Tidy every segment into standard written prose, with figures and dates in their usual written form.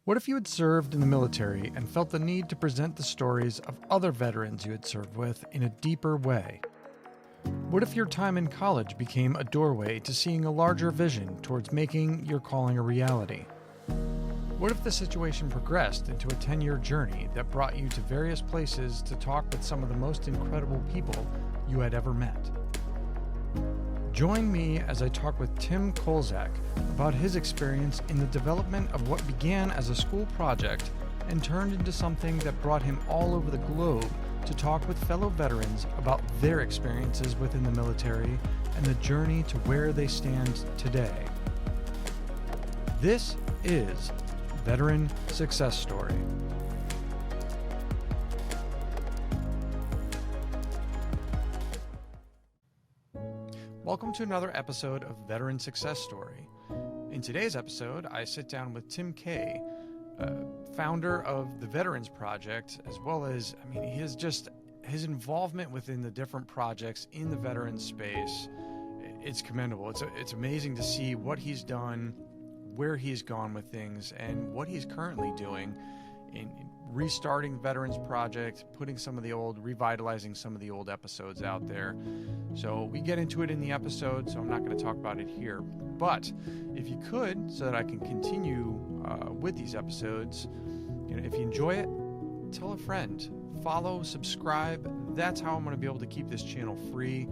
What if you had served in the military and felt the need to present the stories of other veterans you had served with in a deeper way? What if your time in college became a doorway to seeing a larger vision towards making your calling a reality? What if the situation progressed into a 10-year journey that brought you to various places to talk with some of the most incredible people you had ever met? Join me as I talk with Tim Kolczak about his experience in the development of what began as a school project and turned into something that brought him all over the globe to talk with fellow veterans about their experiences within the military and the journey to where they stand today. This is Veteran Success Story. Welcome to another episode of Veteran Success Story. In today's episode, I sit down with Tim Kay, founder of the Veterans Project, as well as, his involvement within the different projects in the veterans space. It's commendable. It's amazing to see what he's done, where he's gone with things, and what he's currently doing in restarting the Veterans Project, revitalizing some of the old episodes out there. So we get into it in the episode, so I'm not going to talk about it here. But if you could, so that I can continue with these episodes, if you enjoy it, tell a friend, follow, subscribe. That's how I'm going to be able to keep this channel free.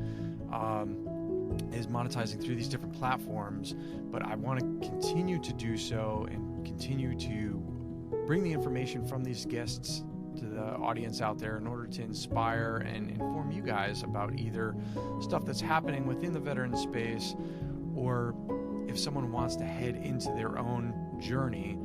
Is monetizing through these different platforms, but I want to continue to do so and continue to bring the information from these guests to the audience out there in order to inspire and inform you guys about either stuff that's happening within the veteran space, or if someone wants to head into their own journey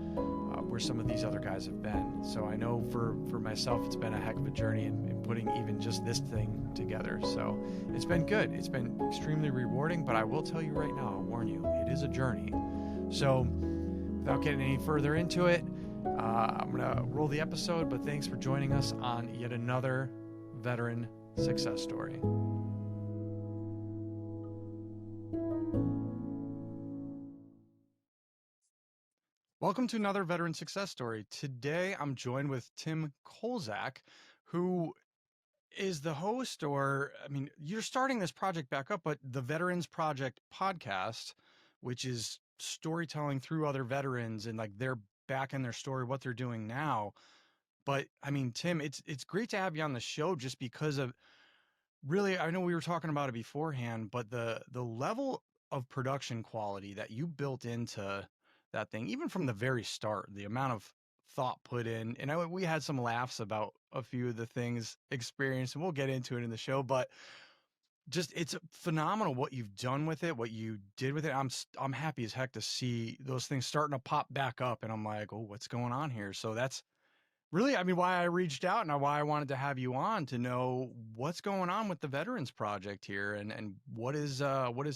where some of these other guys have been. So I know for myself, it's been a heck of a journey in putting even just this thing together. So it's been good. It's been extremely rewarding, but I will tell you right now, I'll warn you, it is a journey. So without getting any further into it, I'm going to roll the episode, but thanks for joining us on yet another veteran success story. Welcome to another veteran success story. Today, I'm joined with Tim Kolczak, who is the host, you're starting this project back up, but the Veterans Project podcast, which is storytelling through other veterans and like they're back in their story, what they're doing now. But Tim, it's great to have you on the show just because of really, I know we were talking about it beforehand, but the level of production quality that you built into that thing, even from the very start, the amount of thought put in, and we had some laughs about a few of the things experienced, and we'll get into it in the show, but just it's phenomenal what you've done with it, what you did with it. I'm happy as heck to see those things starting to pop back up, and I'm like, oh, what's going on here? So that's really, why I reached out and why I wanted to have you on, to know what's going on with the Veterans Project here, and what has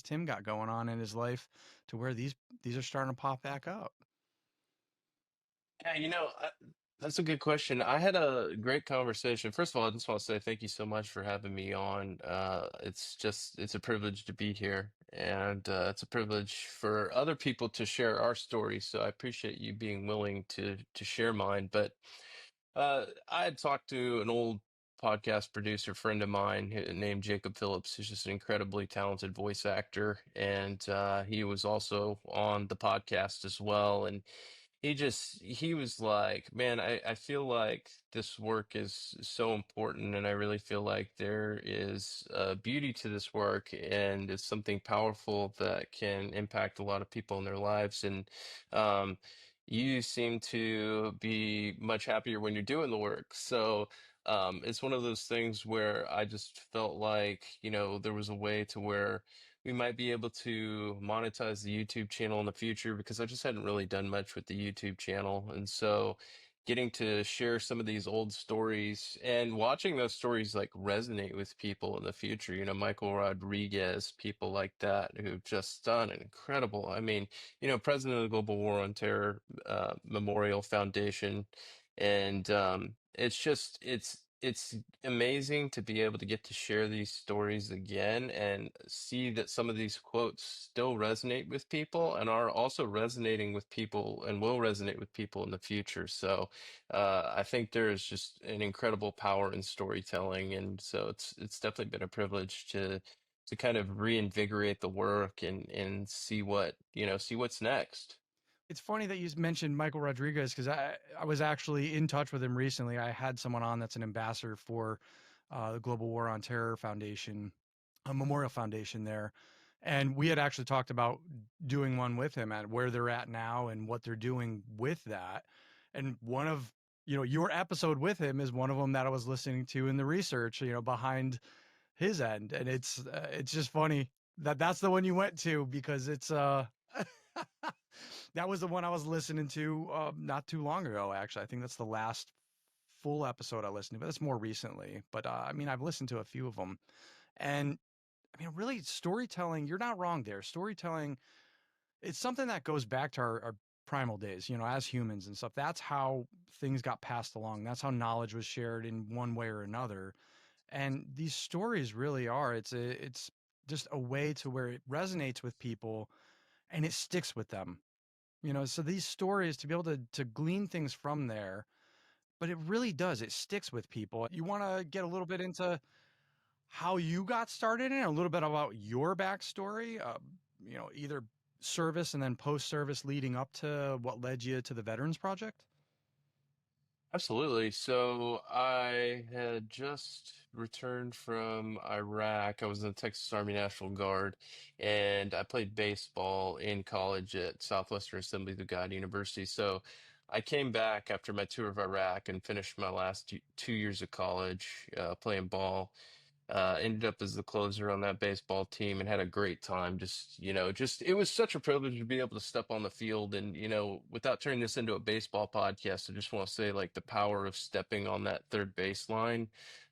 Tim got going on in his life to where these are starting to pop back up. Yeah, that's a good question. I had a great conversation. First of all, I just want to say thank you so much for having me on. It's a privilege to be here, and it's a privilege for other people to share our stories. So I appreciate you being willing to share mine. But I had talked to an old podcast producer friend of mine named Jacob Phillips, who's just an incredibly talented voice actor, and he was also on the podcast as well. And he was like, man, I feel like this work is so important, and I really feel like there is beauty to this work, and it's something powerful that can impact a lot of people in their lives. And um, you seem to be much happier when you're doing the work. So it's one of those things where I just felt like, there was a way to where we might be able to monetize the YouTube channel in the future, because I just hadn't really done much with the YouTube channel. And so getting to share some of these old stories and watching those stories like resonate with people in the future, Michael Rodriguez, people like that who've just done an incredible, president of the Global War on Terror Memorial Foundation. And it's it's amazing to be able to get to share these stories again and see that some of these quotes still resonate with people and are also resonating with people and will resonate with people in the future. So I think there is just an incredible power in storytelling, and so it's definitely been a privilege to kind of reinvigorate the work and see what, see what's next. It's funny that you mentioned Michael Rodriguez because I was actually in touch with him recently. I had someone on that's an ambassador for the Global War on Terror Foundation, a memorial foundation there. And we had actually talked about doing one with him at where they're at now and what they're doing with that. And one of, your episode with him is one of them that I was listening to in the research, behind his end. And it's just funny that that's the one you went to because it's, that was the one I was listening to not too long ago, actually. I think that's the last full episode I listened to, but that's more recently. But I mean, I've listened to a few of them. And I mean, really, storytelling, you're not wrong there. Storytelling, it's something that goes back to our primal days, as humans and stuff. That's how things got passed along. That's how knowledge was shared in one way or another. And these stories really are. It's just a way to where it resonates with people and it sticks with them. So these stories to be able to glean things from there, but it really does. It sticks with people. You want to get a little bit into how you got started and a little bit about your backstory, either service and then post service leading up to what led you to the Veterans Project? Absolutely. So I had just returned from Iraq. I was in the Texas Army National Guard, and I played baseball in college at Southwestern Assembly of God University. So I came back after my tour of Iraq and finished my last 2 years of college playing ball. Ended up as the closer on that baseball team and had a great time. Just it was such a privilege to be able to step on the field. And, without turning this into a baseball podcast, I just want to say like the power of stepping on that third baseline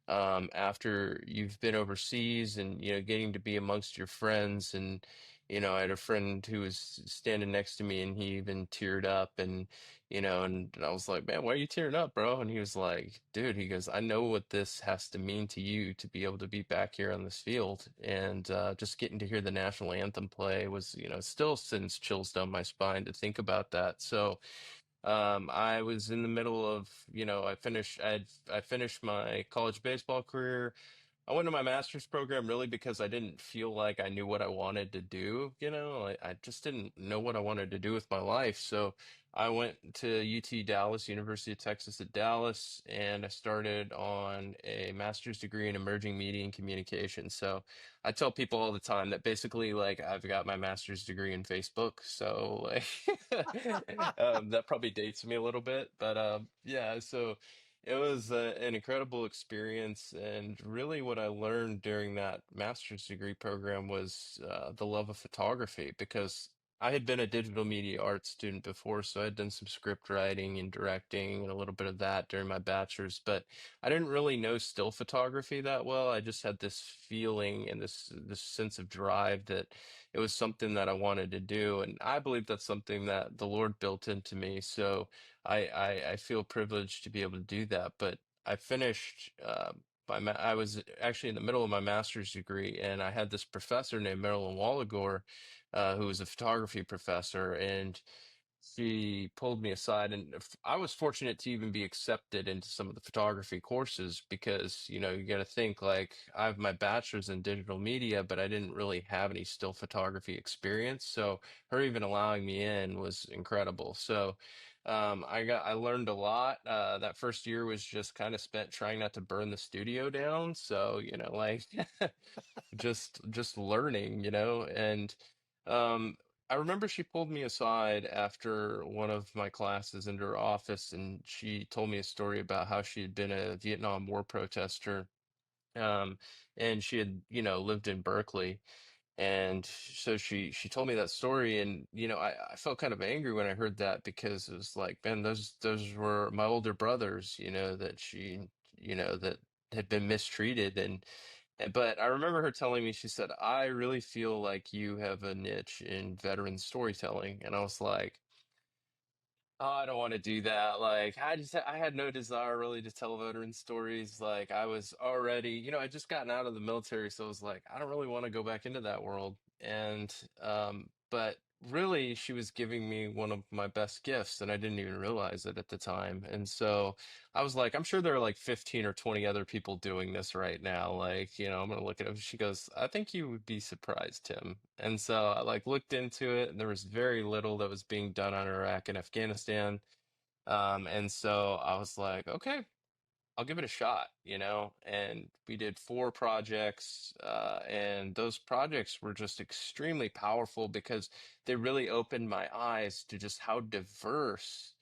after you've been overseas and, getting to be amongst your friends. And, I had a friend who was standing next to me and he even teared up and I was like, man, why are you tearing up, bro? And he was like, dude, he goes, I know what this has to mean to you to be able to be back here on this field. And just getting to hear the national anthem play was, still sends chills down my spine to think about that. So I was in the middle of, I finished my college baseball career. I went to my master's program really because I didn't feel like I knew what I wanted to do. I just didn't know what I wanted to do with my life. So I went to UT Dallas, University of Texas at Dallas, and I started on a master's degree in emerging media and communication. So I tell people all the time that basically, like, I've got my master's degree in Facebook. So, like, that probably dates me a little bit, but yeah, so. It was an incredible experience, and really what I learned during that master's degree program was the love of photography because I had been a digital media arts student before, so I had done some script writing and directing and a little bit of that during my bachelor's, but I didn't really know still photography that well. I just had this feeling and this sense of drive that it was something that I wanted to do, and I believe that's something that the Lord built into me. So I feel privileged to be able to do that. But I finished I was actually in the middle of my master's degree, and I had this professor named Marilyn Wallagore, who was a photography professor, and she pulled me aside, and I was fortunate to even be accepted into some of the photography courses because, you got to think like I have my bachelor's in digital media, but I didn't really have any still photography experience. So her even allowing me in was incredible. So I learned a lot. That first year was just kind of spent trying not to burn the studio down. So, like just learning, and um I remember she pulled me aside after one of my classes into her office and she told me a story about how she had been a Vietnam War protester um and she had, lived in Berkeley, and so she told me that story, and I felt kind of angry when I heard that because it was like, man, those were my older brothers, that that had been mistreated. But I remember her telling me, she said, I really feel like you have a niche in veteran storytelling. And I was like, Oh, I don't want to do that. I had no desire really to tell veteran stories. Like I was already, I just gotten out of the military, so I was like, I don't really want to go back into that world. And but really she was giving me one of my best gifts and I didn't even realize it at the time. And so I was like, I'm sure there are like 15 or 20 other people doing this right now. Like, I'm gonna look at it. She goes, I think you would be surprised, Tim. And so I like looked into it, and there was very little that was being done on Iraq and Afghanistan. And so I was like, okay, I'll give it a shot, And we did 4 projects, and those projects were just extremely powerful because they really opened my eyes to just how diverse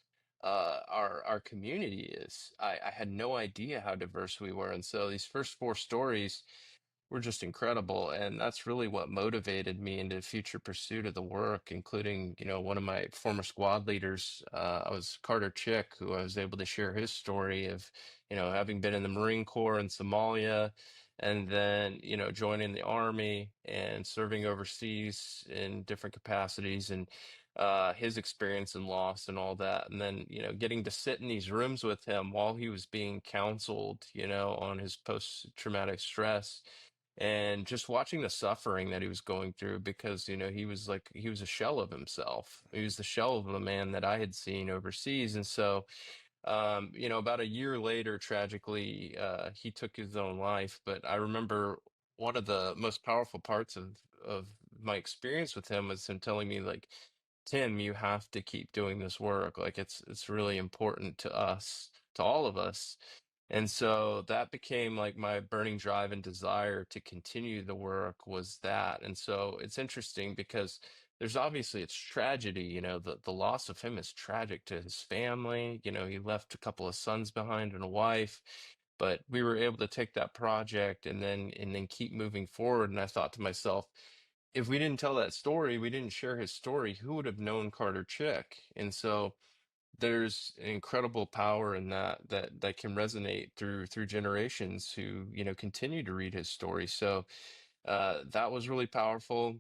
our community is. I had no idea how diverse we were, and so these first 4 stories were just incredible. And that's really what motivated me into future pursuit of the work, including, one of my former squad leaders. I was Carter Chick, who I was able to share his story of, having been in the Marine Corps in Somalia and then, joining the Army and serving overseas in different capacities and his experience and loss and all that. And then, getting to sit in these rooms with him while he was being counseled, on his post-traumatic stress and just watching the suffering that he was going through because he was a shell of himself. He was the shell of the man that I had seen overseas. And so about a year later, tragically, he took his own life. But I remember one of the most powerful parts of my experience with him was him telling me, like, Tim, you have to keep doing this work. Like, it's really important to us, to all of us. And so that became like my burning drive and desire to continue the work was that. And so it's interesting because there's obviously it's tragedy, the loss of him is tragic to his family. He left a couple of sons behind and a wife, but we were able to take that project and then keep moving forward. And I thought to myself, if we didn't tell that story, we didn't share his story, who would have known Carter Chick? And so there's an incredible power in that can resonate through generations who continue to read his story. So that was really powerful.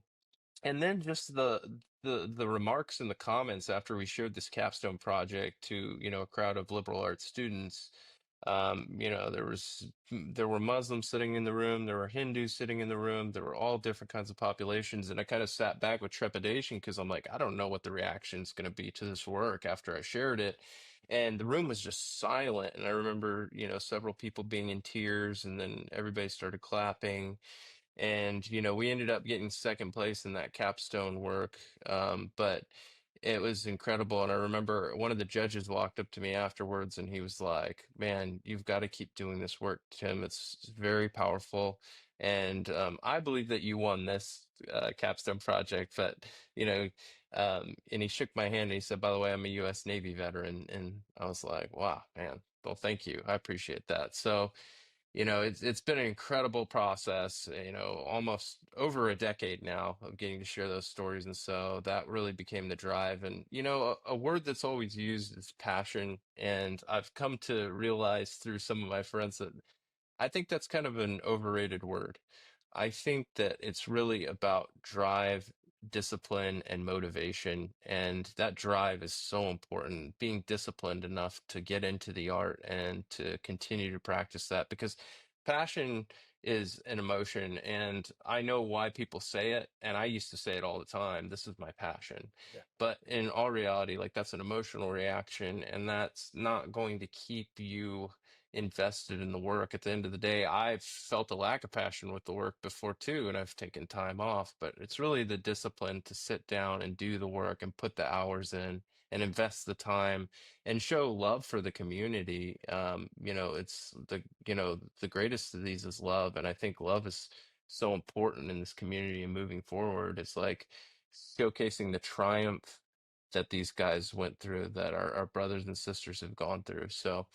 And then just the remarks in the comments after we showed this capstone project to a crowd of liberal arts students. There were Muslims sitting in the room, there were Hindus sitting in the room, there were all different kinds of populations, and I kind of sat back with trepidation because I'm like, I don't know what the reaction is going to be to this work after I shared it. And the room was just silent. And I remember, several people being in tears, and then everybody started clapping. And we ended up getting second place in that capstone work, but it was incredible. And I remember one of the judges walked up to me afterwards and he was like, man, you've got to keep doing this work, Tim. It's very powerful. And I believe that you won this capstone project. But you know and he shook my hand and he said, by the way, I'm a U.S. Navy veteran. And I was like, wow, man, well, thank you, I appreciate that. So it's been an incredible process, almost over a decade now of getting to share those stories. And so that really became the drive. And, a word that's always used is passion. And I've come to realize through some of my friends that I think that's kind of an overrated word. I think that it's really about drive, discipline, and motivation. And that drive is so important, being disciplined enough to get into the art and to continue to practice that because passion is an emotion. And I know why people say it. And I used to say it all the time. This is my passion. Yeah. But in all reality, like that's an emotional reaction, and that's not going to keep you invested in the work. At the end of the day, I've felt a lack of passion with the work before too, and I've taken time off, but it's really the discipline to sit down and do the work and put the hours in and invest the time and show love for the community. It's the greatest of these is love. And I think love is so important in this community and moving forward. It's like showcasing the triumph that these guys went through, that our brothers and sisters have gone through. So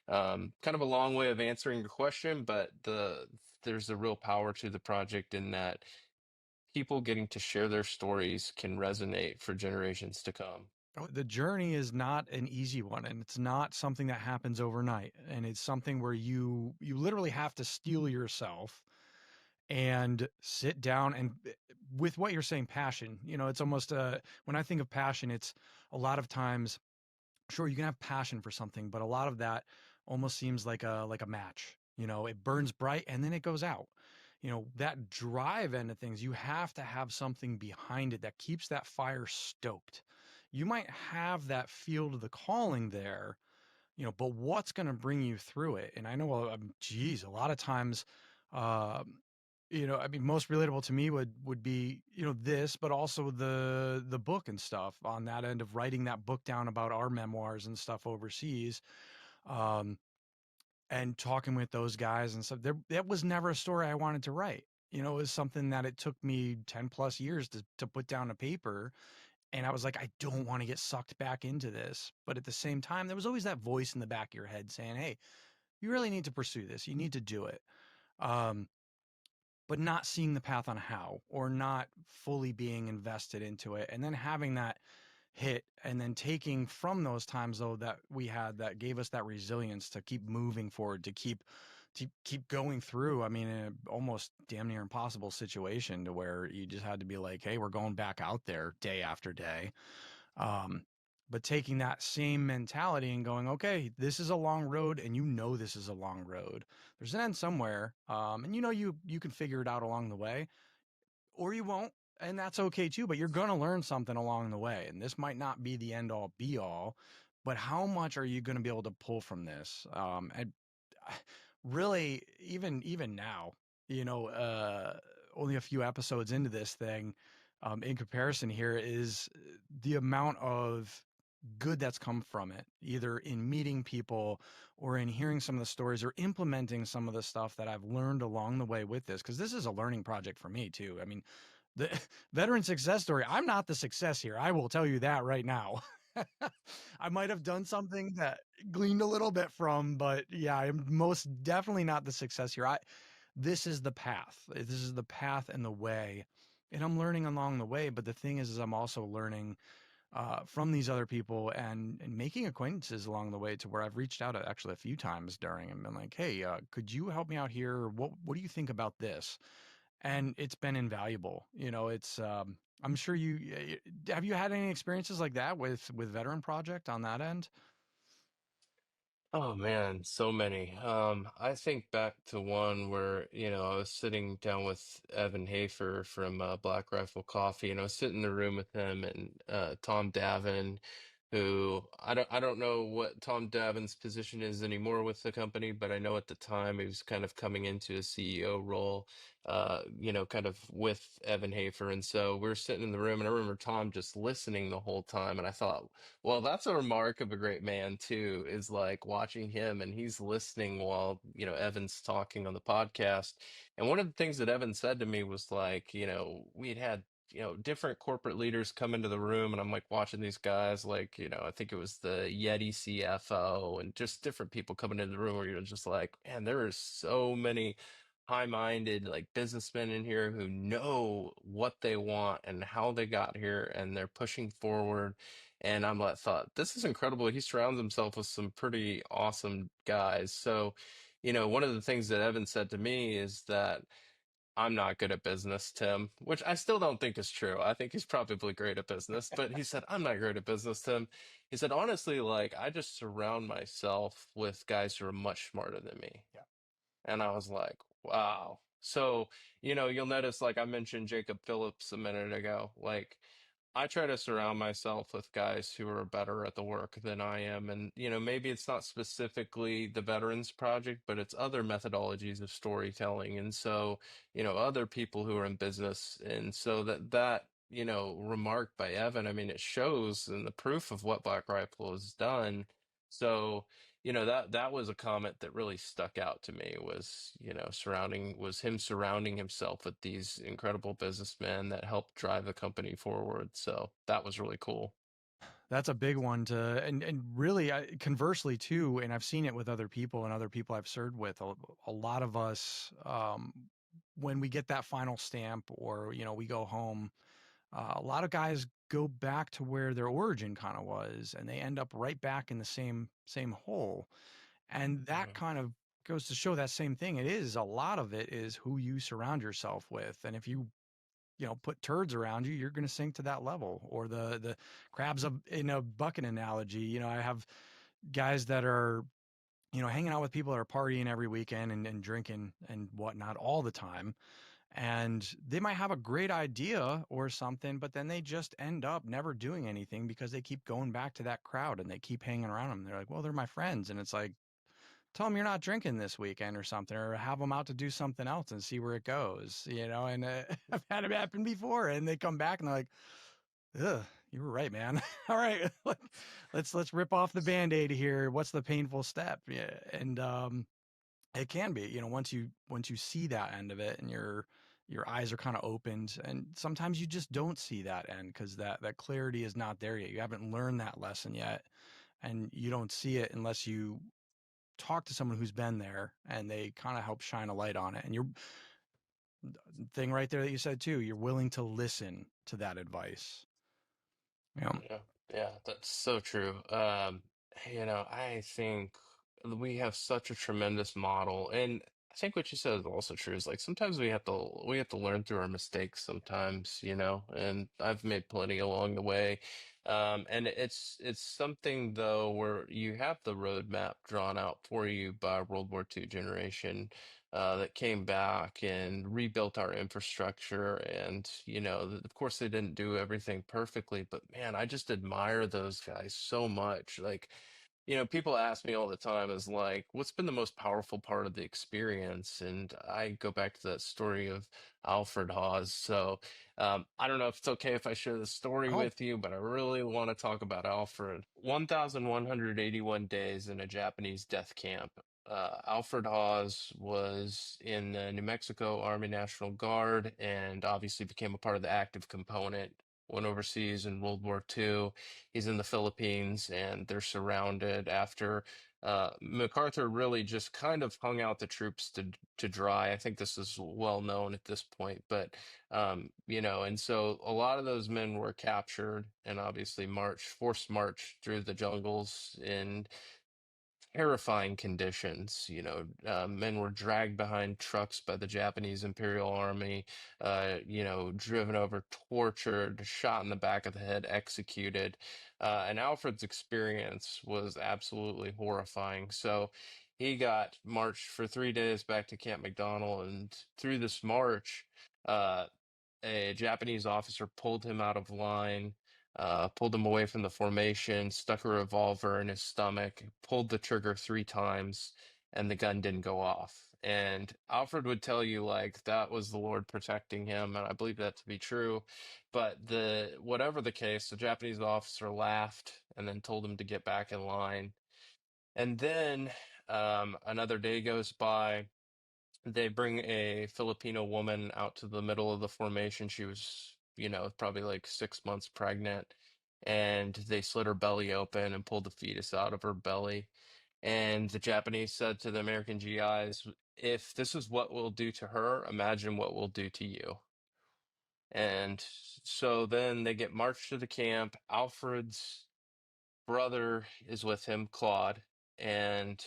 kind of a long way of answering your question, but there's a real power to the project in that people getting to share their stories can resonate for generations to come. Oh, the journey is not an easy one, and it's not something that happens overnight. And it's something where you literally have to steel yourself and sit down and with what you're saying, passion. It's almost when I think of passion, it's a lot of times sure, you can have passion for something, but a lot of that almost seems like a match. You know, it burns bright and then it goes out. You know, that drive end of things, you have to have something behind it that keeps that fire stoked. You might have that feel to the calling there, you know, but what's going to bring you through it? And I know, geez, a lot of times, um, you know, I mean, most relatable to me would be, you know, this, but also the book and stuff on that end of writing that book down about our memoirs and stuff overseas, um, and talking with those guys and stuff. That was never a story I wanted to write. You know, it was something that it took me 10 plus years to put down to paper, and I was like, I don't want to get sucked back into this. But at the same time, there was always that voice in the back of your head saying, hey, you really need to pursue this. You need to do it. Um, but not seeing the path on how, or not fully being invested into it. And then having that hit, and then taking from those times though that we had that gave us that resilience to keep moving forward, to keep going through. I mean, almost damn near impossible situation to where you just had to be like, hey, we're going back out there day after day. Um, but taking that same mentality and going, okay, this is a long road, and you know this is a long road. There's an end somewhere, and you know you can figure it out along the way, or you won't, and that's okay too. But you're gonna learn something along the way, and this might not be the end all be all. But how much are you going to be able to pull from this? And really, even now, you know, only a few episodes into this thing, in comparison, here is the amount of good that's come from it, either in meeting people or in hearing some of the stories or implementing some of the stuff that I've learned along the way with this. Because this is a learning project for me too. I mean, the veteran success story, I'm not the success here. I will tell you that right now. I might have done something that gleaned a little bit from, but yeah, I'm most definitely not the success here. This is the path. This is the path and the way. And I'm learning along the way. But the thing is I'm also learning from these other people, and making acquaintances along the way, to where I've reached out actually a few times during and been like, hey, could you help me out here? What do you think about this? And it's been invaluable. You know, it's I'm sure have you had any experiences like that with Veteran Project on that end? Oh man, so many. I think back to one where, I was sitting down with Evan Hafer from Black Rifle Coffee, and I was sitting in the room with him and Tom Davin, who I don't know what Tom Davin's position is anymore with the company, but I know at the time he was kind of coming into a CEO role, kind of with Evan Hafer. And so we were sitting in the room, and I remember Tom just listening the whole time, and I thought, well, that's a remark of a great man too, is like watching him and he's listening while, Evan's talking on the podcast. And one of the things that Evan said to me was like, we'd had, different corporate leaders come into the room, and I'm like watching these guys, like, I think it was the Yeti CFO and just different people coming into the room where you're just like, man, there are so many high-minded like businessmen in here who know what they want and how they got here, and they're pushing forward. And I'm like, thought, this is incredible. He surrounds himself with some pretty awesome guys. So, one of the things that Evan said to me is that I'm not good at business, Tim, which I still don't think is true. I think he's probably great at business, but he said, I'm not great at business, Tim. He said, honestly, like, I just surround myself with guys who are much smarter than me. Yeah. And I was like, wow. So, you'll notice, like I mentioned Jacob Phillips a minute ago, like, I try to surround myself with guys who are better at the work than I am. And, maybe it's not specifically the Veterans Project, but it's other methodologies of storytelling. And so, other people who are in business. And so remark by Evan, I mean, it shows in the proof of what Black Rifle has done. So, that was a comment that really stuck out to me, was him surrounding himself with these incredible businessmen that helped drive the company forward. So that was really cool. That's a big one to, and really, conversely too, and I've seen it with other people and other people I've served with. A lot of us, when we get that final stamp, or you know, we go home, a lot of guys go back to where their origin kind of was, and they end up right back in the same hole. And that Mhm. kind of goes to show that same thing. It is, a lot of it is who you surround yourself with, and if you put turds around you, you're going to sink to that level. Or the crabs in a bucket analogy. I have guys that are hanging out with people that are partying every weekend and drinking and whatnot all the time. And they might have a great idea or something, but then they just end up never doing anything because they keep going back to that crowd and they keep hanging around them. They're like, well, they're my friends. And it's like, tell them you're not drinking this weekend or something, or have them out to do something else and see where it goes, And I've had it happen before, and they come back and they're like, ugh, you were right, man. All right, let's rip off the Band-Aid here. What's the painful step? Yeah, and it can be, once you see that end of it, and your eyes are kind of opened, and sometimes you just don't see that end because that clarity is not there yet. You haven't learned that lesson yet, and you don't see it unless you talk to someone who's been there and they kind of help shine a light on it. And your thing right there that you said too, you're willing to listen to that advice. Yeah. Yeah, yeah, that's so true. I think we have such a tremendous model, and I think what you said is also true. Is like sometimes we have to learn through our mistakes sometimes, and I've made plenty along the way. And it's something though where you have the roadmap drawn out for you by World War II generation that came back and rebuilt our infrastructure. And, of course, they didn't do everything perfectly, but man, I just admire those guys so much. Like, people ask me all the time is like, what's been the most powerful part of the experience? And I go back to that story of Alfred Hawes. So I don't know if it's okay if I share the story Oh, with you, but I really want to talk about Alfred. 1,181 days in a Japanese death camp. Alfred Hawes was in the New Mexico Army National Guard and obviously became a part of the active component. Went overseas in World War II. He's in the Philippines and they're surrounded after MacArthur really just kind of hung out the troops to dry. I think this is well known at this point, but and so a lot of those men were captured and obviously forced march through the jungles in terrifying conditions. Men were dragged behind trucks by the Japanese Imperial Army, driven over, tortured, shot in the back of the head, executed. And Alfred's experience was absolutely horrifying. So he got marched for 3 days back to Camp McDonald, and through this march, uh, a Japanese officer pulled him out of line, pulled him away from the formation, stuck a revolver in his stomach, pulled the trigger 3 times, and the gun didn't go off. And Alfred would tell you like that was the Lord protecting him, and I believe that to be true. But whatever the case, the Japanese officer laughed and then told him to get back in line. And then another day goes by. They bring a Filipino woman out to the middle of the formation. She was, probably like 6 months pregnant, and they slit her belly open and pulled the fetus out of her belly. And the Japanese said to the American GIs, if this is what we'll do to her, imagine what we'll do to you. And so then they get marched to the camp. Alfred's brother is with him, Claude, and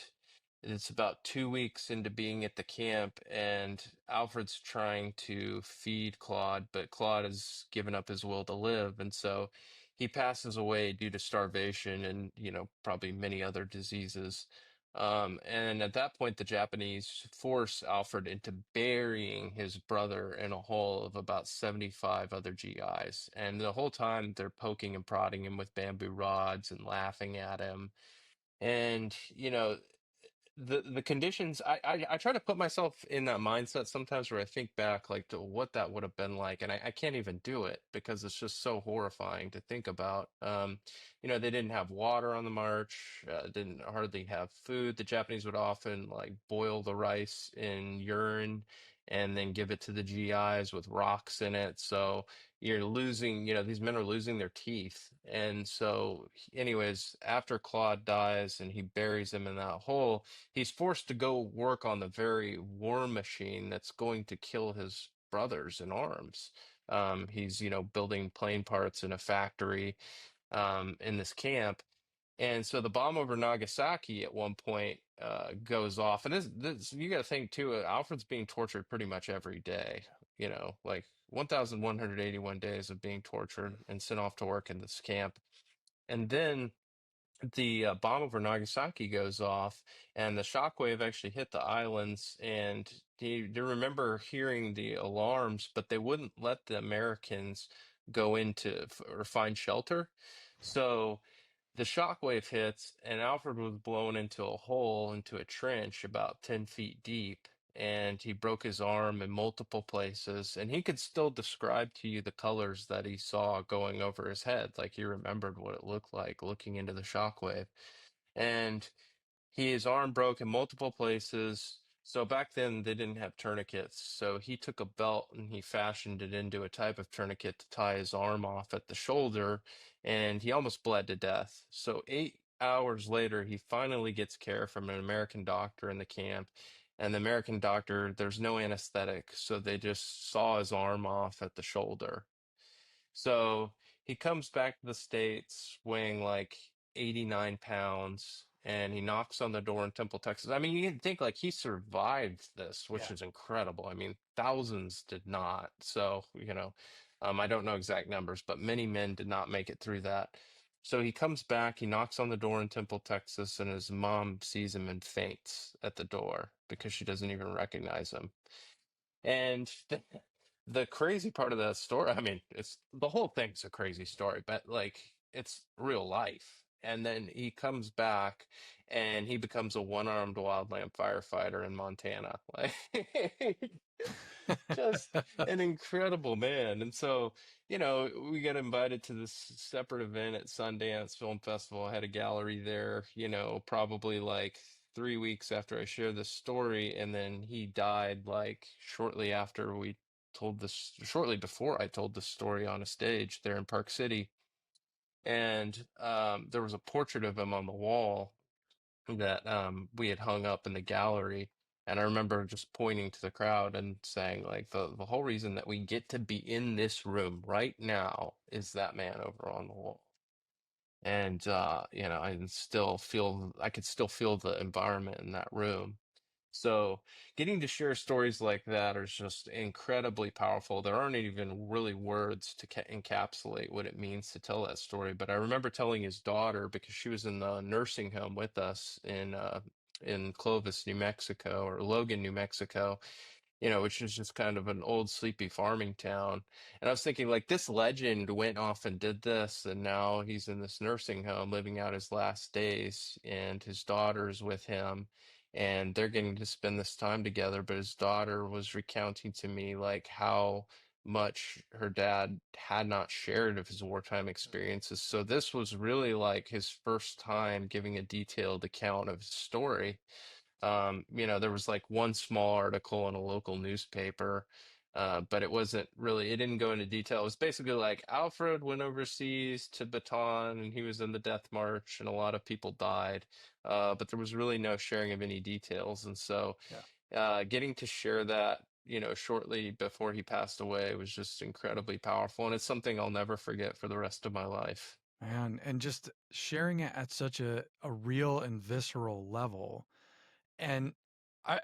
it's about 2 weeks into being at the camp, and Alfred's trying to feed Claude, but Claude has given up his will to live, and so he passes away due to starvation and, probably many other diseases. And at that point, the Japanese force Alfred into burying his brother in a hole of about 75 other GIs. And the whole time, they're poking and prodding him with bamboo rods and laughing at him. And, the conditions I try to put myself in that mindset sometimes where I think back like to what that would have been like, and I can't even do it because it's just so horrifying to think about. They didn't have water on the march, didn't hardly have food. The Japanese would often like boil the rice in urine and then give it to the GIs with rocks in it. So you're losing, these men are losing their teeth. And so anyways, after Claude dies and he buries him in that hole, he's forced to go work on the very war machine that's going to kill his brothers in arms. He's, building plane parts in a factory in this camp. And so the bomb over Nagasaki at one point goes off. And this you got to think too, Alfred's being tortured pretty much every day, like 1,181 days of being tortured and sent off to work in this camp. And then the bomb over Nagasaki goes off, and the shockwave actually hit the islands. And they remember hearing the alarms, but they wouldn't let the Americans go into or find shelter. So the shockwave hits, and Alfred was blown into a hole, into a trench about 10 feet deep. And he broke his arm in multiple places. And he could still describe to you the colors that he saw going over his head. Like he remembered what it looked like looking into the shockwave. And his arm broke in multiple places. So back then they didn't have tourniquets. So he took a belt and he fashioned it into a type of tourniquet to tie his arm off at the shoulder, and he almost bled to death. So 8 hours later, he finally gets care from an American doctor in the camp. And the American doctor, there's no anesthetic, so they just saw his arm off at the shoulder. So he comes back to the States weighing like 89 pounds, and he knocks on the door in Temple, Texas. I mean, you'd think like he survived this, which Yeah. is incredible. I mean, thousands did not. So, I don't know exact numbers, but many men did not make it through that. So he comes back, he knocks on the door in Temple, Texas, and his mom sees him and faints at the door because she doesn't even recognize him. And the crazy part of that story, I mean, it's the whole thing's a crazy story, but like it's real life. And then he comes back and he becomes a one-armed wildland firefighter in Montana. Like just an incredible man. And so, we got invited to this separate event at Sundance Film Festival. I had a gallery there, probably like 3 weeks after I shared this story. And then he died like shortly before I told this story on a stage there in Park City. And there was a portrait of him on the wall that we had hung up in the gallery. And I remember just pointing to the crowd and saying, like, the whole reason that we get to be in this room right now is that man over on the wall. And I could still feel the environment in that room. So getting to share stories like that are just incredibly powerful. There aren't even really words to encapsulate what it means to tell that story. But I remember telling his daughter, because she was in the nursing home with us in Clovis, New Mexico, or Logan, New Mexico, which is just kind of an old sleepy farming town. And I was thinking, like, this legend went off and did this, and now he's in this nursing home living out his last days, and his daughter's with him, and they're getting to spend this time together. But his daughter was recounting to me, like, how much her dad had not shared of his wartime experiences. So this was really like his first time giving a detailed account of his story. There was like one small article in a local newspaper, but it didn't go into detail. It was basically like Alfred went overseas to Bataan and he was in the death march and a lot of people died, but there was really no sharing of any details. And so, Yeah. getting to share that, shortly before he passed away was just incredibly powerful. And it's something I'll never forget for the rest of my life. Man, and just sharing it at such a real and visceral level. And I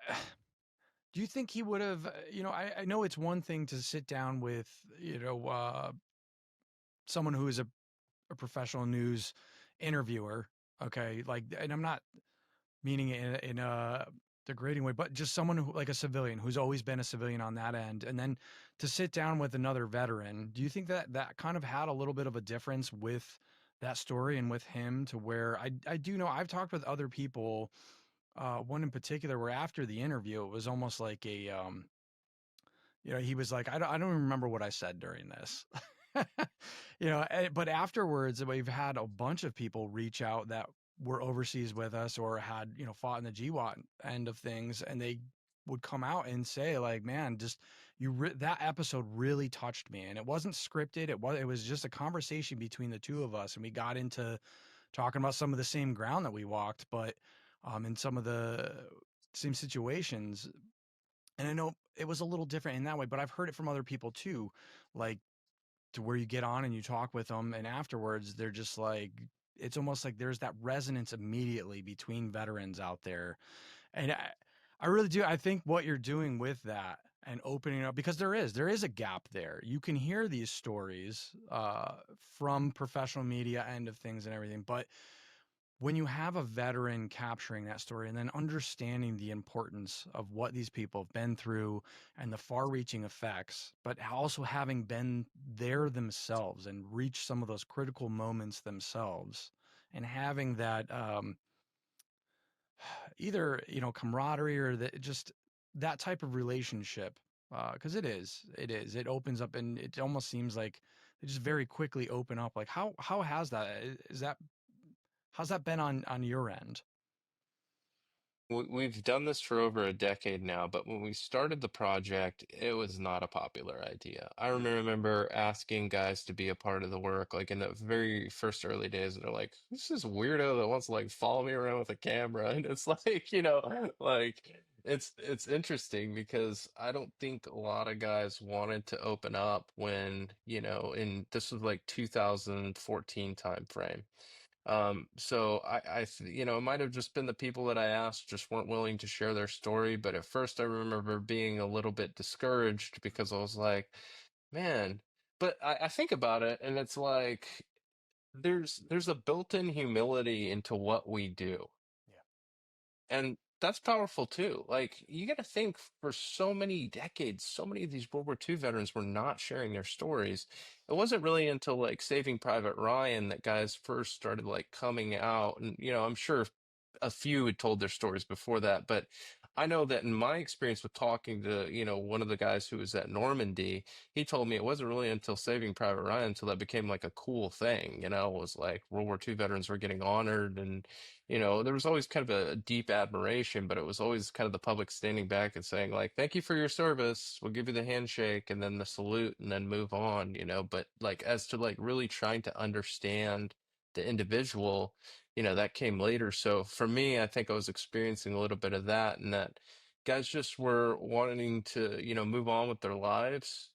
do you think he would have, I know it's one thing to sit down with, someone who is a professional news interviewer, okay? Like, and I'm not meaning it in a degrading way, but just someone who, like a civilian who's always been a civilian on that end, and then to sit down with another veteran. Do you think that that kind of had a little bit of a difference with that story and with him, to where I do know I've talked with other people, one in particular, where after the interview, it was almost like he was like, I don't even remember what I said during this. But afterwards, we've had a bunch of people reach out that were overseas with us or had, fought in the GWAT end of things. And they would come out and say, like, man, just that episode really touched me. And it wasn't scripted. It was just a conversation between the two of us. And we got into talking about some of the same ground that we walked, but in some of the same situations. And I know it was a little different in that way, but I've heard it from other people too, like, to where you get on and you talk with them, and afterwards they're just like, it's almost like there's that resonance immediately between veterans out there. And I really do. I think what you're doing with that and opening up, because there is a gap there. You can hear these stories from professional media end of things and everything, but when you have a veteran capturing that story and then understanding the importance of what these people have been through and the far-reaching effects, but also having been there themselves and reached some of those critical moments themselves, and having that either camaraderie or just that type of relationship, because it opens up, and it almost seems like they just very quickly open up. Like how has that is that how's that been on your end? We've done this for over a decade now, but when we started the project, it was not a popular idea. I remember asking guys to be a part of the work, like in the very first early days, and they're like, "This is weirdo that wants to like follow me around with a camera," and it's like, like it's interesting because I don't think a lot of guys wanted to open up when, in this was like 2014 time frame. So it might have just been the people that I asked just weren't willing to share their story. But at first, I remember being a little bit discouraged because I was like, man. But I think about it, and it's like there's a built-in humility into what we do. Yeah. And that's powerful too. Like, you got to think for so many decades, so many of these World War II veterans were not sharing their stories. It wasn't really until like Saving Private Ryan that guys first started like coming out. And, I'm sure a few had told their stories before that, but I know that in my experience with talking to, one of the guys who was at Normandy, he told me it wasn't really until Saving Private Ryan until that became like a cool thing, it was like World War II veterans were getting honored and there was always kind of a deep admiration, but it was always kind of the public standing back and saying, like, thank you for your service. We'll give you the handshake and then the salute and then move on. But like, as to like really trying to understand the individual, that came later. So for me, I think I was experiencing a little bit of that, and that guys just were wanting to, move on with their lives.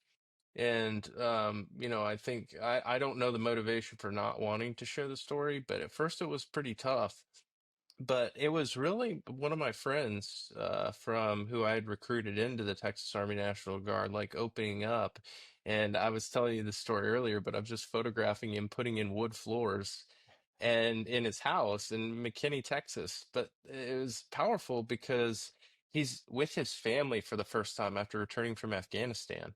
And I think I don't know the motivation for not wanting to share the story, but at first it was pretty tough. But it was really one of my friends from who I had recruited into the Texas Army National Guard, like opening up. And I was telling you the story earlier, but I'm just photographing him putting in wood floors and in his house in McKinney, Texas. But it was powerful because he's with his family for the first time after returning from Afghanistan.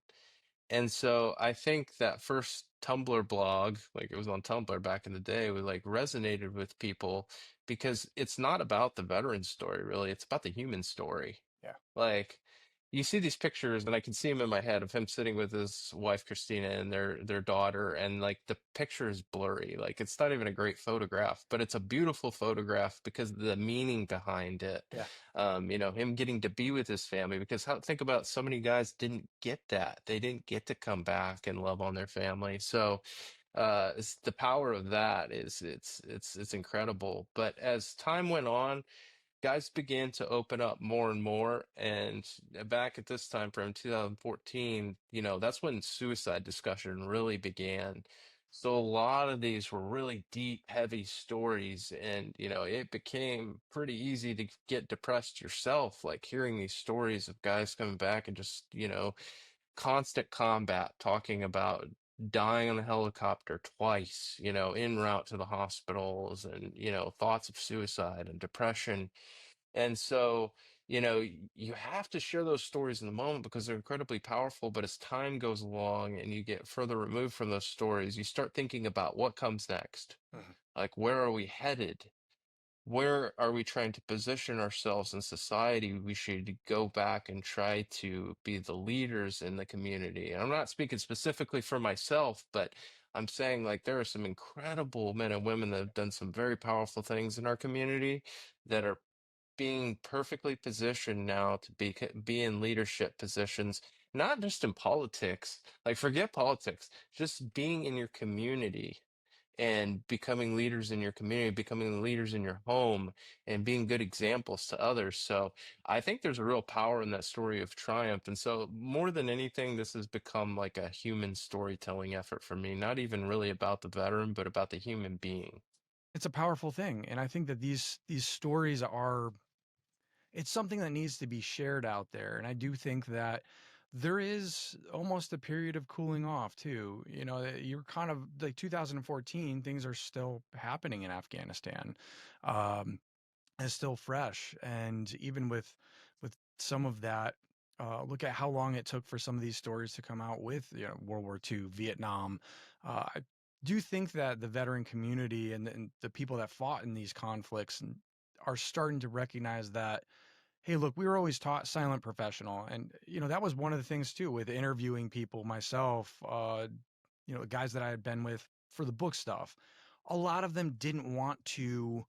And so I think that first Tumblr blog, like it was on Tumblr back in the day, was like resonated with people because it's not about the veteran story, really. It's about the human story. Yeah. Like you see these pictures, and I can see him in my head of him sitting with his wife Christina and their daughter, and like the picture is blurry. Like it's not even a great photograph, but it's a beautiful photograph because of the meaning behind it. Yeah. Him getting to be with his family because think about so many guys didn't get that. They didn't get to come back and love on their family. So it's the power of that is it's incredible. But as time went on, guys began to open up more and more. And back at this time frame, 2014, that's when suicide discussion really began. So a lot of these were really deep, heavy stories, and it became pretty easy to get depressed yourself, like hearing these stories of guys coming back and just, constant combat, talking about dying on the helicopter twice, en route to the hospitals, and, thoughts of suicide and depression. And so, you have to share those stories in the moment because they're incredibly powerful. But as time goes along and you get further removed from those stories, you start thinking about what comes next. Mhm. Like, where are we headed? Where are we trying to position ourselves in society? We should go back and try to be the leaders in the community. And I'm not speaking specifically for myself, but I'm saying like there are some incredible men and women that have done some very powerful things in our community that are being perfectly positioned now to be in leadership positions, not just in politics. Like forget politics, just being in your community and becoming leaders in your community, becoming leaders in your home, and being good examples to others. So I think there's a real power in that story of triumph. And so more than anything, this has become like a human storytelling effort for me, not even really about the veteran, but about the human being. It's a powerful thing, and I think that these stories are it's something that needs to be shared out there. And I do think that there is almost a period of cooling off too. You know, you're kind of like 2014, things are still happening in Afghanistan. Um, is still fresh, and even with some of that, look at how long it took for some of these stories to come out with, you know, World War II, Vietnam. I do think that the veteran community and the people that fought in these conflicts are starting to recognize that, hey, look, we were always taught silent professional, and you know that was one of the things too with interviewing people myself. You know, the guys that I had been with for the book stuff, a lot of them didn't want to,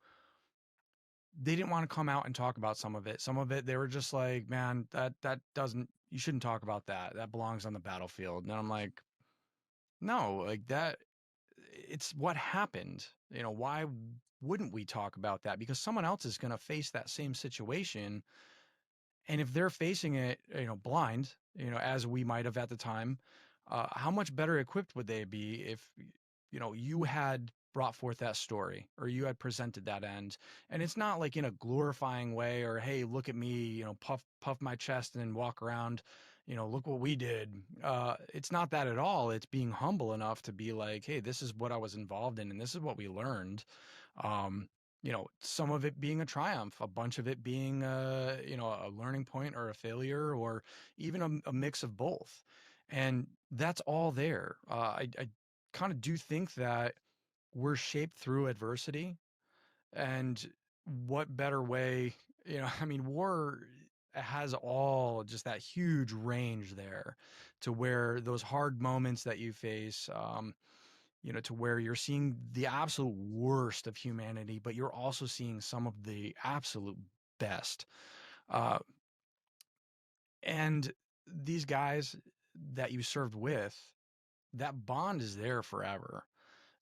they didn't want to come out and talk about some of it. Some of it, they were just like, man, that doesn't, you shouldn't talk about that. That belongs on the battlefield. And I'm like, no, like that, it's what happened. You know, why wouldn't we talk about that? Because someone else is going to face that same situation. And if they're facing it, you know, blind, you know, as we might have at the time, how much better equipped would they be if, you know, you had brought forth that story or you had presented that end? And it's not like in a glorifying way or, hey, look at me, you know, puff my chest and then walk around, you know, look what we did. It's not that at all. It's being humble enough to be like, hey, this is what I was involved in and this is what we learned. Um, you know, some of it being a triumph, a bunch of it being you know, a learning point or a failure, or even a mix of both. And that's all there. I kind of do think that we're shaped through adversity. And what better way, you know, I mean, war has all just that huge range there to where those hard moments that you face, you know, to where you're seeing the absolute worst of humanity, but you're also seeing some of the absolute best. Uh, and these guys that you served with, that bond is there forever,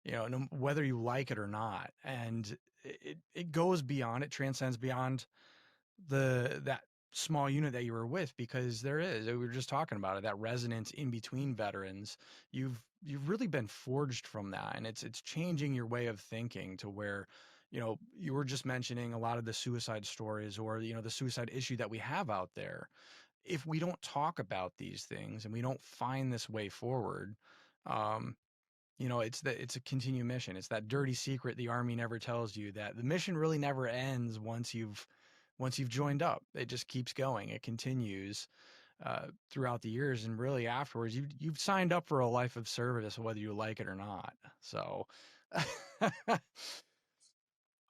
you know, no, whether you like it or not. And it goes beyond, it transcends beyond that small unit that you were with, because there is, we were just talking about it, that resonance in between veterans. You've really been forged from that, and it's changing your way of thinking to where, you know, you were just mentioning a lot of the suicide stories or, you know, the suicide issue that we have out there. If we don't talk about these things and we don't find this way forward, um, you know, it's a continued mission. It's that dirty secret the army never tells you, that the mission really never ends once you've joined up. It just keeps going. It continues throughout the years, and really afterwards, you've signed up for a life of service, whether you like it or not. So,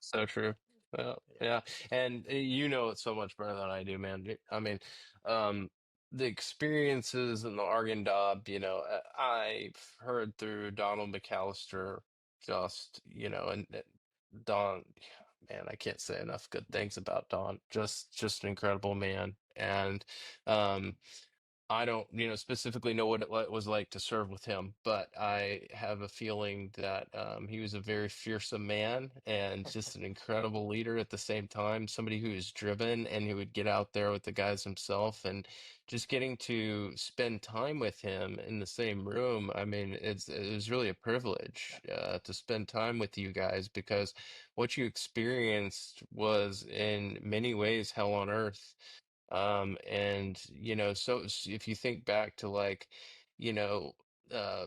So true. Well, yeah, and you know it so much better than I do, man. I mean, um, the experiences in the Argandab, you know, I've heard through Donald McAllister, just and Don, man, I can't say enough good things about Don. Just an incredible man, and um, I don't, specifically know what it was like to serve with him, but I have a feeling that he was a very fearsome man and just an incredible leader at the same time. Somebody who is driven and who would get out there with the guys himself, and just getting to spend time with him in the same room. I mean, it was really a privilege to spend time with you guys, because what you experienced was in many ways hell on earth. And if you think back to, like, you know,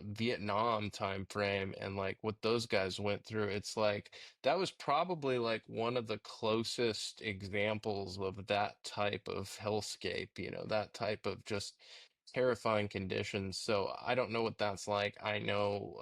Vietnam time frame and like what those guys went through, it's like that was probably like one of the closest examples of that type of hellscape, that type of just terrifying conditions. So I don't know what that's like. I know,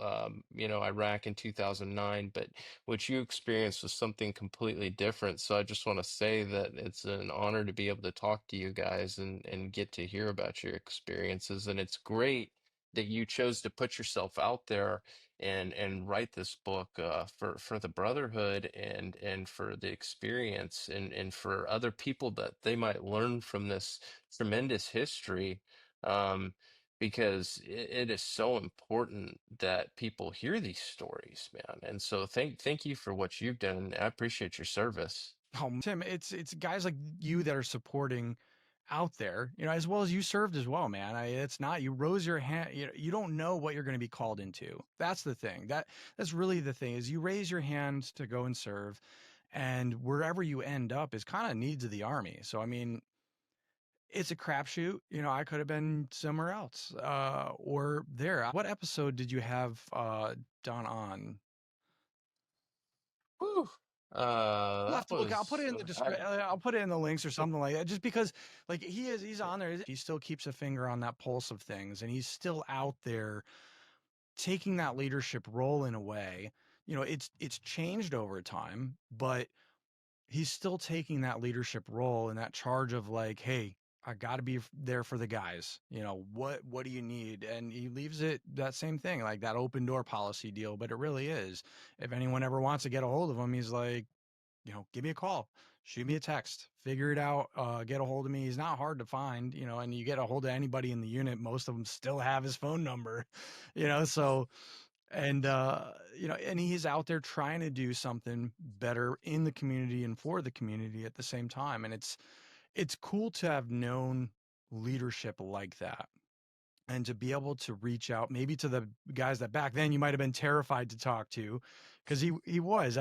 Iraq in 2009, but what you experienced was something completely different. So I just want to say that it's an honor to be able to talk to you guys and get to hear about your experiences. And it's great that you chose to put yourself out there and write this book for the brotherhood and for the experience and for other people that they might learn from this tremendous history. Um, because it is so important that people hear these stories, man. And so thank you for what you've done. I appreciate your service. Tim, it's guys like you that are supporting out there, you know, as well as you served as well, man. It's not, you rose your hand. You know, you don't know what you're going to be called into. That's the thing. That's really the thing, is you raise your hand to go and serve, and wherever you end up is kind of needs of the army. So I mean, it's a crapshoot. I could have been somewhere else, or there. What episode did you have Don on? Whew. We'll have That to look. I'll put was it in the I'll put it in the links or something like that. Just because, like, he's on there. He still keeps a finger on that pulse of things, and he's still out there taking that leadership role in a way. It's changed over time, but he's still taking that leadership role and that charge of like, hey, I got to be there for the guys. What do you need? And he leaves it that same thing, like that open door policy deal. But it really is. If anyone ever wants to get a hold of him, he's like, give me a call, shoot me a text, figure it out, get a hold of me. He's not hard to find, and you get a hold of anybody in the unit. Most of them still have his phone number, so, and, and he's out there trying to do something better in the community and for the community at the same time. And it's cool to have known leadership like that and to be able to reach out maybe to the guys that back then you might have been terrified to talk to, because he was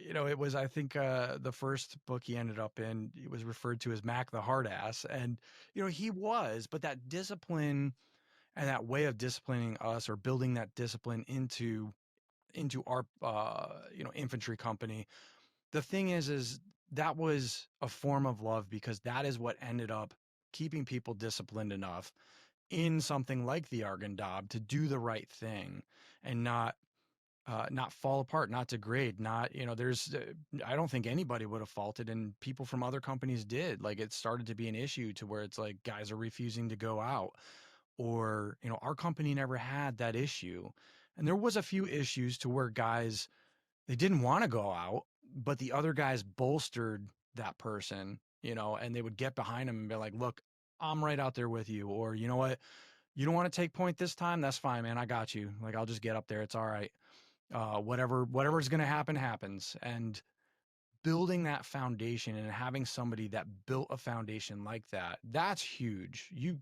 it was, I think, the first book he ended up in, it was referred to as Mac the hard ass. And he was, but that discipline and that way of disciplining us, or building that discipline into our infantry company. The thing is that was a form of love, because that is what ended up keeping people disciplined enough in something like the Argandab to do the right thing and not fall apart, not degrade, not, I don't think anybody would have faulted, and people from other companies did. Like, it started to be an issue to where it's like guys are refusing to go out, or, our company never had that issue. And there was a few issues to where guys, they didn't want to go out, but the other guys bolstered that person, and they would get behind him and be like, look, I'm right out there with you. Or, you know what? You don't want to take point this time? That's fine, man. I got you. Like, I'll just get up there. It's all right. Whatever's going to happen happens. And building that foundation and having somebody that built a foundation like that, that's huge. You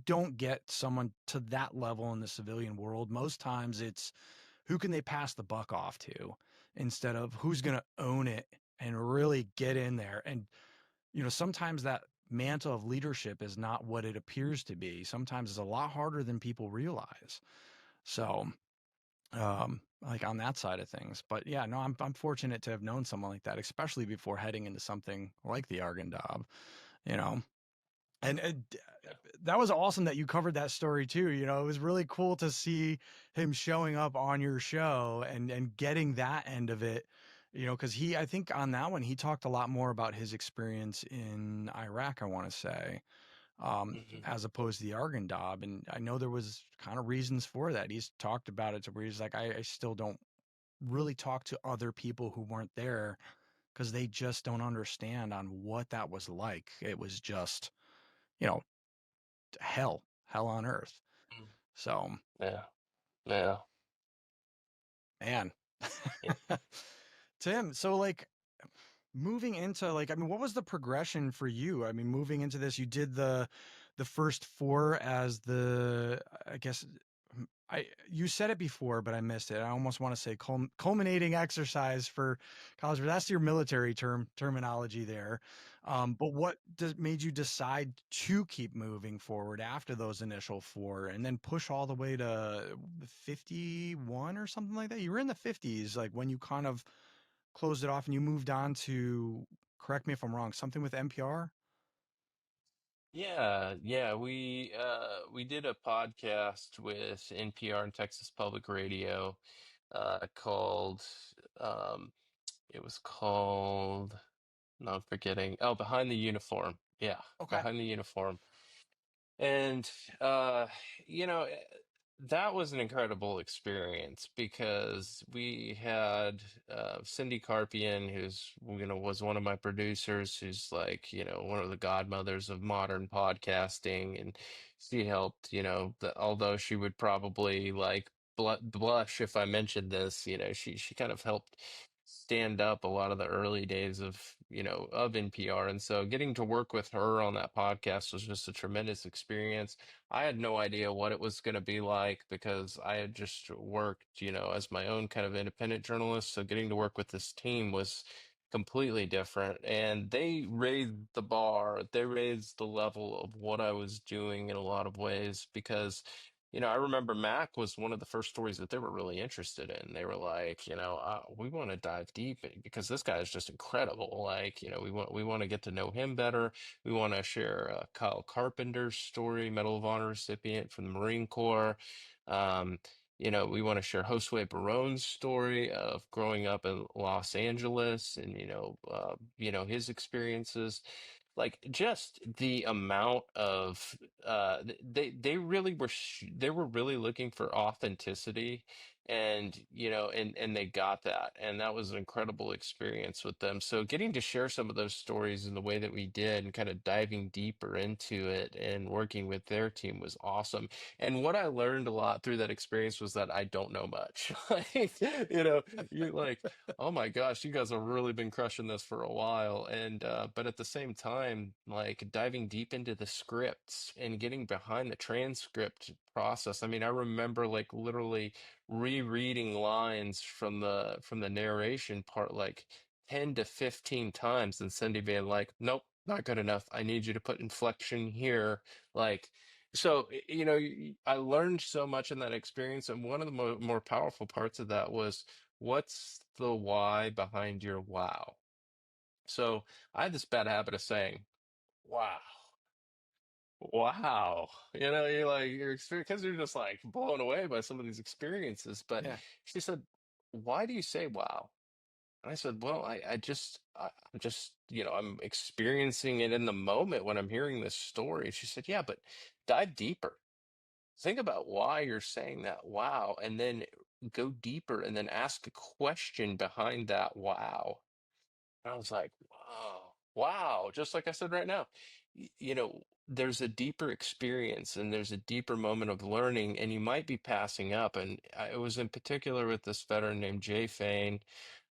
don't get someone to that level in the civilian world. Most times it's who can they pass the buck off to, instead of who's going to own it and really get in there. And sometimes that mantle of leadership is not what it appears to be. Sometimes it's a lot harder than people realize. So, like, on that side of things. But yeah, no, I'm fortunate to have known someone like that, especially before heading into something like the Argandab, you know. And Yeah. that was awesome that you covered that story too. It was really cool to see him showing up on your show and getting that end of it. Because I think on that one he talked a lot more about his experience in Iraq, I want to say, Mhm. as opposed to the Argandab. And I know there was kind of reasons for that. He's talked about it to where he's like, I still don't really talk to other people who weren't there, because they just don't understand on what that was like. It was just, you know, hell on earth. Mm. So, Yeah. Yeah. man. Yeah. Tim, so, like, moving into, like, I mean, what was the progression for you? I mean, moving into this, you did the first four as the, I guess, you said it before, but I missed it. I almost want to say culminating exercise for college, but that's your military terminology there. But what made you decide to keep moving forward after those initial four, and then push all the way to 51 or something like that? You were in the 50s, like, when you kind of closed it off and you moved on to, correct me if I'm wrong, something with NPR? Yeah, yeah, we did a podcast with NPR and Texas Public Radio called um it was called, no, I'm forgetting. Oh, Behind the Uniform. Yeah, Okay. Behind the Uniform. And uh, you know, that was an incredible experience because we had Cindy Carpian, who's was one of my producers, who's like one of the godmothers of modern podcasting, and she helped. Although she would probably like blush if I mentioned this, she kind of helped stand up a lot of the early days of NPR. And so getting to work with her on that podcast was just a tremendous experience. I had no idea what it was going to be like because I had just worked, as my own kind of independent journalist. So getting to work with this team was completely different. And they raised the bar, they raised the level of what I was doing in a lot of ways because, I remember Mac was one of the first stories that they were really interested in. They were like, we want to dive deep because this guy is just incredible. Like, we want to get to know him better. We want to share Kyle Carpenter's story, Medal of Honor recipient from the Marine Corps. Um, we want to share Josue Baron's story of growing up in Los Angeles and, his experiences. Like just the amount of they really they were really looking for authenticity, and they got that, and that was an incredible experience with them. So getting to share some of those stories in the way that we did and kind of diving deeper into it and working with their team was awesome. And what I learned a lot through that experience was that I don't know much. Like, you're like, oh my gosh, you guys have really been crushing this for a while. And but at the same time, like diving deep into the scripts and getting behind the transcript process. I mean, I remember like literally rereading lines from the narration part like 10 to 15 times and Cindy being like, nope, not good enough. I need you to put inflection here. Like, so, I learned so much in that experience. And one of the more powerful parts of that was, what's the why behind your wow? So I had this bad habit of saying, wow, wow. You're experience because you're just like blown away by some of these experiences. But Yeah. she said, why do you say wow? And I said, well, I'm just, I'm experiencing it in the moment when I'm hearing this story. She said, yeah, but dive deeper. Think about why you're saying that wow, and then go deeper and then ask a question behind that wow. And I was like, wow, wow, just like I said right now. There's a deeper experience and there's a deeper moment of learning, and you might be passing up. And it was in particular with this veteran named Jay Fain,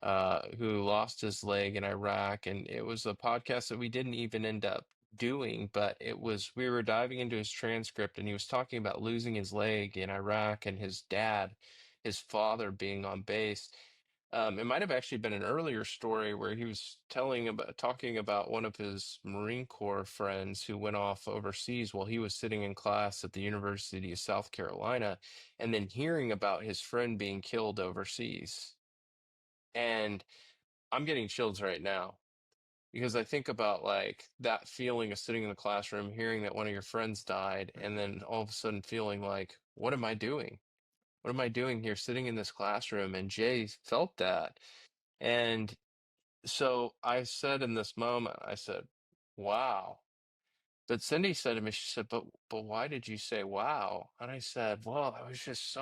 who lost his leg in Iraq. And it was a podcast that we didn't even end up doing, but we were diving into his transcript, and he was talking about losing his leg in Iraq and his dad, his father, being on base. It might have actually been an earlier story where he was talking about one of his Marine Corps friends who went off overseas while he was sitting in class at the University of South Carolina, and then hearing about his friend being killed overseas. And I'm getting chills right now because I think about like that feeling of sitting in the classroom, hearing that one of your friends died, and then all of a sudden feeling like, what am I doing? What am I doing here sitting in this classroom? And Jay felt that. And so I said in this moment, I said, wow. But Cindy said to me, she said, but why did you say wow? And I said, well, I was just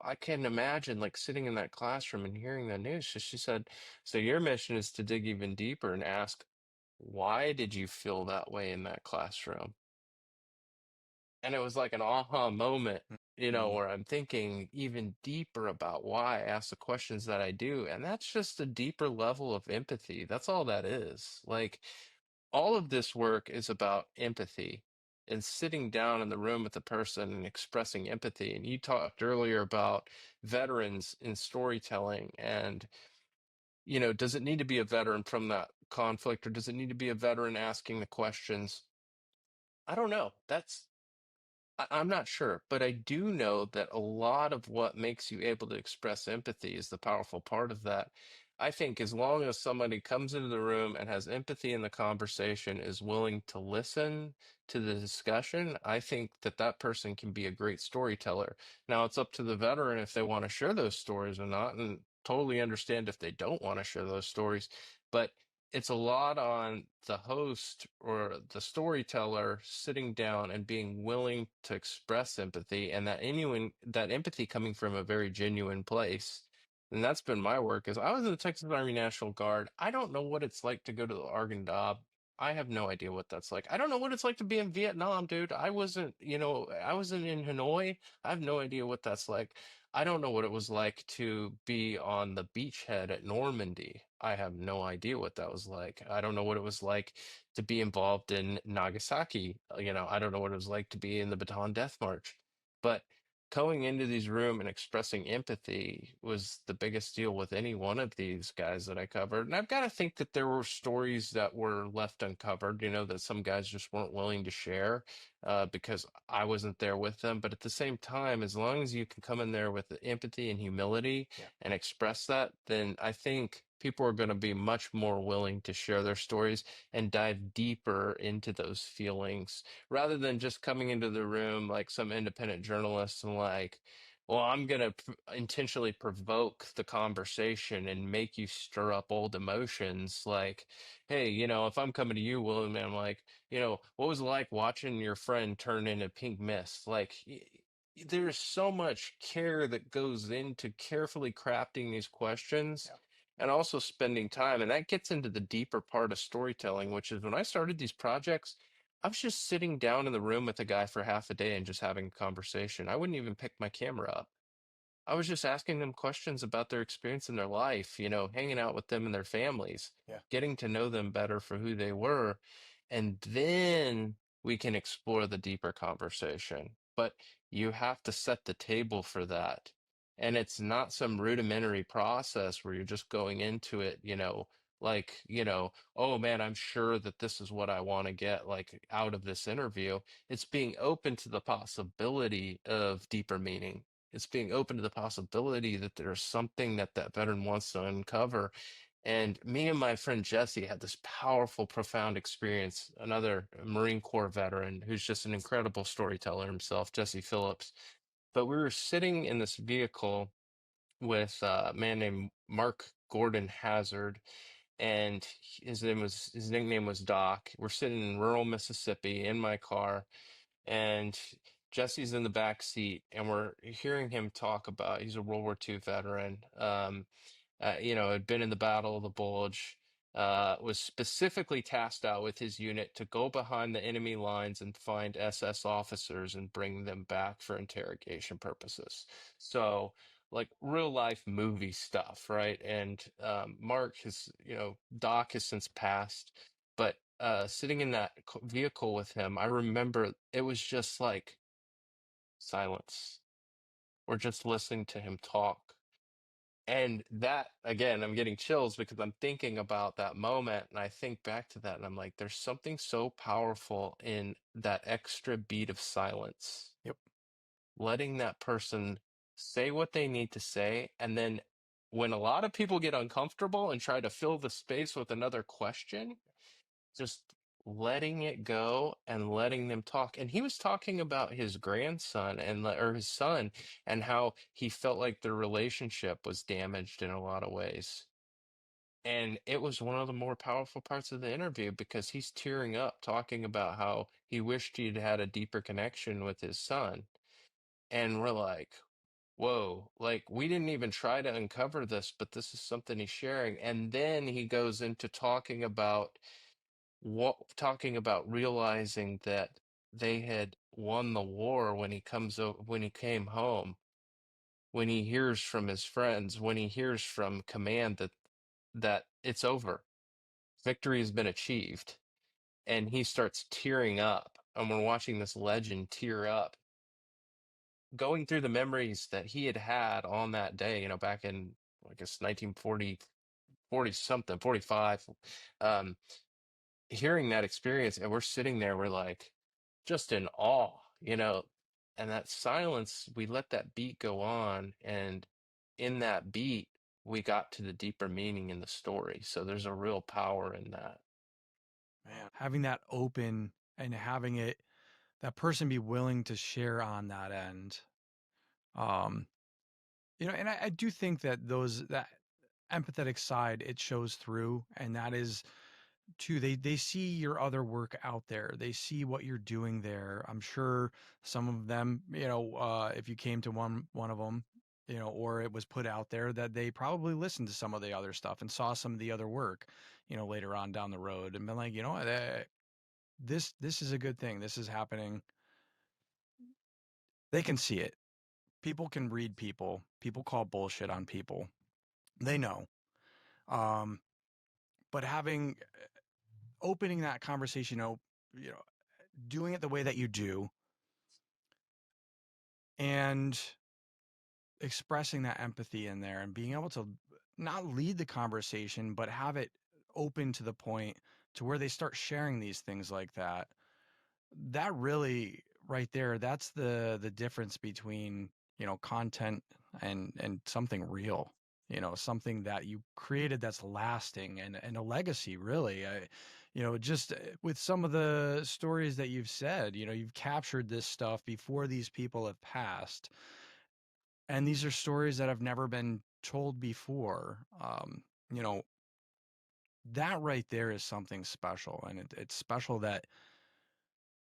I can't imagine like sitting in that classroom and hearing the news. So she said, so your mission is to dig even deeper and ask, why did you feel that way in that classroom? And it was like an aha moment, Mhm. where I'm thinking even deeper about why I ask the questions that I do. And that's just a deeper level of empathy. That's all that is. Like all of this work is about empathy and sitting down in the room with the person and expressing empathy. And you talked earlier about veterans in storytelling and, does it need to be a veteran from that conflict, or does it need to be a veteran asking the questions? I don't know. I'm not sure, but I do know that a lot of what makes you able to express empathy is the powerful part of that. I think as long as somebody comes into the room and has empathy in the conversation, is willing to listen to the discussion, I think that that person can be a great storyteller. Now, it's up to the veteran if they want to share those stories or not, and totally understand if they don't want to share those stories. But it's a lot on the host or the storyteller sitting down and being willing to express empathy, and that empathy coming from a very genuine place. And that's been my work. Is I was in the Texas Army National Guard. I don't know what it's like to go to the Argonne. I have no idea what that's like. I don't know what it's like to be in Vietnam, dude. I wasn't in Hanoi. I have no idea what that's like. I don't know what it was like to be on the beachhead at Normandy. I have no idea what that was like. I don't know what it was like to be involved in Nagasaki. I don't know what it was like to be in the Bataan Death March. But going into these room and expressing empathy was the biggest deal with any one of these guys that I covered. And I've got to think that there were stories that were left uncovered, that some guys just weren't willing to share because I wasn't there with them. But at the same time, as long as you can come in there with the empathy and humility Yeah. and express that, then I think people are going to be much more willing to share their stories and dive deeper into those feelings rather than just coming into the room like some independent journalist and like, well, I'm going to intentionally provoke the conversation and make you stir up old emotions. Like, hey, if I'm coming to you, William, and I'm like, what was it like watching your friend turn into pink mist? Like, there's so much care that goes into carefully crafting these questions Yeah. and also spending time. And that gets into the deeper part of storytelling, which is when I started these projects, I was just sitting down in the room with a guy for half a day and just having a conversation. I wouldn't even pick my camera up. I was just asking them questions about their experience in their life, hanging out with them and their families, Yeah. getting to know them better for who they were. And then we can explore the deeper conversation. But you have to set the table for that. And it's not some rudimentary process where you're just going into it, like, oh man, I'm sure that this is what I want to get like out of this interview. It's being open to the possibility of deeper meaning. It's being open to the possibility that there's something that that veteran wants to uncover. And me and my friend Jesse had this powerful, profound experience. Another Marine Corps veteran who's just an incredible storyteller himself, Jesse Phillips. But we were sitting in this vehicle with a man named Mark Gordon Hazard, and his nickname was Doc. We're sitting in rural Mississippi in my car, and Jesse's in the back seat, and we're hearing him talk about he's a World War II veteran. Had been in the Battle of the Bulge, was specifically tasked out with his unit to go behind the enemy lines and find SS officers and bring them back for interrogation purposes. So, like real life movie stuff, right? And Mark has, Doc has since passed, but sitting in that vehicle with him, I remember it was just like silence. We're just listening to him talk. And that, again, I'm getting chills because I'm thinking about that moment and I think back to that and I'm like, there's something so powerful in that extra beat of silence, Yep. letting that person say what they need to say. And then when a lot of people get uncomfortable and try to fill the space with another question, just letting it go and letting them talk. And he was talking about his grandson or his son and how he felt like their relationship was damaged in a lot of ways. And it was one of the more powerful parts of the interview because he's tearing up talking about how he wished he'd had a deeper connection with his son. And we're like, whoa, like we didn't even try to uncover this, but this is something he's sharing. And then he goes into talking about realizing that they had won the war when when he came home, when he hears from his friends, when he hears from command that it's over, victory has been achieved, and he starts tearing up, and we're watching this legend tear up, going through the memories that he had had on that day, back in I guess 1940, 40 something, 45. Um, Hearing that experience and we're sitting there, we're like just in awe, and that silence, we let that beat go on, and in that beat we got to the deeper meaning in the story. So there's a real power in that. Man, having that open and having it that person be willing to share on that end. Um, and I do think that that empathetic side it shows through, and that is too. They see your other work out there. They see what you're doing there. I'm sure some of them, if you came to one of them, or it was put out there that they probably listened to some of the other stuff and saw some of the other work, later on down the road and been like, what, this is a good thing. This is happening. They can see it. People can read people. People call bullshit on people. They know. Um, but having opening that conversation, doing it the way that you do, and expressing that empathy in there and being able to not lead the conversation, but have it open to the point to where they start sharing these things like that. That really right there, that's the difference between, content and something real, something that you created that's lasting and a legacy really. Just with some of the stories that you've said, you've captured this stuff before these people have passed, and these are stories that have never been told before. You know, that right there is something special, and it's special that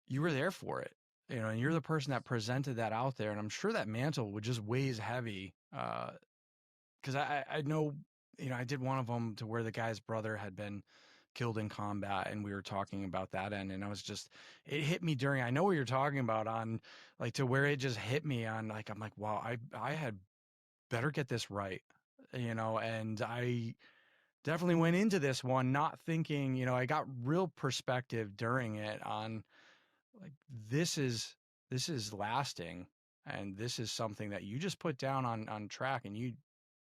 you were there for it. And you're the person that presented that out there, and I'm sure that mantle would just weighs heavy. Because I know, I did one of them to where the guy's brother had been killed in combat, and we were talking about that end, and I was just, it hit me during, I know what you're talking about, on like, to where it just hit me on, like, I'm like, wow, I had better get this right, and I definitely went into this one not thinking, I got real perspective during it on, like, this is lasting, and this is something that you just put down on track, and you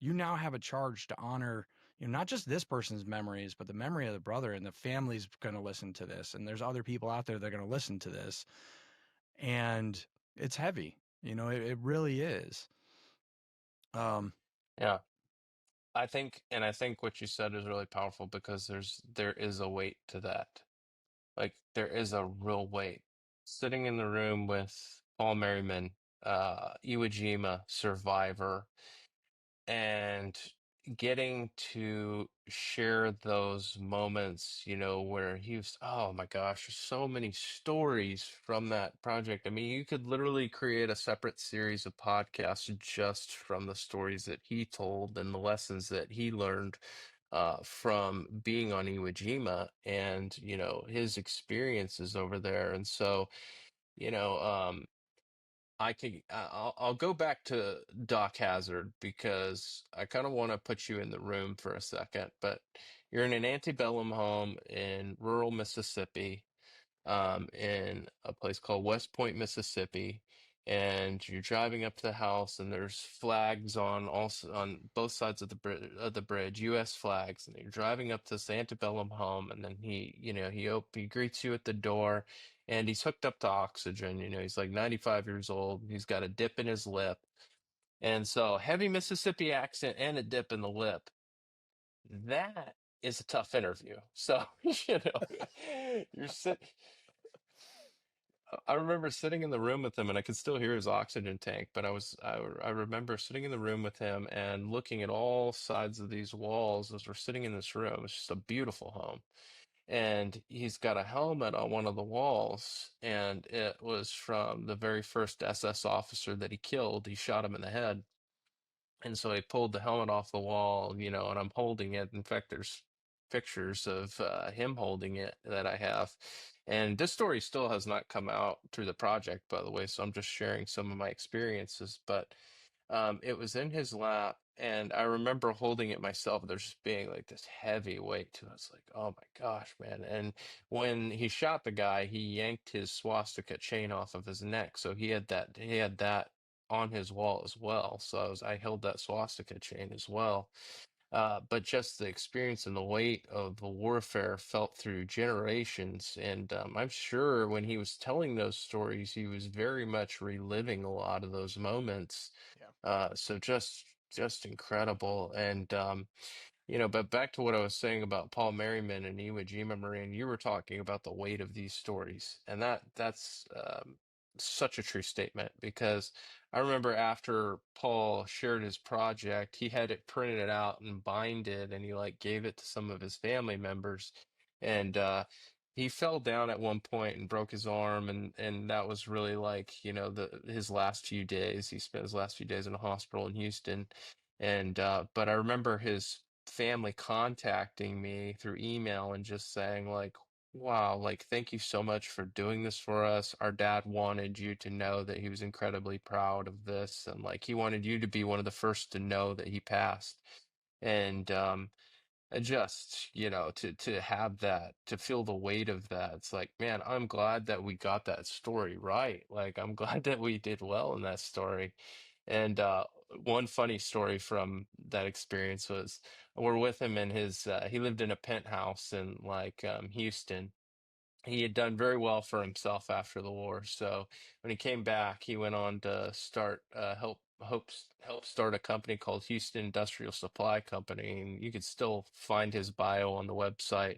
now have a charge to honor, not just this person's memories, but the memory of the brother, and the family's going to listen to this, and there's other people out there that are going to listen to this, and it's heavy, it really is. um Yeah. I think what you said is really powerful because there is a weight to that. Like there is a real weight. Sitting in the room with Paul Merriman, Iwo Jima survivor, and getting to share those moments, where he was, oh my gosh, there's so many stories from that project. I mean, you could literally create a separate series of podcasts just from the stories that he told and the lessons that he learned from being on Iwo Jima and, his experiences over there. And so, you know, um, I'll go back to Doc Hazard because I kind of want to put you in the room for a second, but you're in an antebellum home in rural Mississippi, in a place called West Point, Mississippi, and you're driving up to the house, and there's flags on both sides of the bridge, U.S. flags, and you're driving up to this antebellum home, and then he greets you at the door, and he's hooked up to oxygen. He's like 95 years old. He's got a dip in his lip, and so heavy Mississippi accent and a dip in the lip. That is a tough interview. So, you're sitting. I remember sitting in the room with him, and I could still hear his oxygen tank. But I remember sitting in the room with him and looking at all sides of these walls as we're sitting in this room. It's just a beautiful home, and he's got a helmet on one of the walls, and it was from the very first SS officer that he killed. He shot him in the head, and so I pulled the helmet off the wall, and I'm holding it. In fact, there's pictures of him holding it that I have. And this story still has not come out through the project, by the way, so I'm just sharing some of my experiences. But it was in his lap, and I remember holding it myself. There's just being like this heavy weight to it. It's like, oh my gosh, man. And when he shot the guy, he yanked his swastika chain off of his neck. So he had that on his wall as well. So I held that swastika chain as well. But just the experience and the weight of the warfare felt through generations. And I'm sure when he was telling those stories, he was very much reliving a lot of those moments. yeah. So just incredible. And but back to what I was saying about Paul Merriman and Iwo Jima Marine, you were talking about the weight of these stories, and that's such a true statement because I remember after Paul shared his project, he had it printed out and binded, and he like gave it to some of his family members, and he fell down at one point and broke his arm, and that was really like the his last few days. He spent his last few days in a hospital in Houston, and but I remember his family contacting me through email and just saying like, wow, like thank you so much for doing this for us. Our dad wanted you to know that he was incredibly proud of this, and like he wanted you to be one of the first to know that he passed. And And just, to have that, to feel the weight of that. It's like, man, I'm glad that we got that story right. Like, I'm glad that we did well in that story. And one funny story from that experience was we're with him in he lived in a penthouse in like Houston. He had done very well for himself after the war. So when he came back, he went on to start help start a company called Houston Industrial Supply Company, and you could still find his bio on the website.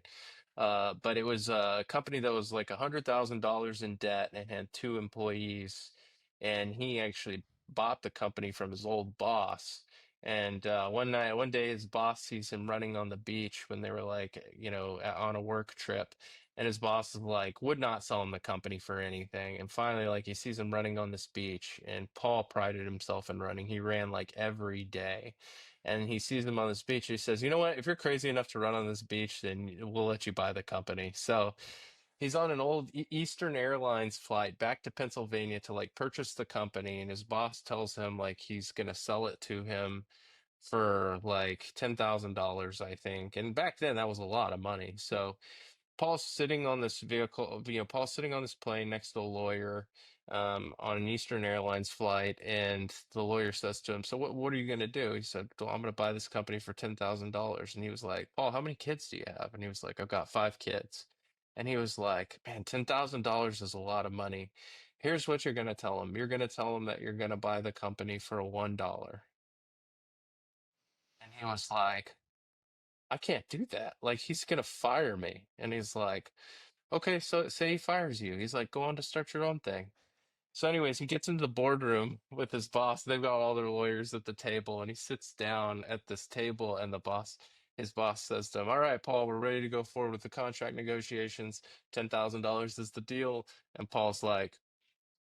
But it was a company that was like $100,000 in debt and had two employees, and he actually bought the company from his old boss. And one day, his boss sees him running on the beach when they were like, on a work trip, and his boss is like, would not sell him the company for anything. And finally, like he sees him running on this beach, and Paul prided himself in running. He ran like every day. And he sees him on this beach. He says, you know what? If you're crazy enough to run on this beach, then we'll let you buy the company. So he's on an old Eastern Airlines flight back to Pennsylvania to like purchase the company. And his boss tells him like he's going to sell it to him for like $10,000, I think. And back then, that was a lot of money. So Paul's sitting on this vehicle, Paul's sitting on this plane next to a lawyer on an Eastern Airlines flight, and the lawyer says to him, "So what are you going to do?" He said, "Well, I'm going to buy this company for $10,000." And he was like, "Paul, how many kids do you have?" And he was like, "I've got five kids." And he was like, "Man, $10,000 is a lot of money. Here's what you're going to tell him. You're going to tell him that you're going to buy the company for $1." And he was like, "I can't do that. Like, he's going to fire me." And he's like, okay, so say he fires you. He's like, go on to start your own thing. So, anyways, he gets into the boardroom with his boss. They've got all their lawyers at the table, and he sits down at this table, and his boss says to him, all right, Paul, we're ready to go forward with the contract negotiations. $10,000 is the deal. And Paul's like,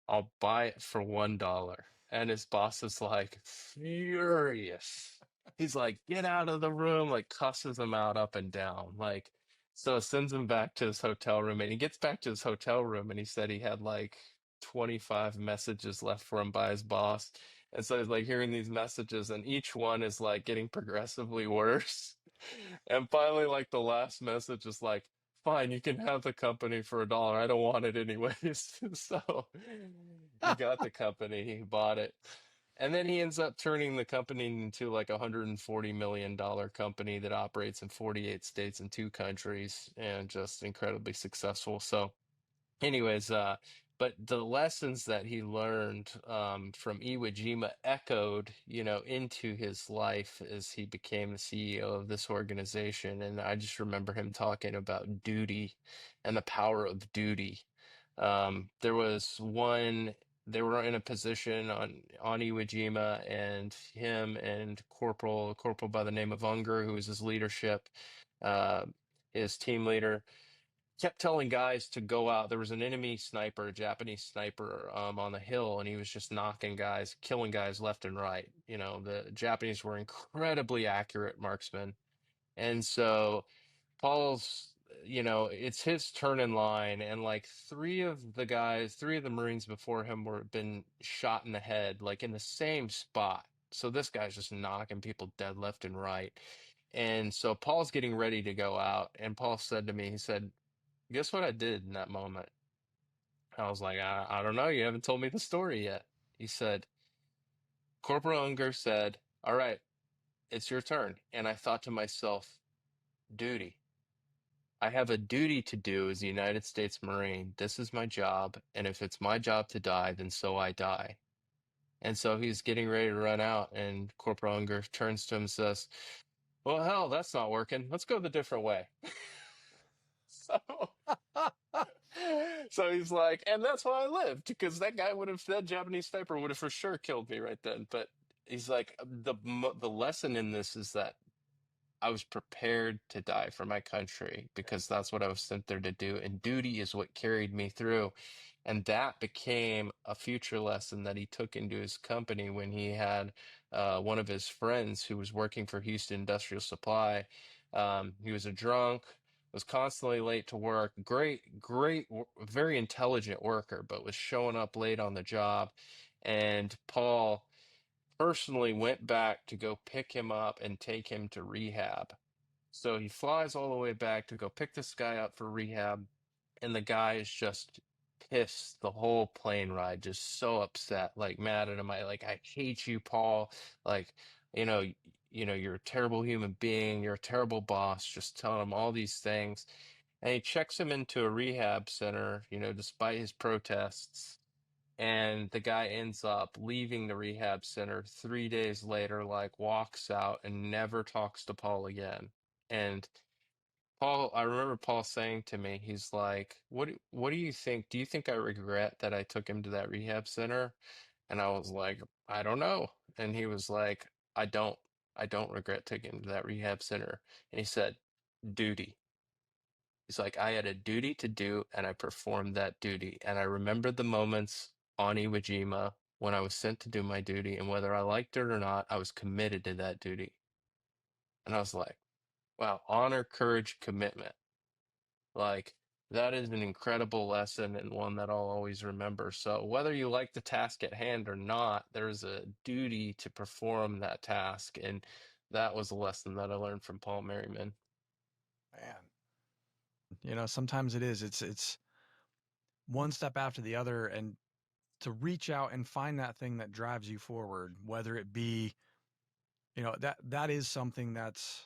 I'll buy it for $1. And his boss is like furious. He's like, get out of the room, like cusses him out up and down. Like, so sends him back to his hotel room. And he gets back to his hotel room and he said he had like 25 messages left for him by his boss. And so he's like hearing these messages, and each one is like getting progressively worse. And finally, like the last message is like, fine, you can have the company for $1. I don't want it anyways. So he got the company, he bought it. And then he ends up turning the company into like $140 million company that operates in 48 states and two countries, and just incredibly successful. So anyways, but the lessons that he learned from Iwo Jima echoed, into his life as he became the CEO of this organization. And I just remember him talking about duty and the power of duty. There was one, they were in a position on Iwo Jima, and him and a corporal by the name of Unger, who was his leadership, uh, his team leader, kept telling guys to go out. There was an enemy sniper, a Japanese sniper, on the hill, and he was just knocking guys, killing guys left and right. The Japanese were incredibly accurate marksmen. And so Paul's, it's his turn in line, and like three of the Marines before him were been shot in the head, like in the same spot. So this guy's just knocking people dead left and right. And so Paul's getting ready to go out, and Paul said to me, he said, guess what I did in that moment? I was like, I don't know. You haven't told me the story yet. He said, Corporal Unger said, all right, it's your turn. And I thought to myself, duty. I have a duty to do as a United States Marine. This is my job. And if it's my job to die, then so I die. And so he's getting ready to run out. And Corporal Unger turns to him and says, well, hell, that's not working. Let's go the different way. So so he's like, and that's why I lived, because that Japanese sniper would have for sure killed me right then. But he's like, the lesson in this is that I was prepared to die for my country because that's what I was sent there to do, and duty is what carried me through. And that became a future lesson that he took into his company when he had one of his friends who was working for Houston Industrial Supply. He was a drunk, was constantly late to work, very intelligent worker, but was showing up late on the job. And Paul personally went back to go pick him up and take him to rehab So he flies all the way back to go pick this guy up for rehab, and the guy is just pissed the whole plane ride, just so upset, like mad at him. I hate you, Paul. Like, you know, you're a terrible human being, you're a terrible boss, just telling him all these things. And he checks him into a rehab center, despite his protests. And the guy ends up leaving the rehab center 3 days later, like walks out and never talks to Paul again. And I remember Paul saying to me, he's like, what do you think? Do you think I regret that I took him to that rehab center? And I was like, I don't know. And he was like, I don't, I don't regret taking him to that rehab center. And he said, duty. He's like, I had a duty to do, and I performed that duty. And I remember the moments on Iwo Jima when I was sent to do my duty, and whether I liked it or not, I was committed to that duty. And I was like, wow, honor, courage, commitment. Like, that is an incredible lesson and one that I'll always remember. So, whether you like the task at hand or not, there's a duty to perform that task. And that was a lesson that I learned from Paul Merriman. Man, sometimes it's one step after the other, and to reach out and find that thing that drives you forward, whether it be, that is something that's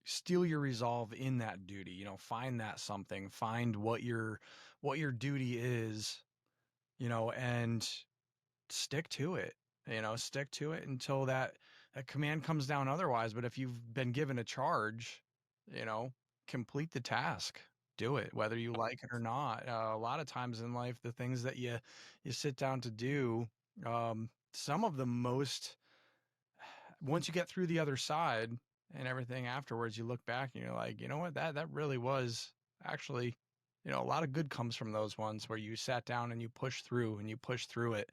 steel your resolve in that duty. Find that something, find what your duty is, and stick to it. Stick to it until that command comes down otherwise. But if you've been given a charge, you know, complete the task. Do it, whether you like it or not. A lot of times in life, the things that you sit down to do, some of the most, once you get through the other side and everything afterwards, you look back and you're like, you know what, that really was actually, a lot of good comes from those ones where you sat down and you pushed through and you pushed through it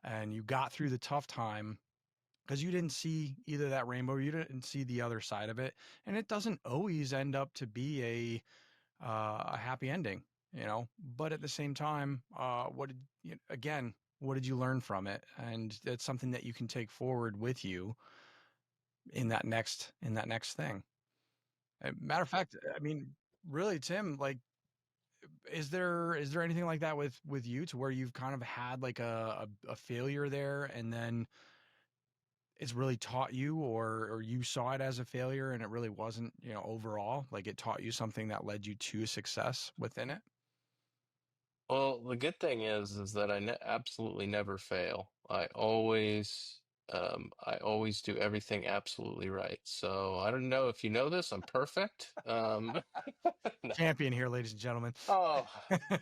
and you got through the tough time because you didn't see either that rainbow or you didn't see the other side of it. And it doesn't always end up to be a happy ending, but at the same time, again, what did you learn from it? And that's something that you can take forward with you in that next thing. Matter of fact, I mean, really, Tim, like, is there anything like that with you to where you've kind of had like a failure there and then it's really taught you, or you saw it as a failure and it really wasn't, overall, like it taught you something that led you to success within it? Well, the good thing is that I ne absolutely never fail. I always do everything absolutely right. So I don't know if you know this, I'm perfect. Champion here, ladies and gentlemen. Oh,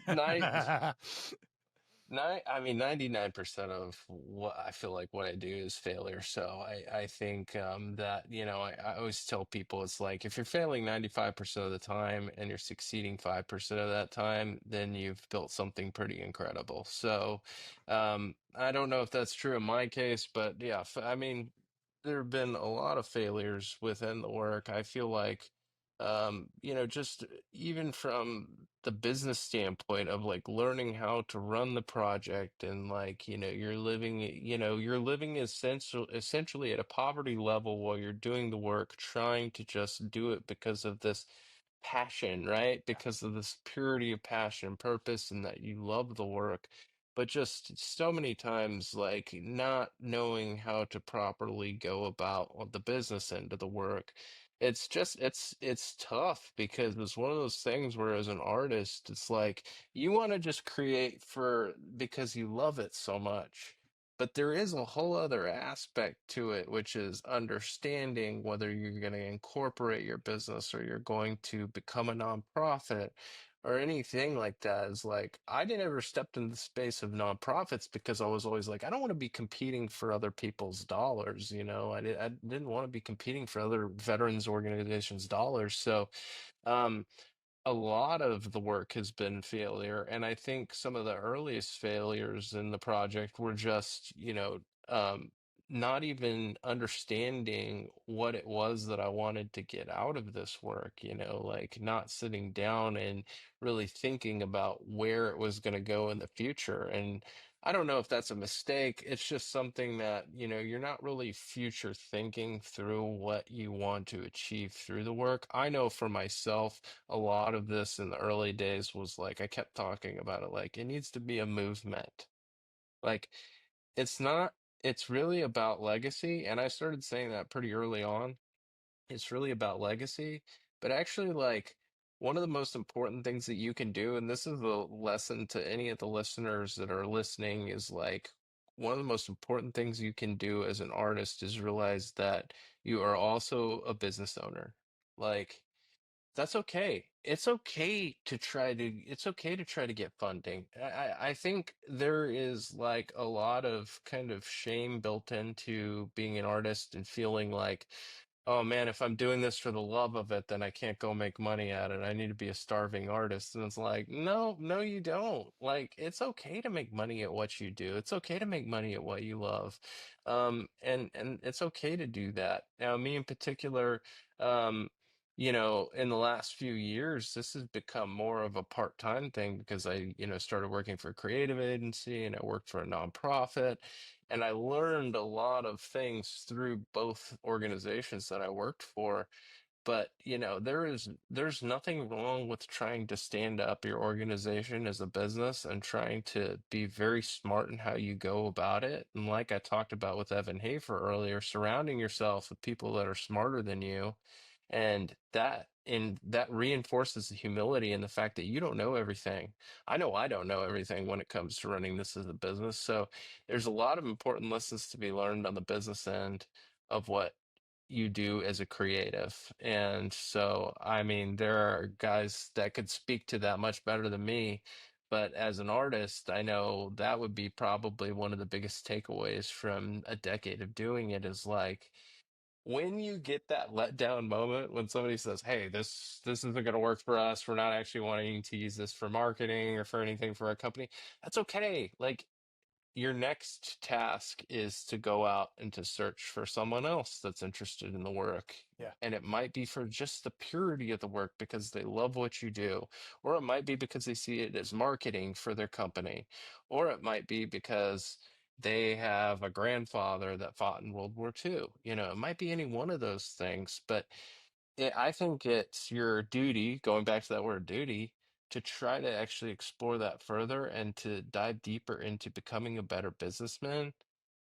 night. I mean, 99% of what I feel like what I do is failure. So I think that, I always tell people it's like if you're failing 95% of the time and you're succeeding 5% of that time, then you've built something pretty incredible. So I don't know if that's true in my case, but yeah, I mean, there have been a lot of failures within the work. I feel like, just even from the business standpoint of like learning how to run the project and like you're living essentially at a poverty level while you're doing the work, trying to just do it because of this passion, right? Because of this purity of passion and purpose, and that you love the work, but just so many times like not knowing how to properly go about the business end of the work. It's tough because it's one of those things where as an artist, it's like you want to just create for because you love it so much. But there is a whole other aspect to it, which is understanding whether you're going to incorporate your business or you're going to become a nonprofit or anything like that. Is like I didn't ever stepped into the space of nonprofits because I was always like, I don't want to be competing for other people's dollars. I didn't want to be competing for other veterans organizations' dollars. So um, a lot of the work has been failure, and I think some of the earliest failures in the project were just, not even understanding what it was that I wanted to get out of this work, like not sitting down and really thinking about where it was going to go in the future. And I don't know if that's a mistake. It's just something that, you're not really future thinking through what you want to achieve through the work. I know for myself, a lot of this in the early days was like, I kept talking about it, like, it needs to be a movement. Like, it's not, it's really about legacy. And I started saying that pretty early on. It's really about legacy, but actually, like, one of the most important things that you can do, and this is a lesson to any of the listeners that are listening, is like one of the most important things you can do as an artist is realize that you are also a business owner. Like, that's okay. It's okay to try to get funding. I think there is like a lot of kind of shame built into being an artist and feeling like, oh man, if I'm doing this for the love of it, then I can't go make money at it. I need to be a starving artist. And it's like, no, no, you don't. Like, it's okay to make money at what you do. It's okay to make money at what you love. And it's okay to do that. Now, me in particular, um, in the last few years, this has become more of a part-time thing because I, started working for a creative agency and I worked for a nonprofit. And I learned a lot of things through both organizations that I worked for. But, there's nothing wrong with trying to stand up your organization as a business and trying to be very smart in how you go about it. And like I talked about with Evan Hafer earlier, surrounding yourself with people that are smarter than you, and that reinforces the humility and the fact that you don't know everything. I know I don't know everything when it comes to running this as a business. So there's a lot of important lessons to be learned on the business end of what you do as a creative. And so, I mean, there are guys that could speak to that much better than me. But as an artist, I know that would be probably one of the biggest takeaways from a decade of doing it is like, when you get that letdown moment when somebody says, "Hey, this isn't going to work for us. We're not actually wanting to use this for marketing or for anything for our company." That's okay. Like, your next task is to go out and to search for someone else that's interested in the work. Yeah. And it might be for just the purity of the work because they love what you do, or it might be because they see it as marketing for their company, or it might be because they have a grandfather that fought in World War II. It might be any one of those things, but I think it's your duty, going back to that word duty, to try to actually explore that further and to dive deeper into becoming a better businessman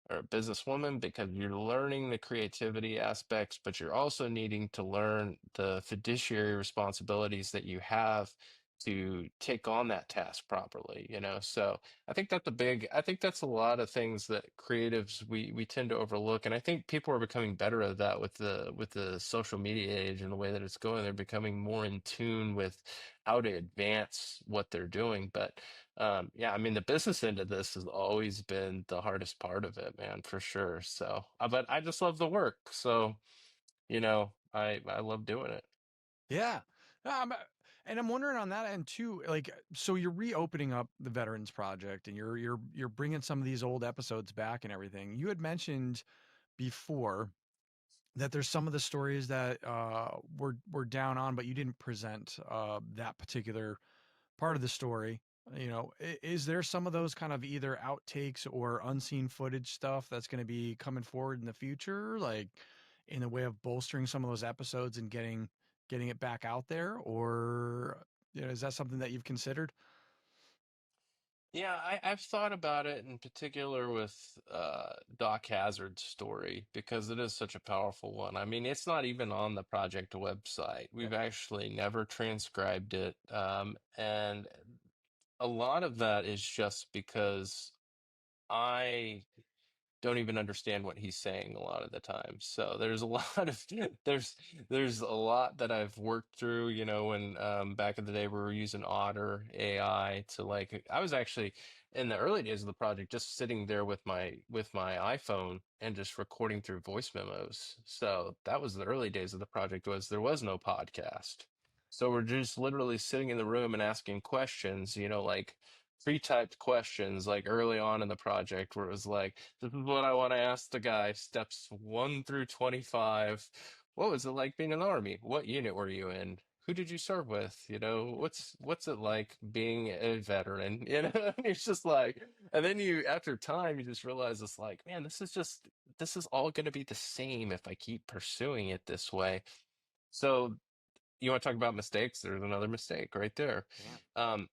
or a businesswoman because you're learning the creativity aspects, but you're also needing to learn the fiduciary responsibilities that you have to take on that task properly. So I think that's a lot of things that creatives we tend to overlook. And I think people are becoming better at that with the social media age and the way that it's going. They're becoming more in tune with how to advance what they're doing. But yeah, I mean, the business end of this has always been the hardest part of it, man, for sure. So, but I just love the work. So, I love doing it. Yeah. Um, and I'm wondering on that end too, like, so you're reopening up the Veterans Project, and you're bringing some of these old episodes back and everything. You had mentioned before that there's some of the stories that were down on, but you didn't present that particular part of the story. Is there some of those kind of either outtakes or unseen footage stuff that's going to be coming forward in the future, like in the way of bolstering some of those episodes and getting it back out there, or is that something that you've considered? Yeah, I've thought about it in particular with Doc Hazard's story because it is such a powerful one. I mean, it's not even on the project website. Yeah. We've actually never transcribed it. And a lot of that is just because I don't even understand what he's saying a lot of the time. So there's a lot of there's there's a lot that I've worked through, when back in the day we were using Otter AI to like I was actually in the early days of the project just sitting there with my iPhone and just recording through voice memos. So that was the early days of the project was there was no podcast. So we're just literally sitting in the room and asking questions, like pre-typed questions like early on in the project where it was like, this is what I want to ask the guy, steps 1 through 25. What was it like being in the army? What unit were you in? who did you serve with? What's it like being a veteran? And it's just like, and then you, after time, you just realize it's like, man, this is all going to be the same if I keep pursuing it this way. So you want to talk about mistakes? There's another mistake right there. Yeah. Um,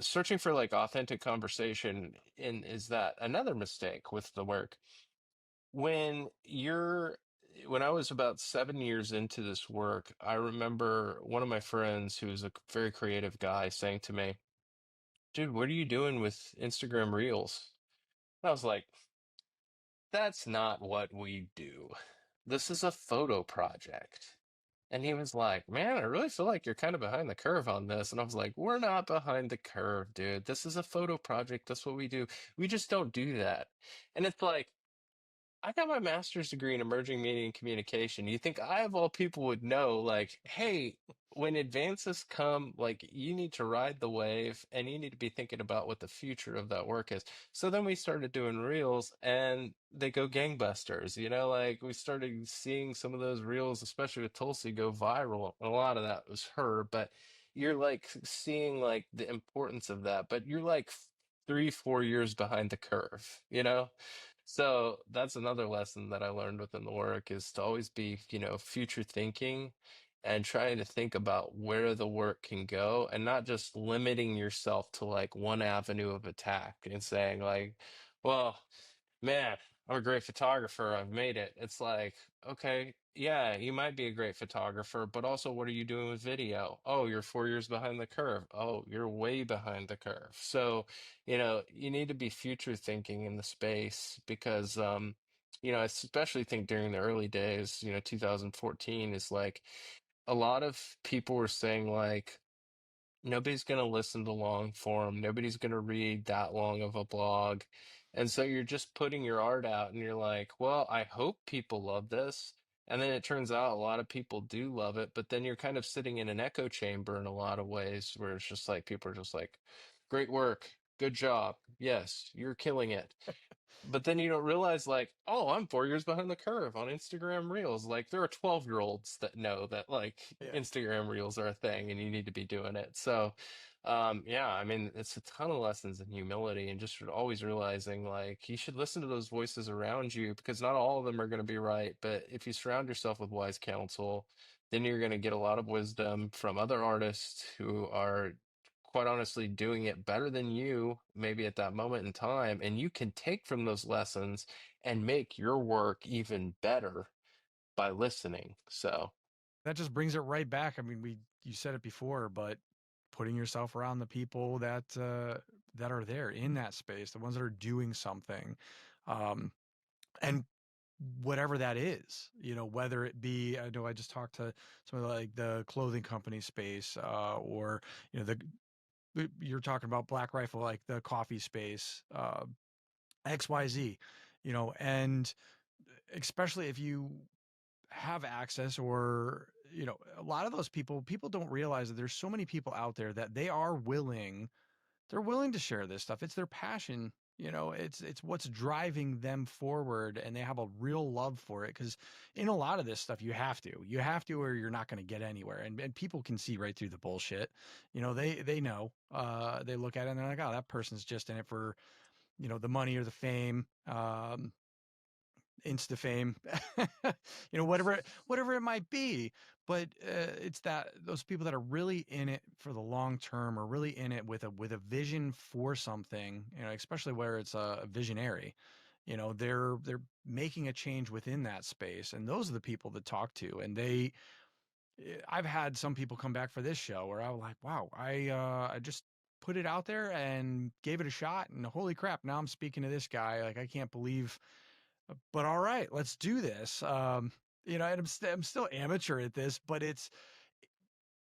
Searching for like authentic conversation in is that another mistake with the work when you're when I was about 7 years into this work, I remember one of my friends who's a very creative guy saying to me, dude, what are you doing with Instagram Reels? And I was like, that's not what we do. This is a photo project. And he was like, man, I really feel like you're kind of behind the curve on this. And I was like, we're not behind the curve, dude. This is a photo project. That's what we do. We just don't do that. And it's like, I got my master's degree in emerging media and communication. You think I, of all people, would know, like, hey, when advances come, like, you need to ride the wave and you need to be thinking about what the future of that work is. So then we started doing reels and they go gangbusters, like we started seeing some of those reels, especially with Tulsi, go viral. A lot of that was her, but you're like seeing like the importance of that, but you're like 3, 4 years behind the curve, So that's another lesson that I learned within the work is to always be, future thinking and trying to think about where the work can go and not just limiting yourself to like one avenue of attack and saying like, well, man, I'm a great photographer. I've made it. It's like, okay, yeah, you might be a great photographer, but also what are you doing with video? Oh, you're 4 years behind the curve. Oh, you're way behind the curve. So, you need to be future thinking in the space because, I especially think during the early days, 2014 is like a lot of people were saying like, nobody's going to listen to long form. Nobody's going to read that long of a blog. And so you're just putting your art out and you're like, well, I hope people love this. And then it turns out a lot of people do love it, but then you're kind of sitting in an echo chamber in a lot of ways where it's just like people are just like, great work, good job. Yes, you're killing it. But then you don't realize, like, oh, I'm 4 years behind the curve on Instagram Reels. Like, there are 12-year-olds that know that, like, Yeah. Instagram Reels are a thing and you need to be doing it. So, yeah, I mean, it's a ton of lessons in humility and just always realizing, like, you should listen to those voices around you because not all of them are going to be right. But if you surround yourself with wise counsel, then you're going to get a lot of wisdom from other artists who are quite honestly doing it better than you maybe at that moment in time, and you can take from those lessons and make your work even better by listening. So That just brings it right back. I mean, you said it before, but putting yourself around the people that are there in that space, the ones that are doing something, um, and whatever that is, whether it be, I know I just talked to some of like the clothing company space, or you're talking about Black Rifle, like the coffee space, XYZ, and especially if you have access, or a lot of those people don't realize that there's so many people out there that they're willing to share this stuff. It's their passion. It's what's driving them forward, and they have a real love for it. Because in a lot of this stuff, you have to, or you're not going to get anywhere. And people can see right through the bullshit. They know. They look at it and they're like, oh, that person's just in it for the money or the fame. Insta fame, whatever it might be. But it's that those people that are really in it for the long term, or really in it with a vision for something, especially where it's a visionary. They're making a change within that space, and those are the people to talk to. And I've had some people come back for this show where I was like, wow, I just put it out there and gave it a shot, and holy crap, now I'm speaking to this guy. Like, I can't believe, but all right, let's do this. And I'm still amateur at this, but it's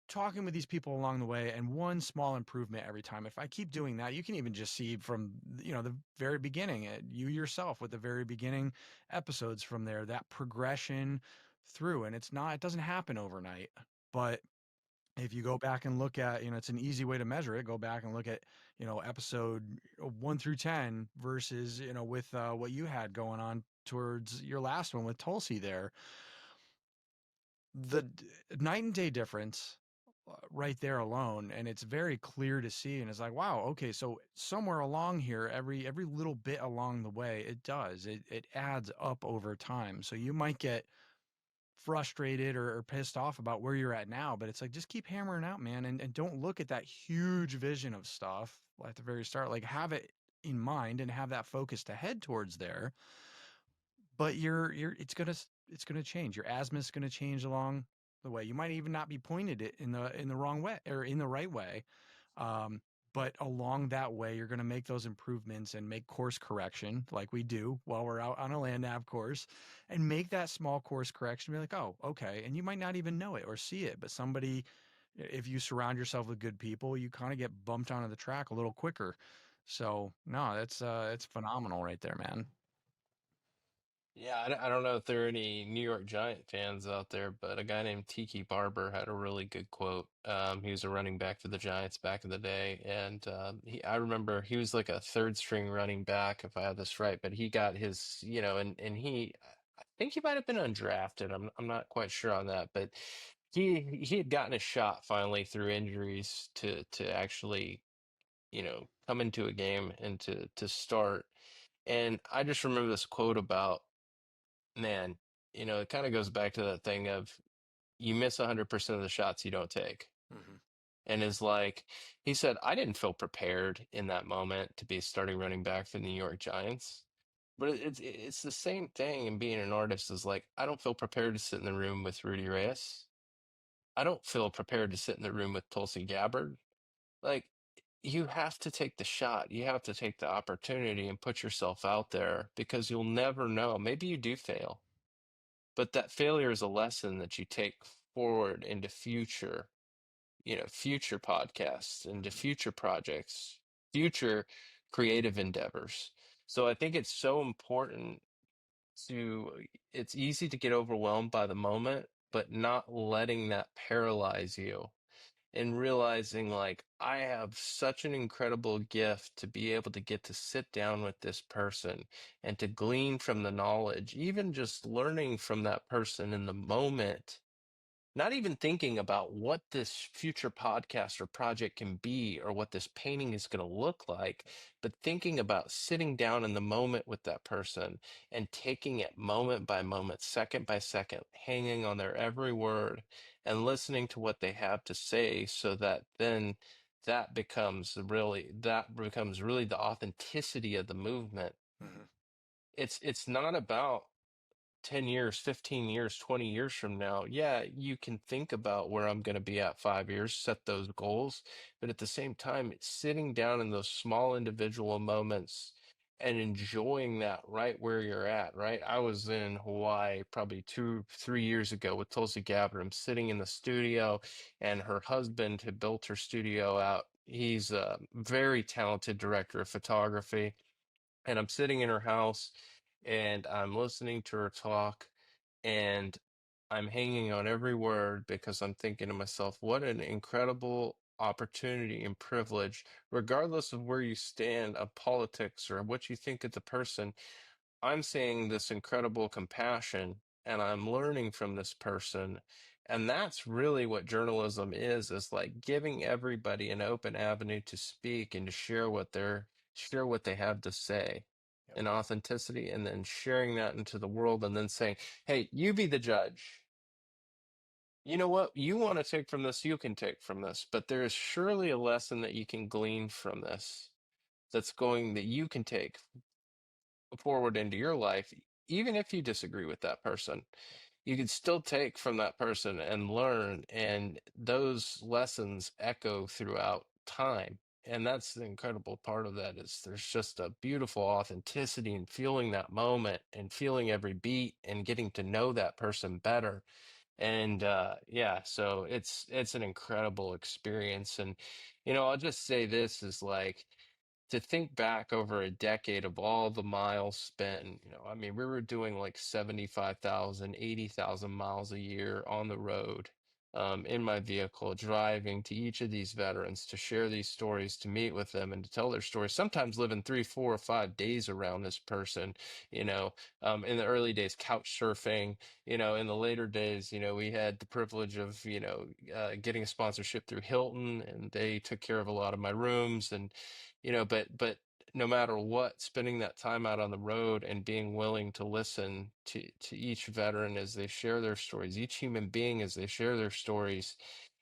talking with these people along the way, and one small improvement every time. If I keep doing that, you can even just see from, the very beginning, you yourself with the very beginning episodes from there, that progression through. And it doesn't happen overnight, but if you go back and look at, it's an easy way to measure it. Go back and look at, episode 1 through 10 versus, with what you had going on towards your last one with Tulsi there. The night and day difference. right there alone, and it's very clear to see, and it's like, wow, okay, so somewhere along here, every little bit along the way, it adds up over time. So you might get frustrated or pissed off about where you're at now, but it's like, just keep hammering out, man, and don't look at that huge vision of stuff at the very start. Like, have it in mind and have that focus to head towards there. But you're it's gonna change. Your asthma is gonna change along the way. You might even not be pointed it in the wrong way or in the right way. Um, but along that way, you're going to make those improvements and make course correction like we do while we're out on a land nav course, and make that small course correction. Be like, oh, okay. And you might not even know it or see it, but somebody, if you surround yourself with good people, you kind of get bumped onto the track a little quicker. So no, it's phenomenal right there, man. Yeah, I don't know if there are any New York Giant fans out there, but a guy named Tiki Barber had a really good quote. He was a running back for the Giants back in the day, and I remember he was like a third string running back, if I have this right. But he got his, and I think he might have been undrafted. I'm not quite sure on that, but he had gotten a shot finally through injuries to actually, come into a game and to start. And I just remember this quote about, man, it kind of goes back to that thing of you miss 100% of the shots you don't take. Hmm. And is like, he said, I didn't feel prepared in that moment to be starting running back for the New York Giants. But it's the same thing in being an artist is like, I don't feel prepared to sit in the room with Rudy Reyes. I don't feel prepared to sit in the room with Tulsi Gabbard. Like, you have to take the shot. You have to take the opportunity and put yourself out there because you'll never know. Maybe you do fail. But that failure is a lesson that you take forward into future podcasts, into Hmm. future projects, future creative endeavors. So I think it's so important it's easy to get overwhelmed by the moment, but not letting that paralyze you and realizing like I have such an incredible gift to be able to get to sit down with this person and to glean from the knowledge, even just learning from that person in the moment, not even thinking about what this future podcast or project can be or what this painting is going to look like, but thinking about sitting down in the moment with that person and taking it moment by moment, second by second, hanging on their every word and listening to what they have to say so that then that becomes really the authenticity of the movement. Hmm. It's not about 10 years, 15 years, 20 years from now, yeah, you can think about where I'm going to be at 5 years, set those goals. But at the same time, it's sitting down in those small individual moments and enjoying that right where you're at, right? I was in Hawaii probably 3 years ago with Tulsi Gabbard. I'm sitting in the studio, and her husband had built her studio out. He's a very talented director of photography, and I'm sitting in her house and I'm listening to her talk, and I'm hanging on every word because I'm thinking to myself, what an incredible opportunity and privilege, regardless of where you stand of politics or what you think of the person. I'm seeing this incredible compassion and I'm learning from this person. And that's really what journalism is like giving everybody an open avenue to speak and to share what they have to say Yep. in authenticity, and then sharing that into the world and then saying, hey, you be the judge. You know what you want to take from this, you can take from this, but there is surely a lesson that you can glean from this that you can take forward into your life, even if you disagree with that person, you can still take from that person and learn, and those lessons echo throughout time. And that's the incredible part of that is there's just a beautiful authenticity in feeling that moment and feeling every beat and getting to know that person better. And yeah, so it's an incredible experience. And I'll just say this is like to think back over a decade of all the miles spent, I mean, we were doing like 75,000, 80,000 miles a year on the road. in my vehicle, driving to each of these veterans to share these stories, to meet with them, and to tell their stories. Sometimes living 3, 4, or 5 days around this person. You know, in the early days, couch surfing. In the later days, we had the privilege of getting a sponsorship through Hilton, and they took care of a lot of my rooms, and but no matter what, spending that time out on the road and being willing to listen to each veteran as they share their stories, each human being as they share their stories,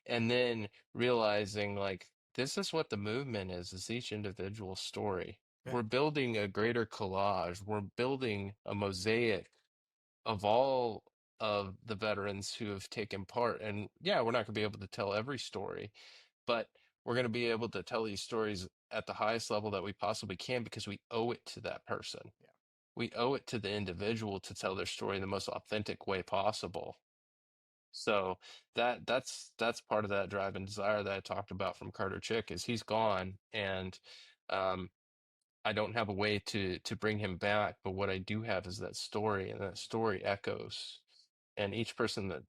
and then realizing like this is what the movement is each individual story. Yeah. We're building a greater collage. We're building a mosaic of all of the veterans who have taken part. And yeah, we're not going to be able to tell every story, but we're going to be able to tell these stories at the highest level that we possibly can because we owe it to that person. Yeah. We owe it to the individual to tell their story in the most authentic way possible. So that's part of that drive and desire that I talked about from Carter Chick is he's gone, and um, I don't have a way to bring him back, but what I do have is that story, and that story echoes, and each person that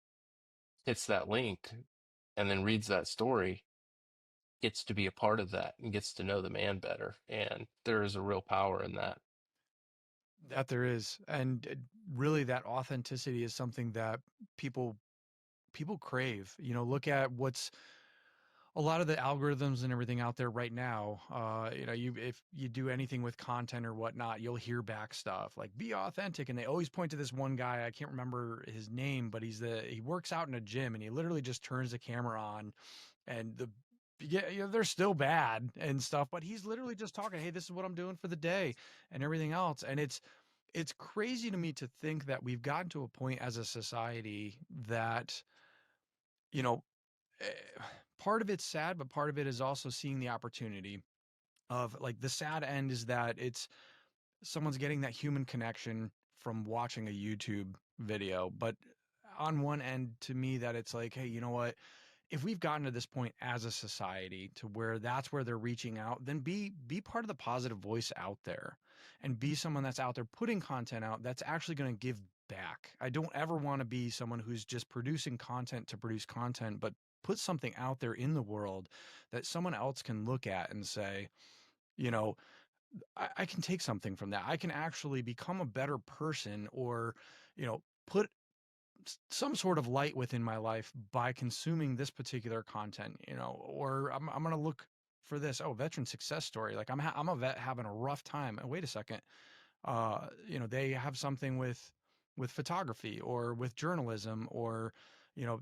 hits that link and then reads that story gets to be a part of that and gets to know the man better. And there is a real power in that. That there is, and really, that authenticity is something that people people crave. Look at what's a lot of the algorithms and everything out there right now. You if you do anything with content or whatnot, you'll hear back stuff like "be authentic," and they always point to this one guy. I can't remember his name, but he works out in a gym, and he literally just turns the camera on, and yeah, they're still bad and stuff, but he's literally just talking, "Hey, this is what I'm doing for the day," and everything else, and it's crazy to me to think that we've gotten to a point as a society that you know eh, part of it's sad, but part of it is also seeing the opportunity of like the sad end is that it's someone's getting that human connection from watching a YouTube video. But on one end, to me, that it's like, hey, you know what? If we've gotten to this point as a society to where that's where they're reaching out, then be part of the positive voice out there and be someone that's out there putting content out that's actually going to give back. I don't ever want to be someone who's just producing content to produce content, but put something out there in the world that someone else can look at and say, you know, I can take something from that. I can actually become a better person or, put some sort of light within my life by consuming this particular content, or I'm going to look for this. Oh, veteran success story. Like I'm a vet having a rough time. And wait a second. They have something with photography or with journalism or,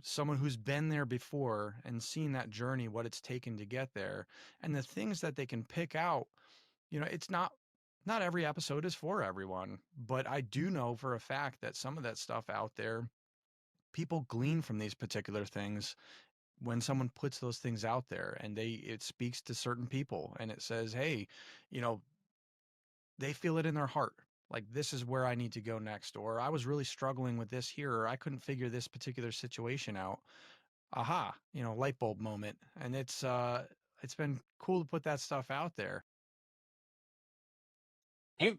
someone who's been there before and seen that journey, what it's taken to get there and the things that they can pick out. It's not every episode is for everyone, but I do know for a fact that some of that stuff out there people glean from these particular things when someone puts those things out there and it speaks to certain people and it says, hey, you know they feel it in their heart, like this is where I need to go next, or I was really struggling with this here, or I couldn't figure this particular situation out. Aha, light bulb moment. And it's been cool to put that stuff out there. You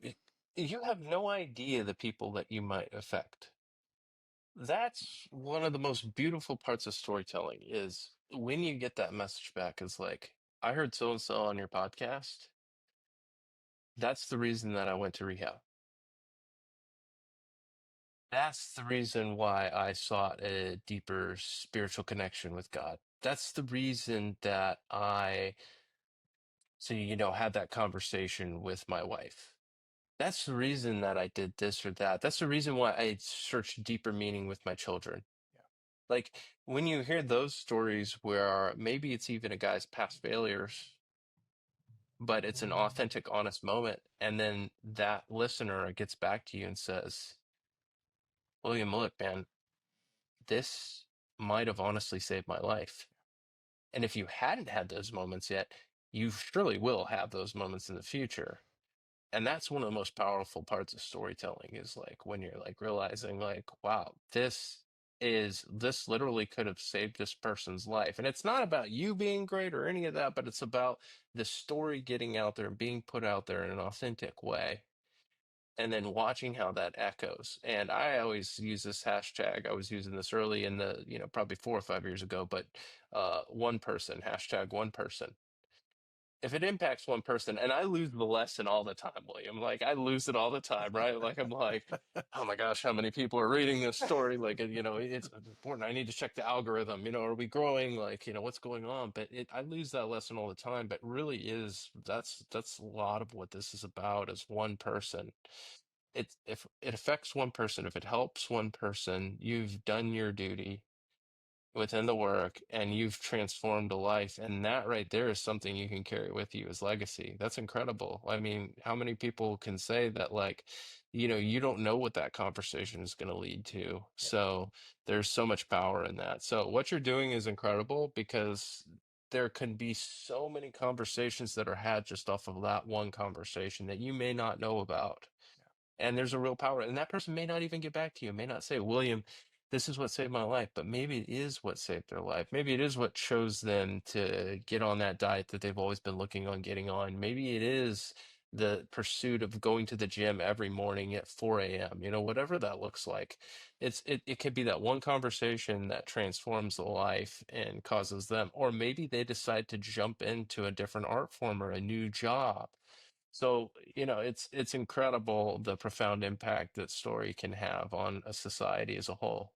you have no idea the people that you might affect. That's one of the most beautiful parts of storytelling is when you get that message back is like, I heard so and so on your podcast. That's the reason that I went to rehab. That's the reason why I sought a deeper spiritual connection with God. That's the reason that had that conversation with my wife. That's the reason that I did this or that. That's the reason why I searched deeper meaning with my children. Like when you hear those stories where maybe it's even a guy's past failures, but it's an authentic, honest moment, and then that listener gets back to you and says, William, look, man, this might have honestly saved my life. And if you hadn't had those moments yet, you surely will have those moments in the future. And that's one of the most powerful parts of storytelling is like when you're like realizing like, wow, this literally could have saved this person's life. And it's not about you being great or any of that, but it's about the story getting out there and being put out there in an authentic way. and then watching how that echoes. And I always use this hashtag. I was using this early in the, probably 4 or 5 years ago, but one person, hashtag one person. If it impacts one person, and I lose the lesson all the time, William, like I lose it all the time, right? Like I'm like, oh my gosh, how many people are reading this story? Like, it's important. I need to check the algorithm. Are we growing? Like, what's going on? But I lose that lesson all the time. But really is that's a lot of what this is about is one person. If it affects one person, if it helps one person, you've done your duty within the work and you've transformed a life. And that right there is something you can carry with you as legacy. That's incredible. I mean, how many people can say that, like, you don't know what that conversation is going to lead to. Yeah. So there's so much power in that. So what you're doing is incredible because there can be so many conversations that are had just off of that one conversation that you may not know about. And there's a real power. And that person may not even get back to you, may not say, William, this is what saved my life, but maybe it is what saved their life. Maybe it is what chose them to get on that diet that they've always been looking on getting on. Maybe it is the pursuit of going to the gym every morning at 4 a.m. Whatever that looks like. It could be that one conversation that transforms the life and causes them, or maybe they decide to jump into a different art form or a new job. So, it's incredible the profound impact that story can have on a society as a whole.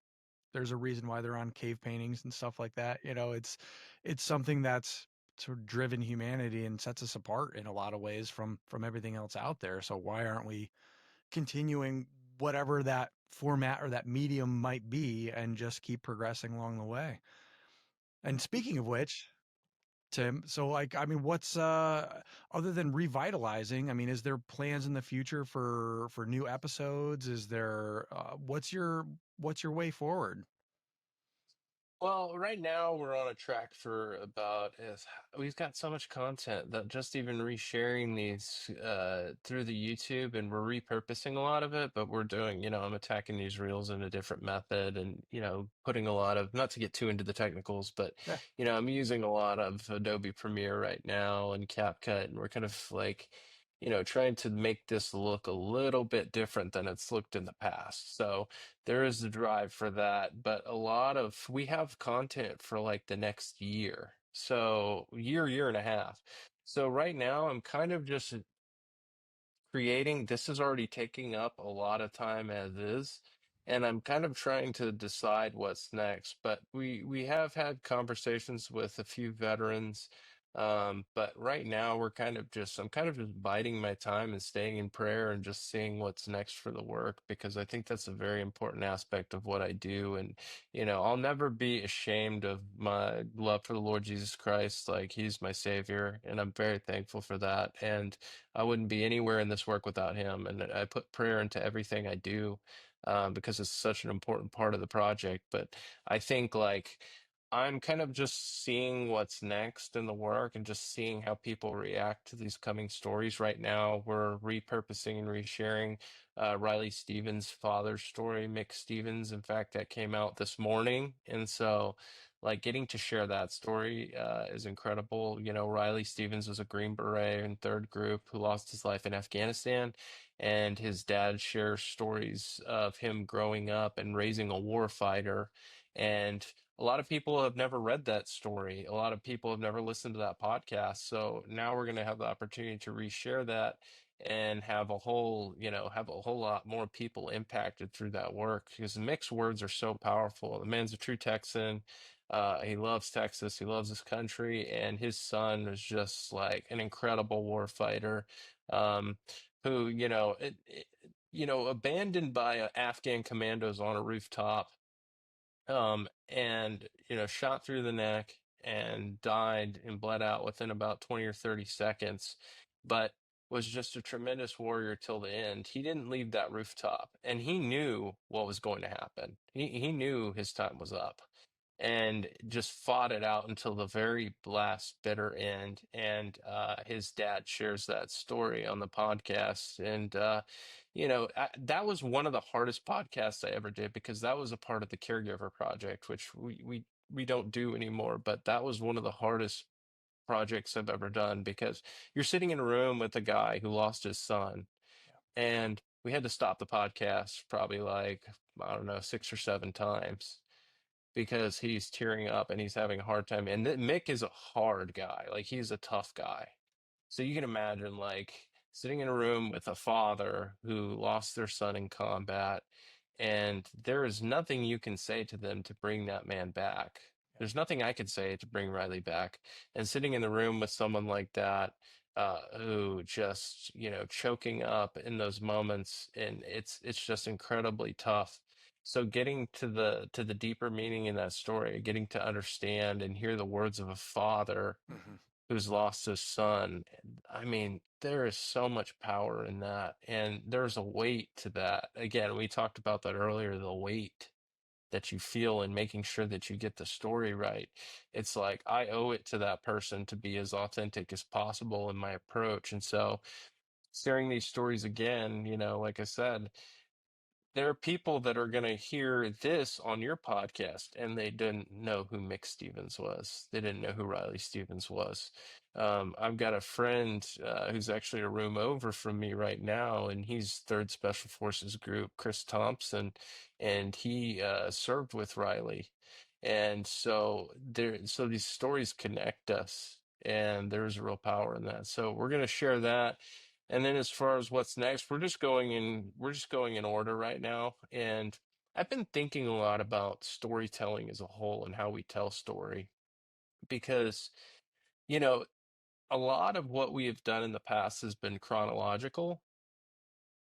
There's a reason why they're on cave paintings and stuff like that. It's something that's sort of driven humanity and sets us apart in a lot of ways from everything else out there. So why aren't we continuing whatever that format or that medium might be and just keep progressing along the way? And speaking of which, Tim, so like I mean what's other than revitalizing, I mean is there plans in the future for new episodes? Is there what's your way forward? Well, right now we're on a track for about is we've got so much content that just even resharing these through the YouTube and we're repurposing a lot of it, but we're doing, I'm attacking these reels in a different method and, putting a lot of not to get too into the technicals, but Yeah. I'm using a lot of Adobe Premiere right now and CapCut and we're kind of like trying to make this look a little bit different than it's looked in the past. So there is a drive for that, but we have content for like the next year. So year and a half. So right now I'm kind of just creating. This is already taking up a lot of time as is, and I'm kind of trying to decide what's next. But we have had conversations with a few veterans. But right now I'm kind of just biding my time and staying in prayer and just seeing what's next for the work because I think that's a very important aspect of what I do. And I'll never be ashamed of my love for the Lord Jesus Christ. Like he's my savior, and I'm very thankful for that. And I wouldn't be anywhere in this work without him. And I put prayer into everything I do because it's such an important part of the project. But I think like I'm kind of just seeing what's next in the work and just seeing how people react to these coming stories. Right now, we're repurposing and resharing Riley Stevens' father's story, Mick Stevens. In fact, that came out this morning. And so like getting to share that story is incredible. Riley Stevens was a Green Beret in third group who lost his life in Afghanistan, and his dad shares stories of him growing up and raising a war fighter. And a lot of people have never read that story. A lot of people have never listened to that podcast. So now we're going to have the opportunity to reshare that and have a whole lot more people impacted through that work because mixed words are so powerful. The man's a true Texan. He loves Texas. He loves his country, and his son is just like an incredible war fighter, um, who abandoned by Afghan commandos on a rooftop, and shot through the neck and died and bled out within about 20 or 30 seconds, but was just a tremendous warrior till the end. He didn't leave that rooftop, and he knew what was going to happen. He knew his time was up and just fought it out until the very last bitter end. And his dad shares that story on the podcast. And, that was one of the hardest podcasts I ever did because that was a part of the Caregiver Project, which we don't do anymore. But that was one of the hardest projects I've ever done because you're sitting in a room with a guy who lost his son. we had to stop the podcast probably like, I don't know, 6 or 7 times because he's tearing up and he's having a hard time. And Mick is a hard guy. Like he's a tough guy. So you can imagine like sitting in a room with a father who lost their son in combat, and there is nothing you can say to them to bring that man back. There's nothing I could say to bring Riley back. And sitting in the room with someone like that, who just, choking up in those moments, and it's just incredibly tough. So getting to the deeper meaning in that story, getting to understand and hear the words of a father Hmm. who's lost his son. I mean, there is so much power in that, and there's a weight to that. Again, we talked about that earlier, the weight that you feel in making sure that you get the story right. It's like I owe it to that person to be as authentic as possible in my approach. And so, sharing these stories again, like I said, there are people that are going to hear this on your podcast and they didn't know who Mick Stevens was. They didn't know who Riley Stevens was. I've got a friend who's actually a room over from me right now, and he's Third Special Forces Group, Chris Thompson, and he served with Riley. And so these stories connect us, and there's real power in that. So we're going to share that. And then as far as what's next, we're just going in order right now. And I've been thinking a lot about storytelling as a whole and how we tell story because, you know, a lot of what we have done in the past has been chronological,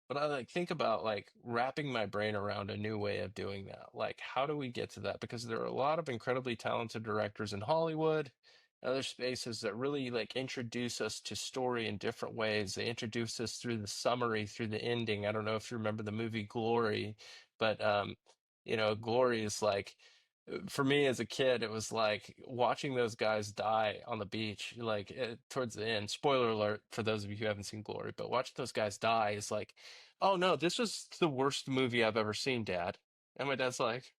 but I like think about like wrapping my brain around a new way of doing that. Like, how do we get to that? Because there are a lot of incredibly talented directors in Hollywood, and other spaces that really like introduce us to story in different ways. They introduce us through the summary, through the ending. I don't know if you remember the movie Glory, but Glory is like for me as a kid, it was like watching those guys die on the beach, like towards the end. Spoiler alert for those of you who haven't seen Glory, but watching those guys die is like, oh no, this was the worst movie I've ever seen, Dad. And my dad's like,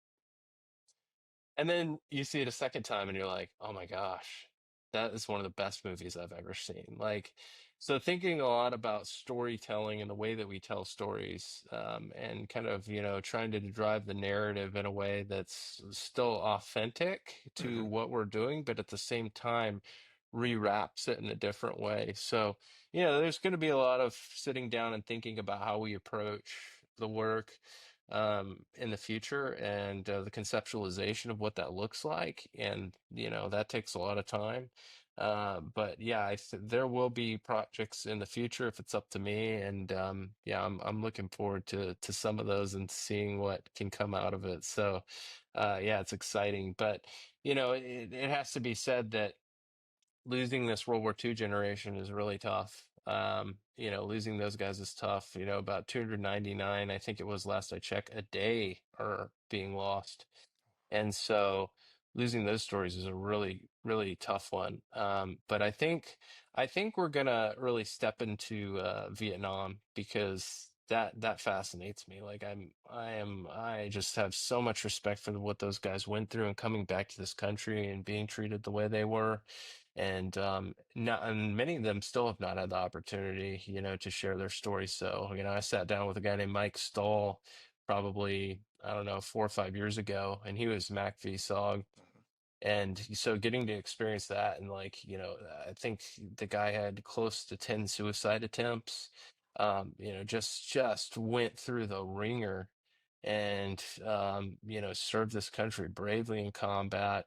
and then you see it a second time and you're like, oh my gosh, that is one of the best movies I've ever seen. Like, so thinking a lot about storytelling and the way that we tell stories, and kind of, trying to drive the narrative in a way that's still authentic to Hmm. what we're doing, but at the same time, rewraps it in a different way. So, there's going to be a lot of sitting down and thinking about how we approach the work in the future, and the conceptualization of what that looks like. And, that takes a lot of time. But yeah, there will be projects in the future if it's up to me. And yeah, I'm looking forward to some of those and seeing what can come out of it. So yeah, it's exciting. But, it has to be said that losing this World War II generation is really tough. Losing those guys is tough. About 299, I think it was last I checked, a day are being lost. And so losing those stories is a really, really tough one. But I think we're gonna really step into Vietnam because that fascinates me. Like I just have so much respect for what those guys went through and coming back to this country and being treated the way they were. And not and many of them still have not had the opportunity, to share their story. So, I sat down with a guy named Mike Stahl probably, I don't know, 4 or 5 years ago, and he was Mac VSOG. And so getting to experience that, and like, I think the guy had close to 10 suicide attempts, just went through the ringer and served this country bravely in combat,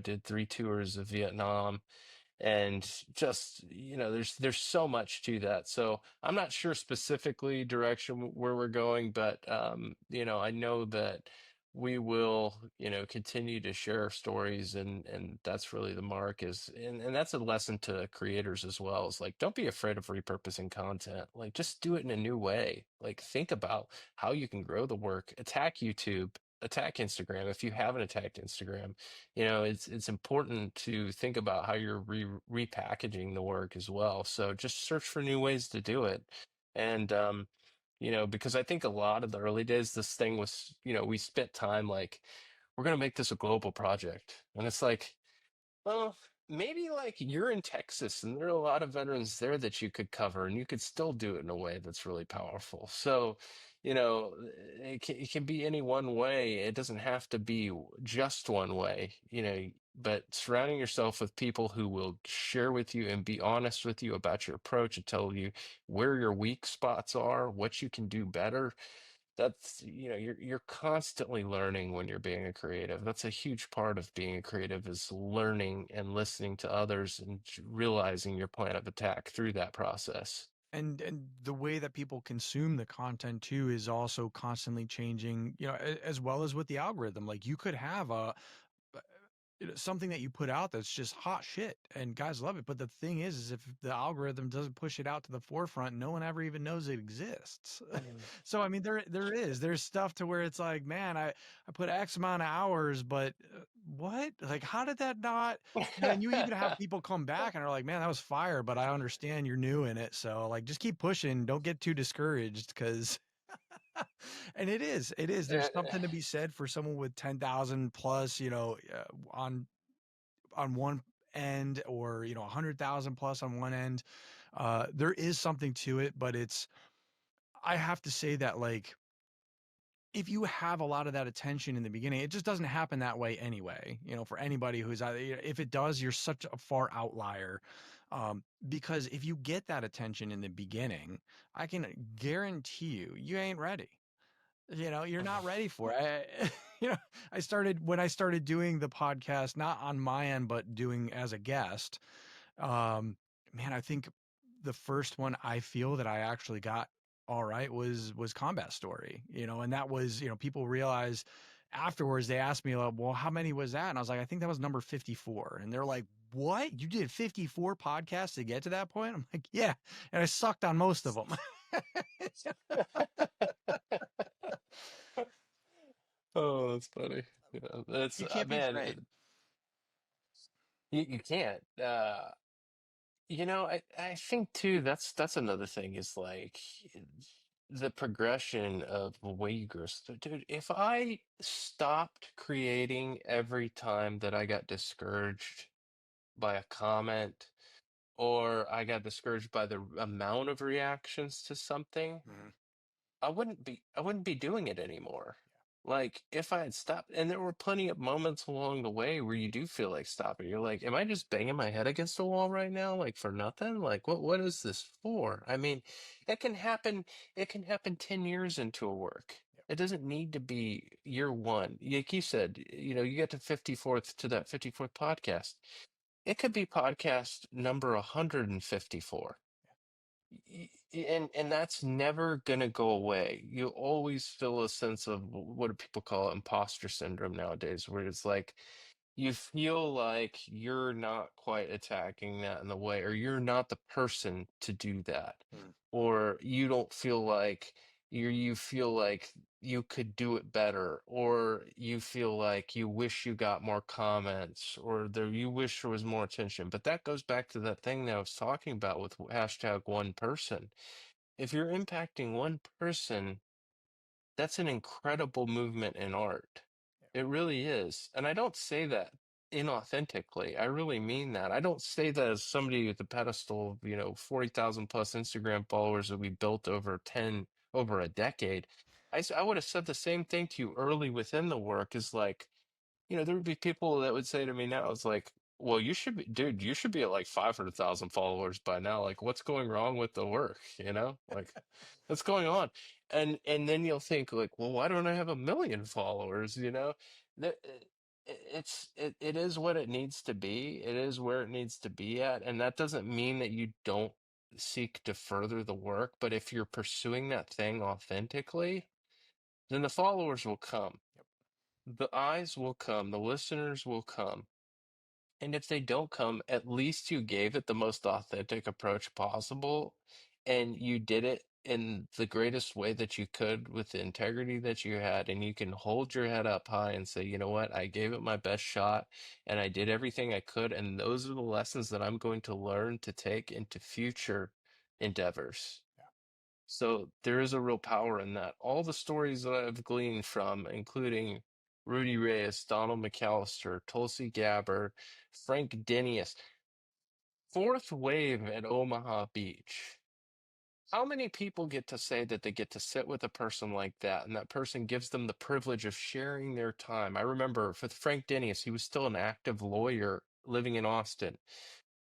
did 3 tours of Vietnam, and just there's so much to that. So I'm not sure specifically direction where we're going, but I know that we will continue to share stories, and that's really the mark is, and that's a lesson to creators as well, is like, don't be afraid of repurposing content. Like, just do it in a new way. Like, think about how you can grow the work. Attack YouTube, attack Instagram if you haven't attacked Instagram. It's important to think about how you're repackaging the work as well. So just search for new ways to do it. And because I think a lot of the early days, this thing was, we spent time like, we're gonna make this a global project. And it's like, well, maybe like you're in Texas and there are a lot of veterans there that you could cover and you could still do it in a way that's really powerful. So, you know, it can be any one way. It doesn't have to be just one way, you know, but surrounding yourself with people who will share with you and be honest with you about your approach and tell you where your weak spots are, what you can do better. That's, you know, you're constantly learning when you're being a creative. That's a huge part of being a creative is learning and listening to others and realizing your plan of attack through that process. And the way that people consume the content too is also constantly changing, as well as with the algorithm. Like you could have something that you put out that's just hot shit and guys love it, but the thing is if the algorithm doesn't push it out to the forefront, no one ever even knows it exists. Mm. So I mean, there's stuff to where it's like, man, I put X amount of hours, but what, like, how did that not? And then you even have people come back and are like, man, that was fire, but I understand you're new in it, so like just keep pushing, don't get too discouraged, because and it is there's Uh, something to be said for someone with 10,000 plus, on one end, or 100,000 plus on one end. There is something to it, but I have to say that, like, if you have a lot of that attention in the beginning, it just doesn't happen that way anyway. For anybody who's out, if it does, you're such a far outlier. Because if you get that attention in the beginning, I can guarantee you ain't ready. You're not ready for it. You know, when I started doing the podcast, not on my end, but doing as a guest. Um, Man, I think the first one I feel that I actually got all right was Combat Story. And that was, people realize afterwards, they asked me, like, well, how many was that? And I was like, I think that was number 54. And they're like, what? You did 54 podcasts to get to that point? I'm like, yeah. And I sucked on most of them. oh, that's funny. Yeah, that's You can't be man, afraid. you can't. You know, I think too, that's another thing is like the progression of the way you grow. So, dude, if I stopped creating every time that I got discouraged by a comment or I got discouraged by the amount of reactions to something, Mhm. I wouldn't be doing it anymore. Like if I had stopped, and there were plenty of moments along the way where you do feel like stopping. You're like, am I just banging my head against the wall right now, like for nothing? Like what is this for? I mean, it can happen, it can happen 10 years into a work. It doesn't need to be year one. Like you said, you know, you get to 54th to that 54th podcast. It could be podcast number 154. And that's never going to go away. You always feel a sense of what do people call it, imposter syndrome nowadays, where it's like you feel like you're not quite attacking that in the way, or you're not the person to do that, Mm. or you don't feel like you feel like you could do it better, or you feel like you wish you got more comments, or there you wish there was more attention. But that goes back to that thing that I was talking about with hashtag one person. If you're impacting one person, that's an incredible movement in art. It really is. And I don't say that inauthentically. I really mean that. I don't say that as somebody with a pedestal of, 40,000 plus Instagram followers that we built over a decade. I would have said the same thing to you early within the work is like, there would be people that would say to me now, it's like, well, you should be, dude, you should be at like 500,000 followers by now. Like, what's going wrong with the work? Like, what's going on? And then you'll think like, well, why don't I have 1 million followers? That it is what it needs to be. It is where it needs to be at, and that doesn't mean that you don't seek to further the work. But if you're pursuing that thing authentically, then the followers will come. The eyes will come, the listeners will come. And if they don't come, at least you gave it the most authentic approach possible, and you did it in the greatest way that you could with the integrity that you had. And you can hold your head up high and say, you know what, I gave it my best shot and I did everything I could. And those are the lessons that I'm going to learn to take into future endeavors. So there is a real power in that. All the stories that I've gleaned from, including Rudy Reyes, Donald McAllister, Tulsi Gabbard, Frank Denius. Fourth wave at Omaha Beach. How many people get to say that they get to sit with a person like that, and that person gives them the privilege of sharing their time? I remember with Frank Denius, he was still an active lawyer living in Austin.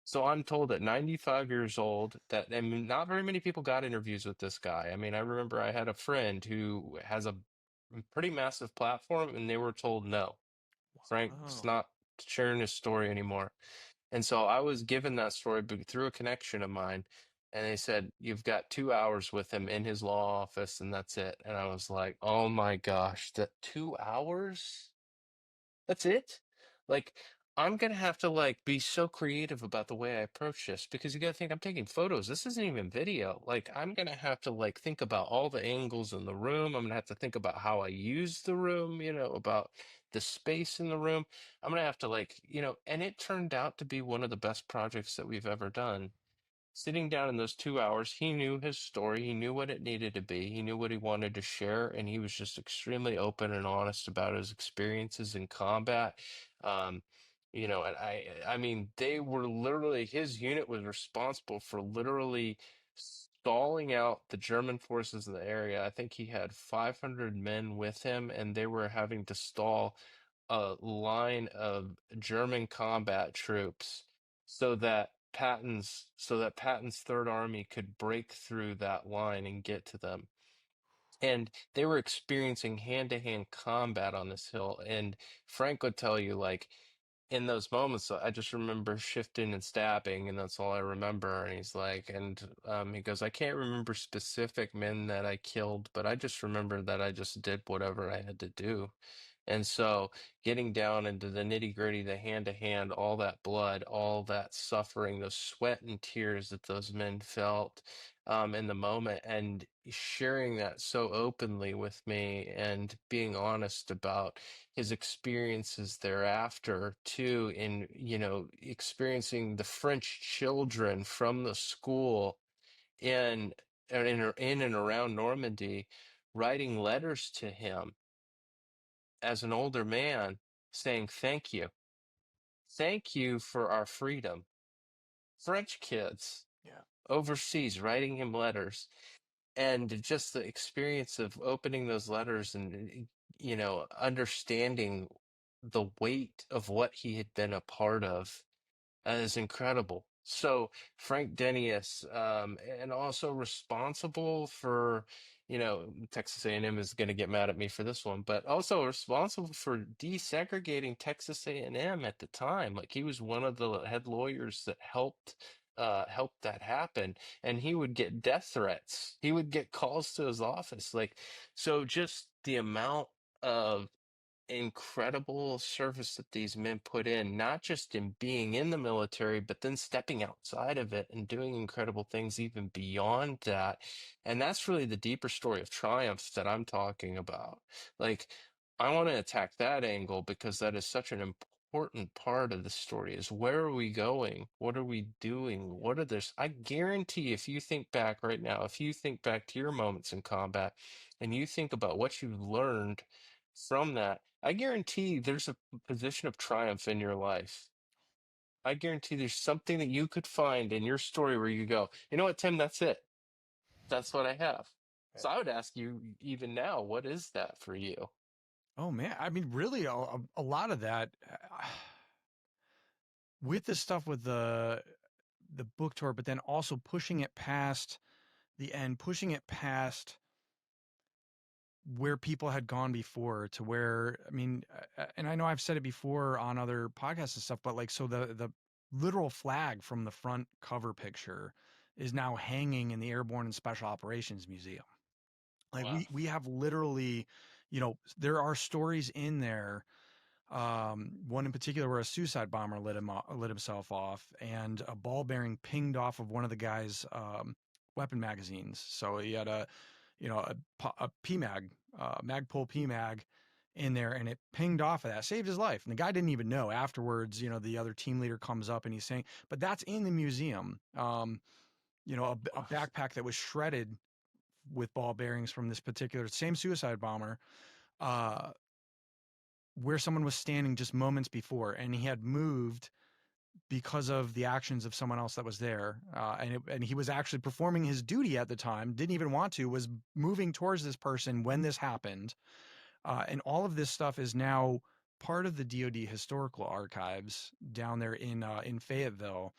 So I'm told at 95 years old that, and not very many people got interviews with this guy. I mean, I remember I had a friend who has a pretty massive platform, and they were told no. Frank's Oh, not sharing his story anymore. And so I was given that story through a connection of mine, and they said, "You've got 2 hours with him in his law office, and that's it." And I was like, "Oh my gosh, that 2 hours? That's it?" Like, I'm gonna have to like be so creative about the way I approach this because you gotta think I'm taking photos. This isn't even video. Like, I'm gonna have to like think about all the angles in the room. I'm gonna have to think about how I use the room, about the space in the room. I'm gonna have to like, and it turned out to be one of the best projects that we've ever done. Sitting down in those 2 hours, he knew his story. He knew what it needed to be. He knew what he wanted to share, and he was just extremely open and honest about his experiences in combat. Um, and I mean, they were literally, his unit was responsible for literally stalling out the German forces in the area. I think he had 500 men with him, and they were having to stall a line of German combat troops so that Patton's Third Army could break through that line and get to them. And they were experiencing hand-to-hand combat on this hill. And Frank would tell you, like, in those moments, I just remember shifting and stabbing, and that's all I remember. And he's like, he goes, I can't remember specific men that I killed, but I just remember that I just did whatever I had to do. And so getting down into the nitty-gritty, the hand-to-hand, all that blood, all that suffering, the sweat and tears that those men felt in the moment, and sharing that so openly with me and being honest about his experiences thereafter too, in, experiencing the French children from the school in in and around Normandy writing letters to him as an older man saying, "Thank you. Thank you for our freedom." French kids yeah. overseas writing him letters, and just the experience of opening those letters and, understanding the weight of what he had been a part of is incredible. So Frank Denius, and also responsible for, Texas A&M is going to get mad at me for this one, but also responsible for desegregating Texas A&M at the time. Like, he was one of the head lawyers that helped that happen, and he would get death threats. He would get calls to his office. Like, so just the amount of incredible service that these men put in, not just in being in the military, but then stepping outside of it and doing incredible things even beyond that. And that's really the deeper story of triumph that I'm talking about. Like, I want to attack that angle because that is such an important part of the story is where are we going? What are we doing? What are this? I guarantee if you think back right now, if you think back to your moments in combat and you think about what you've learned from that, I guarantee there's a position of triumph in your life. I guarantee there's something that you could find in your story where you go, you know what, Tim, that's it. That's what I have. So I would ask you even now, what is that for you? Oh man, I mean, really, a lot of that with the stuff with the book tour, but then also pushing it past the end, pushing it past where people had gone before to where, I mean, and I know I've said it before on other podcasts and stuff, but like, so the literal flag from the front cover picture is now hanging in the Airborne and Special Operations Museum. Like, Wow. we have literally, there are stories in there. One in particular where a suicide bomber lit himself off, and a ball bearing pinged off of one of the guy's weapon magazines. So he had a PMag, Magpul PMag in there, and it pinged off of that, saved his life. And the guy didn't even know afterwards. The other team leader comes up and he's saying, but that's in the museum. A backpack that was shredded with ball bearings from this particular same suicide bomber. Uh, where someone was standing just moments before, and he had moved because of the actions of someone else that was there. And he was actually performing his duty at the time, didn't even want to, was moving towards this person when this happened. And all of this stuff is now part of the DoD historical archives down there in Fayetteville,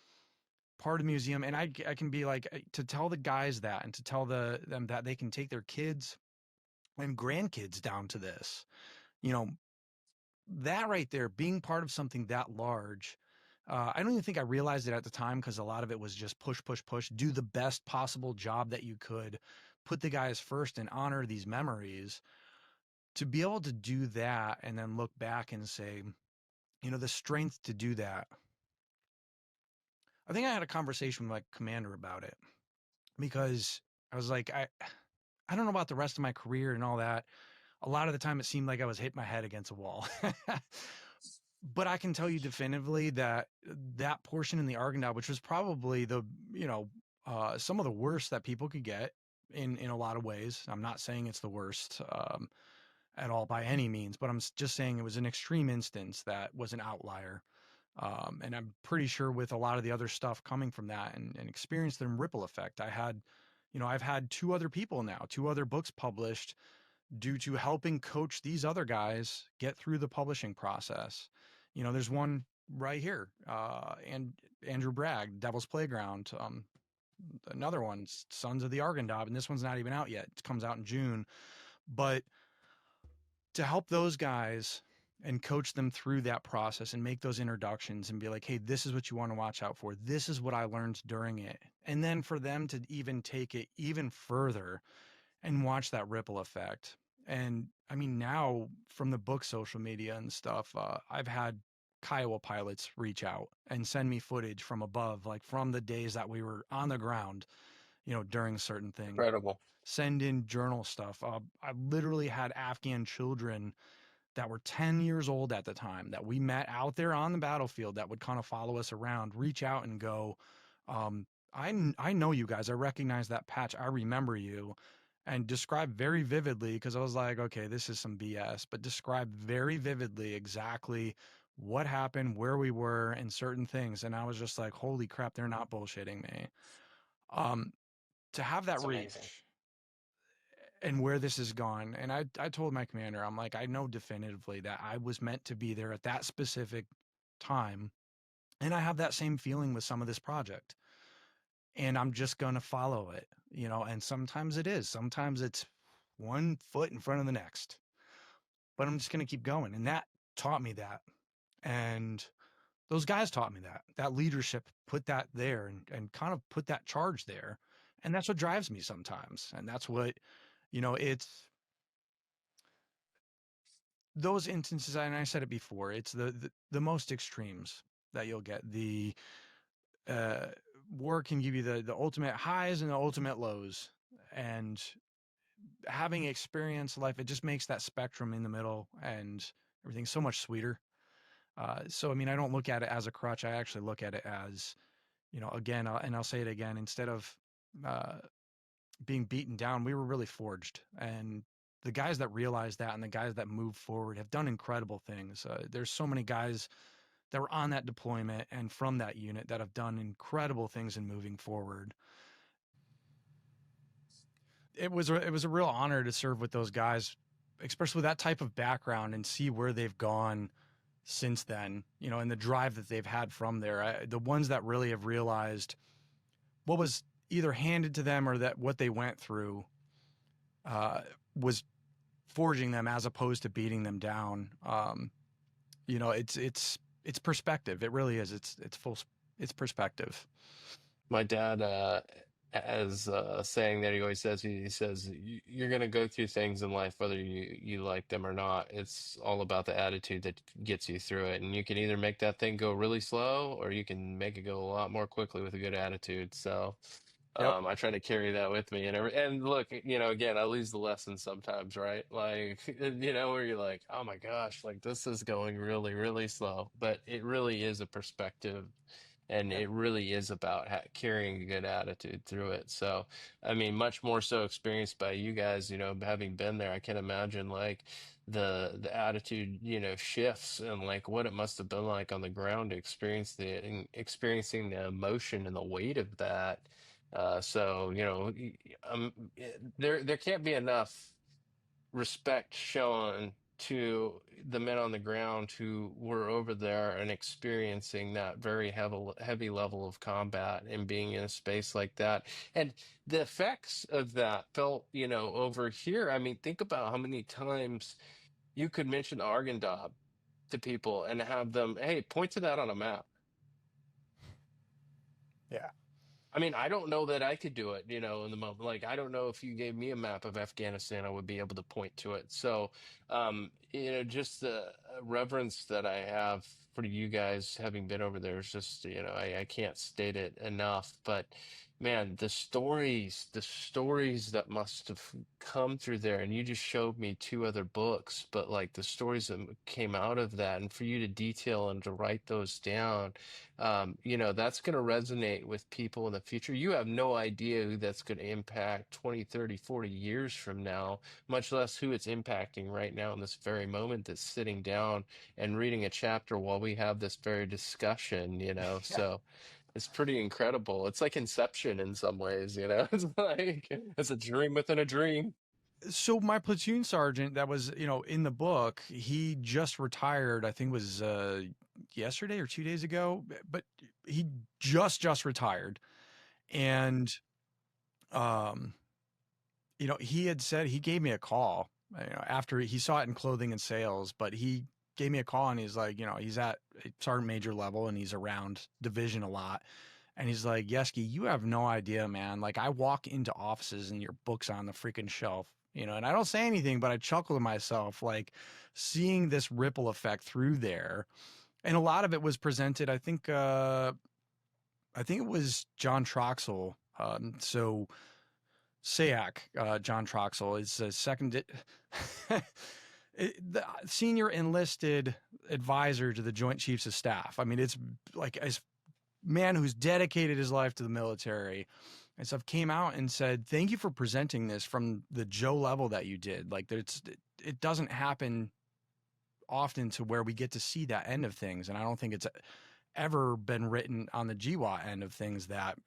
part of the museum. And I can be like, to tell the guys that, and to tell them that they can take their kids and grandkids down to this, you know, that right there, being part of something that large. I don't even think I realized it at the time, because a lot of it was just push, push, push, do the best possible job that you could, put the guys first and honor these memories. To be able to do that and then look back and say, the strength to do that. I think I had a conversation with my commander about it, because I was like, I don't know about the rest of my career and all that. A lot of the time it seemed like I was hitting my head against a wall. But I can tell you definitively that that portion in the Argandale, which was probably some of the worst that people could get in a lot of ways. I'm not saying it's the worst at all by any means, but I'm just saying it was an extreme instance that was an outlier. And I'm pretty sure with a lot of the other stuff coming from that, and experienced the ripple effect. I've had two other people now, two other books published due to helping coach these other guys get through the publishing process. There's one right here, and Andrew Bragg, Devil's Playground. Another one, Sons of the Argandab, and this one's not even out yet. It comes out in June. But to help those guys and coach them through that process and make those introductions and be like, hey, this is what you want to watch out for. This is what I learned during it. And then for them to even take it even further and watch that ripple effect. And I mean, now from the book social media and stuff, I've had Kiowa pilots reach out and send me footage from above, like from the days that we were on the ground, during certain things. Incredible. Send in journal stuff. I literally had Afghan children that were 10 years old at the time that we met out there on the battlefield that would kind of follow us around, reach out and go, um, I know you guys. I recognize that patch. I remember you. And describe very vividly, because I was like, okay, this is some BS, but describe very vividly exactly what happened, where we were, and certain things. And I was just like, holy crap, they're not bullshitting me. Um, to have that It's amazing. reach and where this has gone. And I told my commander, I'm like, I know definitively that I was meant to be there at that specific time. And I have that same feeling with some of this project. And I'm just going to follow it, and sometimes it is. Sometimes it's one foot in front of the next. But I'm just going to keep going. And that taught me that. And those guys taught me that. That leadership put that there and kind of put that charge there. And that's what drives me sometimes. And that's what, it's those instances. And I said it before, it's the most extremes that you'll get. The uh, war can give you the ultimate highs and the ultimate lows. And having experienced life, it just makes that spectrum in the middle and everything so much sweeter. So, I mean, I don't look at it as a crutch. I actually look at it as, again, and I'll say it again, instead of uh, being beaten down, we were really forged. And the guys that realize that and the guys that move forward have done incredible things. There's so many guys that were on that deployment and from that unit that have done incredible things in moving forward. It was a real honor to serve with those guys, especially with that type of background, and see where they've gone since then, and the drive that they've had from there. The ones that really have realized what was either handed to them or that what they went through was forging them as opposed to beating them down. It's perspective. It really is. It's perspective. My dad has a saying that he always says. He says, You're going to go through things in life, whether you like them or not. It's all about the attitude that gets you through it. And you can either make that thing go really slow, or you can make it go a lot more quickly with a good attitude. So Yep. I try to carry that with me. And look, again, I lose the lesson sometimes, right? Like, where you're like, oh my gosh, like this is going really, really slow. But it really is a perspective and Yep. it really is about carrying a good attitude through it. So, I mean, much more so experienced by you guys, having been there. I can imagine like the attitude, shifts and like what it must have been like on the ground to experience experiencing the emotion and the weight of that. So, there can't be enough respect shown to the men on the ground who were over there and experiencing that very heavy level of combat and being in a space like that. And the effects of that felt, over here. I mean, think about how many times you could mention Argandab to people and have them, hey, point to that on a map. Yeah. I mean, I don't know that I could do it, in the moment. Like, I don't know if you gave me a map of Afghanistan, I would be able to point to it. So, just the reverence that I have for you guys having been over there is just, I can't state it enough. But man, the stories that must have come through there, and you just showed me two other books, but like the stories that came out of that, and for you to detail and to write those down that's going to resonate with people in the future. You have no idea who that's going to impact 20, 30, 40 years from now, much less who it's impacting right now in this very moment that's sitting down and reading a chapter while we have this very discussion. Yeah. So it's pretty incredible. It's like Inception in some ways. It's like it's a dream within a dream. So my platoon sergeant that was, in the book, he just retired. I think it was yesterday or 2 days ago, but he just retired. And um, he had said he gave me a call, after he saw it in clothing and sales, but he gave me a call and he's like, he's at sergeant major level and he's around division a lot. And he's like, Yeski, you have no idea, man. Like, I walk into offices and your book's on the freaking shelf, and I don't say anything, but I chuckle to myself, like seeing this ripple effect through there. And a lot of it was presented, I think it was John Troxel. So SAAC, John Troxel is a second, the senior enlisted advisor to the Joint Chiefs of Staff. I mean, it's like a man who's dedicated his life to the military and stuff came out and said, thank you for presenting this from the Joe level that you did. Like, it doesn't happen often to where we get to see that end of things. And I don't think it's ever been written on the GWA end of things that,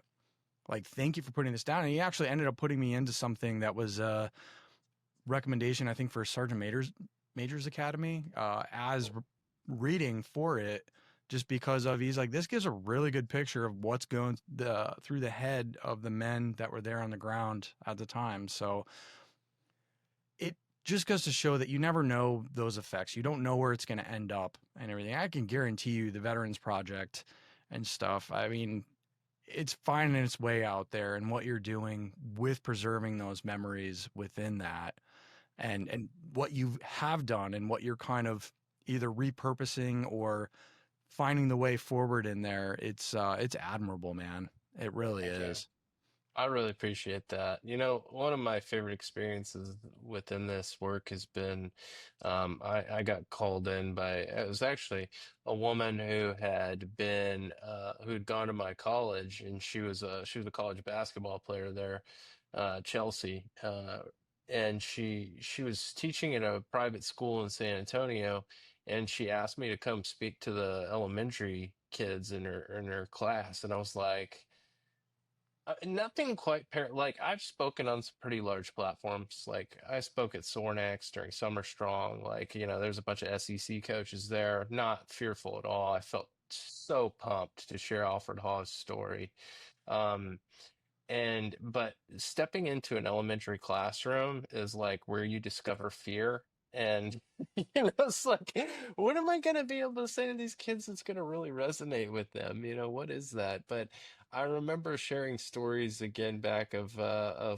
like, thank you for putting this down. And he actually ended up putting me into something that was a recommendation, I think, for Sergeant Major's Academy, as reading for it, just because of, he's like, this gives a really good picture of what's going through the head of the men that were there on the ground at the time. So it just goes to show that you never know those effects. You don't know where it's going to end up and everything. I can guarantee you the Veterans Project and stuff, I mean, it's finding its way out there and what you're doing with preserving those memories within that, and what you have done and what you're kind of either repurposing or finding the way forward in there. It's admirable, man. It really Heck yeah. is. I really appreciate that. One of my favorite experiences within this work has been I got called in by, it was actually a woman who had gone to my college, and she was a college basketball player there, Chelsea. And she was teaching at a private school in San Antonio, and she asked me to come speak to the elementary kids in her class, and I was like, nothing quite like I've spoken on some pretty large platforms. Like I spoke at Sornex during Summer Strong. Like, there's a bunch of SEC coaches there. Not fearful at all. I felt so pumped to share Alfred Hawes' story. Um, but stepping into an elementary classroom is like where you discover fear. And it's like, what am I going to be able to say to these kids that's going to really resonate with them? What is that? But I remember sharing stories again back of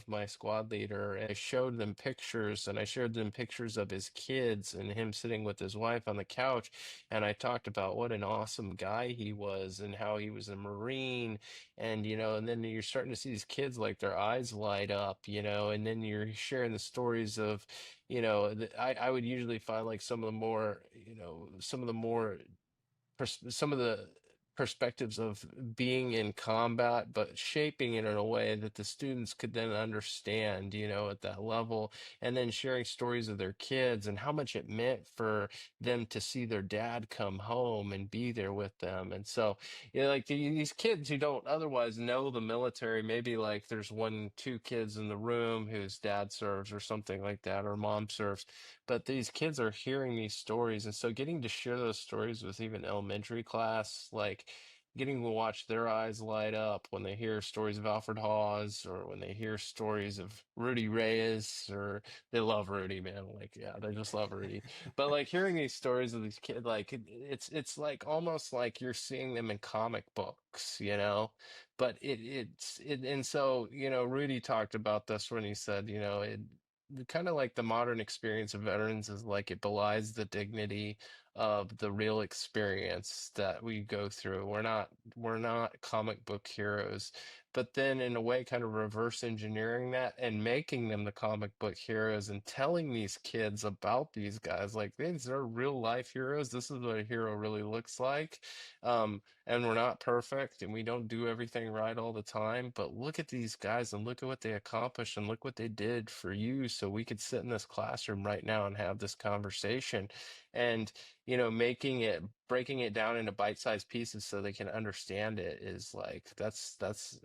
my squad leader, and I showed them pictures, and I showed them pictures of his kids and him sitting with his wife on the couch, and I talked about what an awesome guy he was and how he was a Marine, and then you're starting to see these kids like their eyes light up, and then you're sharing the stories of, I would usually find like some of the more perspectives of being in combat, but shaping it in a way that the students could then understand, at that level, and then sharing stories of their kids and how much it meant for them to see their dad come home and be there with them. And so, like these kids who don't otherwise know the military, maybe like there's one, two kids in the room whose dad serves or something like that, or mom serves, but these kids are hearing these stories, and so getting to share those stories with even elementary class, like getting to watch their eyes light up when they hear stories of Alfred Hawes, or when they hear stories of Rudy Reyes, or they love Rudy, man. Like, yeah, they just love Rudy. But like hearing these stories of these kids, like it's like almost like you're seeing them in comic books, But and so, Rudy talked about this when he said, kind of like the modern experience of veterans is like it belies the dignity of the real experience that we go through. We're not comic book heroes, but then in a way kind of reverse engineering that and making them the comic book heroes and telling these kids about these guys like these are real life heroes. This is what a hero really looks like. And we're not perfect and we don't do everything right all the time, but look at these guys and look at what they accomplished and look what they did for you so we could sit in this classroom right now and have this conversation. And making it breaking it down into bite-sized pieces so they can understand it is like that's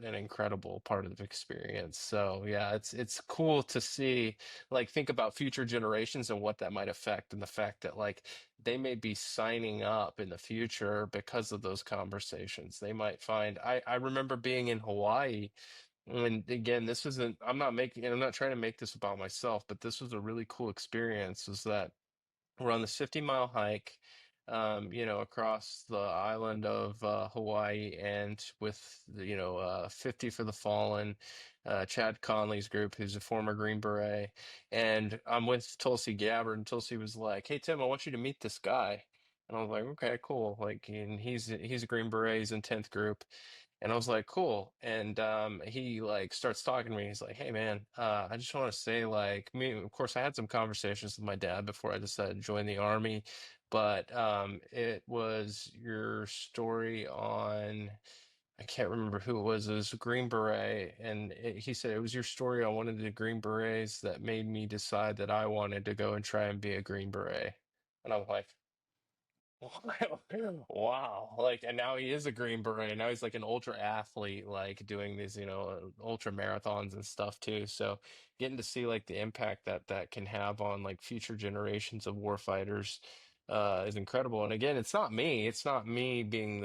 an incredible part of the experience. So yeah, it's cool to see, like, think about future generations and what that might affect, and the fact that like they may be signing up in the future because of those conversations. They might find I remember being in Hawaii, and again, this isn't I'm not trying to make this about myself, but this was a really cool experience, is that we're on this 50-mile hike, across the island of Hawaii, and with 50 for the Fallen, Chad Conley's group, who's a former Green Beret, and I'm with Tulsi Gabbard, and Tulsi was like, "Hey Tim, I want you to meet this guy," and I was like, "Okay, cool." Like, and he's a Green Beret, he's in 10th group, and I was like, cool. And he like starts talking to me. He's like, hey man, I just want to say, like, me, of course, I had some conversations with my dad before I decided to join the army, but it was your story on, I can't remember who it was. It was a Green Beret, and he said it was your story on one of the Green Berets that made me decide that I wanted to go and try and be a Green Beret. And I'm like, wow. Like, and now he is a Green Beret. Now he's like an ultra athlete, like doing these, ultra marathons and stuff too. So getting to see like the impact that that can have on like future generations of warfighters is incredible. And again, it's not me. It's not me being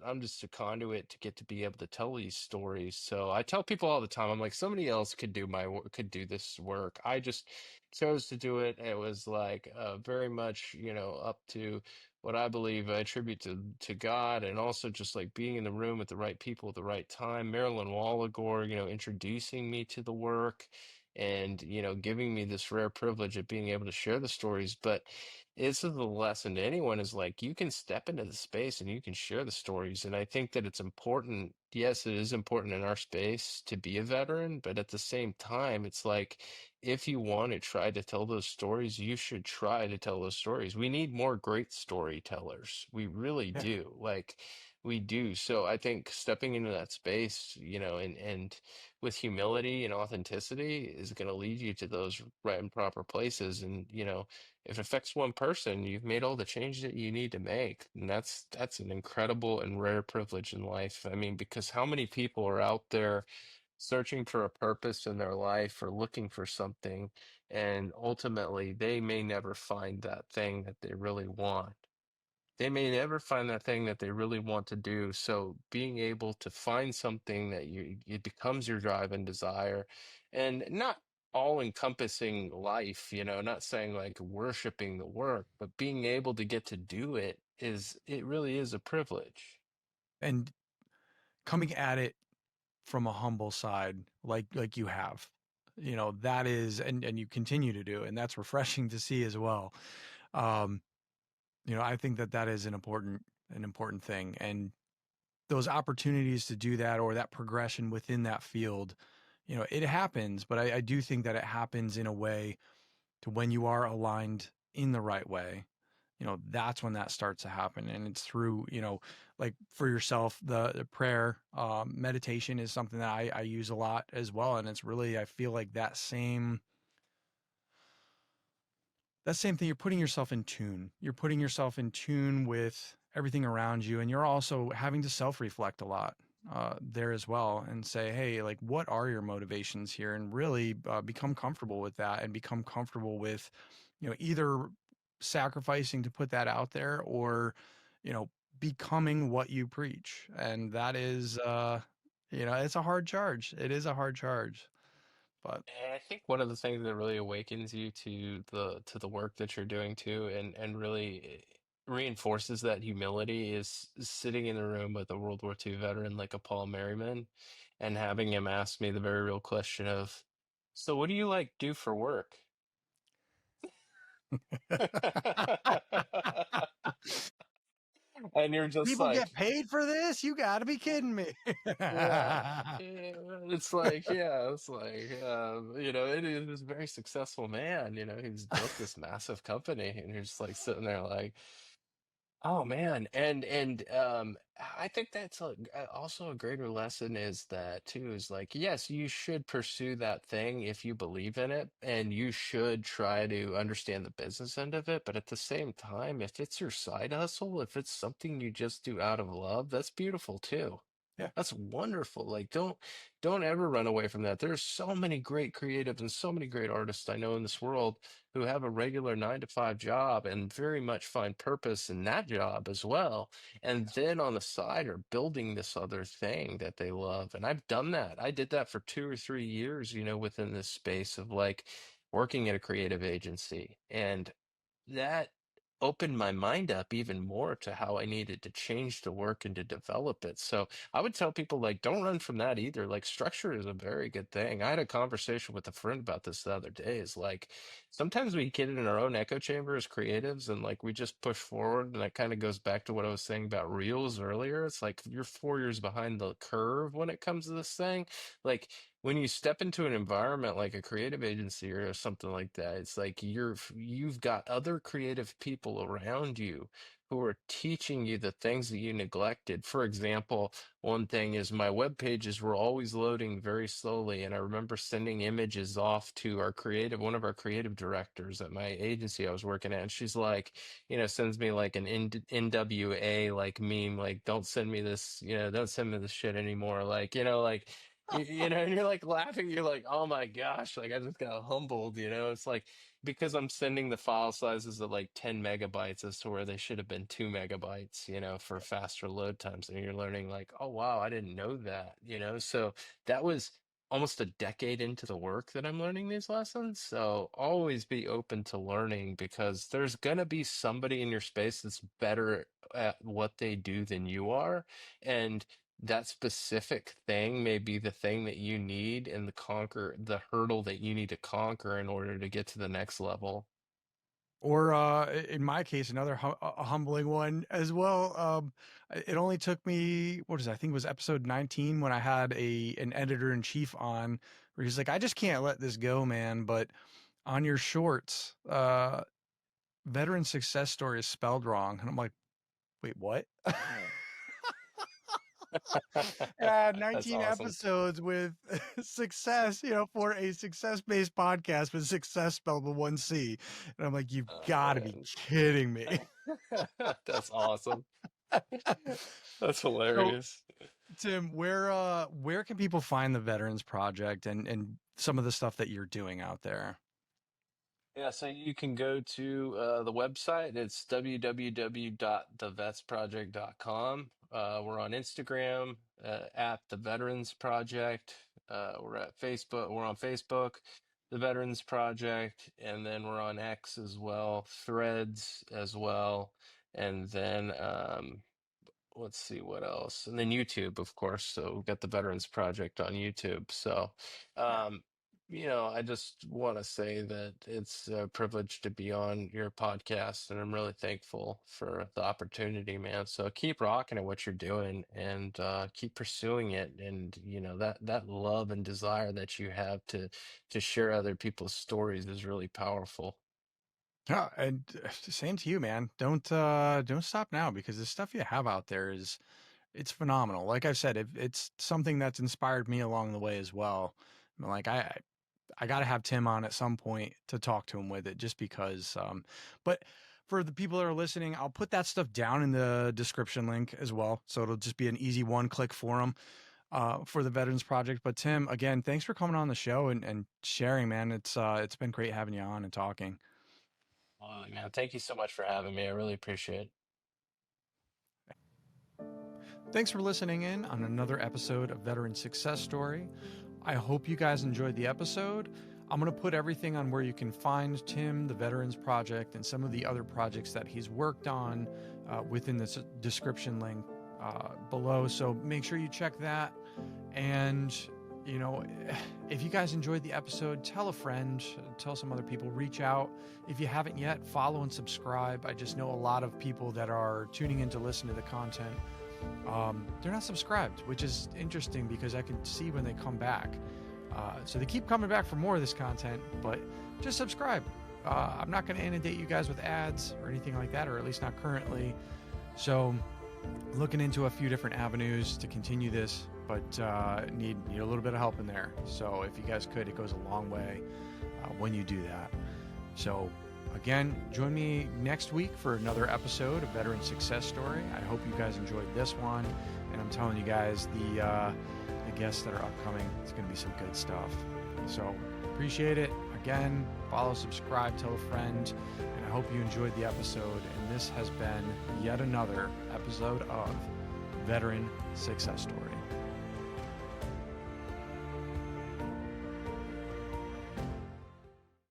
I'm just a conduit to get to be able to tell these stories. So I tell people all the time, I'm like, somebody else could do could do this work. I just chose to do it. It was like very much, up to what I believe I attribute to God, and also just like being in the room with the right people at the right time. Marilyn Wallagore, introducing me to the work, and giving me this rare privilege of being able to share the stories. But this is the lesson to anyone, is like you can step into the space and you can share the stories. And I think that it's important. Yes, it is important in our space to be a veteran, but at the same time, it's like if you want to try to tell those stories, you should try to tell those stories. We need more great storytellers. We really Yeah. do. Like, we do. So I think stepping into that space, and with humility and authenticity is going to lead you to those right and proper places. And, if it affects one person, you've made all the changes that you need to make. And that's an incredible and rare privilege in life. I mean, because how many people are out there searching for a purpose in their life or looking for something, and ultimately they may never find that thing that they really want. They may never find that thing that they really want to do. So being able to find something that it becomes your drive and desire, and not all encompassing life, not saying like worshiping the work, but being able to get to do it really is a privilege. And coming at it from a humble side, like you have, that is, and you continue to do, and that's refreshing to see as well. Um, I think that that is an important thing, and those opportunities to do that, or that progression within that field, it happens, but I do think that it happens in a way to when you are aligned in the right way. that's when that starts to happen. And it's through, like for yourself, the prayer, meditation is something that I use a lot as well. And it's really, I feel like that same thing. You're putting yourself in tune. You're putting yourself in tune with everything around you. And you're also having to self reflect a lot there as well and say, hey, like, what are your motivations here? And really become comfortable with that and become comfortable with, either sacrificing to put that out there or, you know, becoming what you preach. And that is, it's a hard charge. It is a hard charge, but And I think one of the things that really awakens you to the work that you're doing too, and really reinforces that humility is sitting in the room with a World War II veteran like a Paul Merriman, and having him ask me the very real question of, so what do you like do for work? And you're just people get like, paid for this? You got to be kidding me. yeah, yeah, it's like, yeah, it's like, it is a very successful man, he's built this massive company, and you're just like sitting there like, oh man, and I think that's also a greater lesson is that too is like, yes, you should pursue that thing if you believe in it, and you should try to understand the business end of it. But at the same time, if it's your side hustle, if it's something you just do out of love, that's beautiful too. Yeah. That's wonderful. Like, don't ever run away from that. There's so many great creatives and so many great artists I know in this world who have a regular 9 to 5 job and very much find purpose in that job as well. And then on the side are building this other thing that they love. And I've done that. I did that for 2 or 3 years, within this space of like working at a creative agency. And that opened my mind up even more to how I needed to change the work and to develop it. So I would tell people like don't run from that either. Like structure is a very good thing. I had a conversation with a friend about this the other day. Is like sometimes we get in our own echo chamber as creatives and like we just push forward. And that kind of goes back to what I was saying about reels earlier. It's like you're 4 years behind the curve when it comes to this thing. Like when you step into an environment like a creative agency or something like that, it's like you've got other creative people around you who are teaching you the things that you neglected. For example, one thing is my web pages were always loading very slowly, and I remember sending images off to one of our creative directors at my agency I was working at, and she's like, sends me like an NWA like meme, like don't send me this shit anymore, like, like and you're like laughing, you're like, oh my gosh, like I just got humbled, it's like because I'm sending the file sizes of like 10 megabytes as to where they should have been 2 megabytes, for faster load times. And you're learning like, oh wow, I didn't know that, so that was almost a decade into the work that I'm learning these lessons. So always be open to learning because there's gonna be somebody in your space that's better at what they do than you are. And that specific thing may be the thing that you need and the hurdle that you need to conquer in order to get to the next level. Or in my case, another a humbling one as well. It only took me, what is it? I think it was episode 19 when I had an editor in chief on, where he's like, "I just can't let this go, man." But on your shorts, veteran success story is spelled wrong, and I'm like, "Wait, what?" And I had That's 19 awesome. episodes with success, for a success-based podcast with success spelled with one C. And I'm like, you've Oh got to be man. kidding me. That's awesome. That's So, hilarious. Tim, where can people find the Veterans Project and some of the stuff that you're doing out there? Yeah, so you can go to the website. It's www.thevetsproject.com. We're on Instagram at the Veterans Project. We're at Facebook. We're on Facebook, the Veterans Project, and then we're on X as well, Threads as well, and then let's see what else. And then YouTube, of course. So we've got the Veterans Project on YouTube. So, Yeah. um, I just want to say that it's a privilege to be on your podcast, and I'm really thankful for the opportunity, man. So keep rocking at what you're doing and keep pursuing it. And that love and desire that you have to share other people's stories is really powerful. Yeah, and same to you, man. Don't stop now, because the stuff you have out there is it's phenomenal. Like I've said, it's something that's inspired me along the way as well. Like I got to have Tim on at some point to talk to him with it, just because. But for the people that are listening, I'll put that stuff down in the description link as well, so it'll just be an easy one click for them, for the Veterans Project. But Tim, again, thanks for coming on the show and sharing, man. It's been great having you on and talking. Absolutely, man. Thank you so much for having me. I really appreciate it. Thanks for listening in on another episode of Veteran Success Story. I hope you guys enjoyed the episode. I'm going to put everything on where you can find Tim, the Veterans Project, and some of the other projects that he's worked on within the description link below. So make sure you check that. And, you know, if you guys enjoyed the episode, tell a friend, tell some other people, reach out. If you haven't yet, follow and subscribe. I just know a lot of people that are tuning in to listen to the content. They're not subscribed, which is interesting because I can see when they come back. So they keep coming back for more of this content, but just subscribe. I'm not going to inundate you guys with ads or anything like that, or at least not currently. So looking into a few different avenues to continue this, but need a little bit of help in there. So if you guys could, it goes a long way when you do that. So again, join me next week for another episode of Veteran Success Story. I hope you guys enjoyed this one, and I'm telling you guys, the guests that are upcoming, it's going to be some good stuff. So appreciate it. Again, follow, subscribe, tell a friend, and I hope you enjoyed the episode. And this has been yet another episode of Veteran Success Story.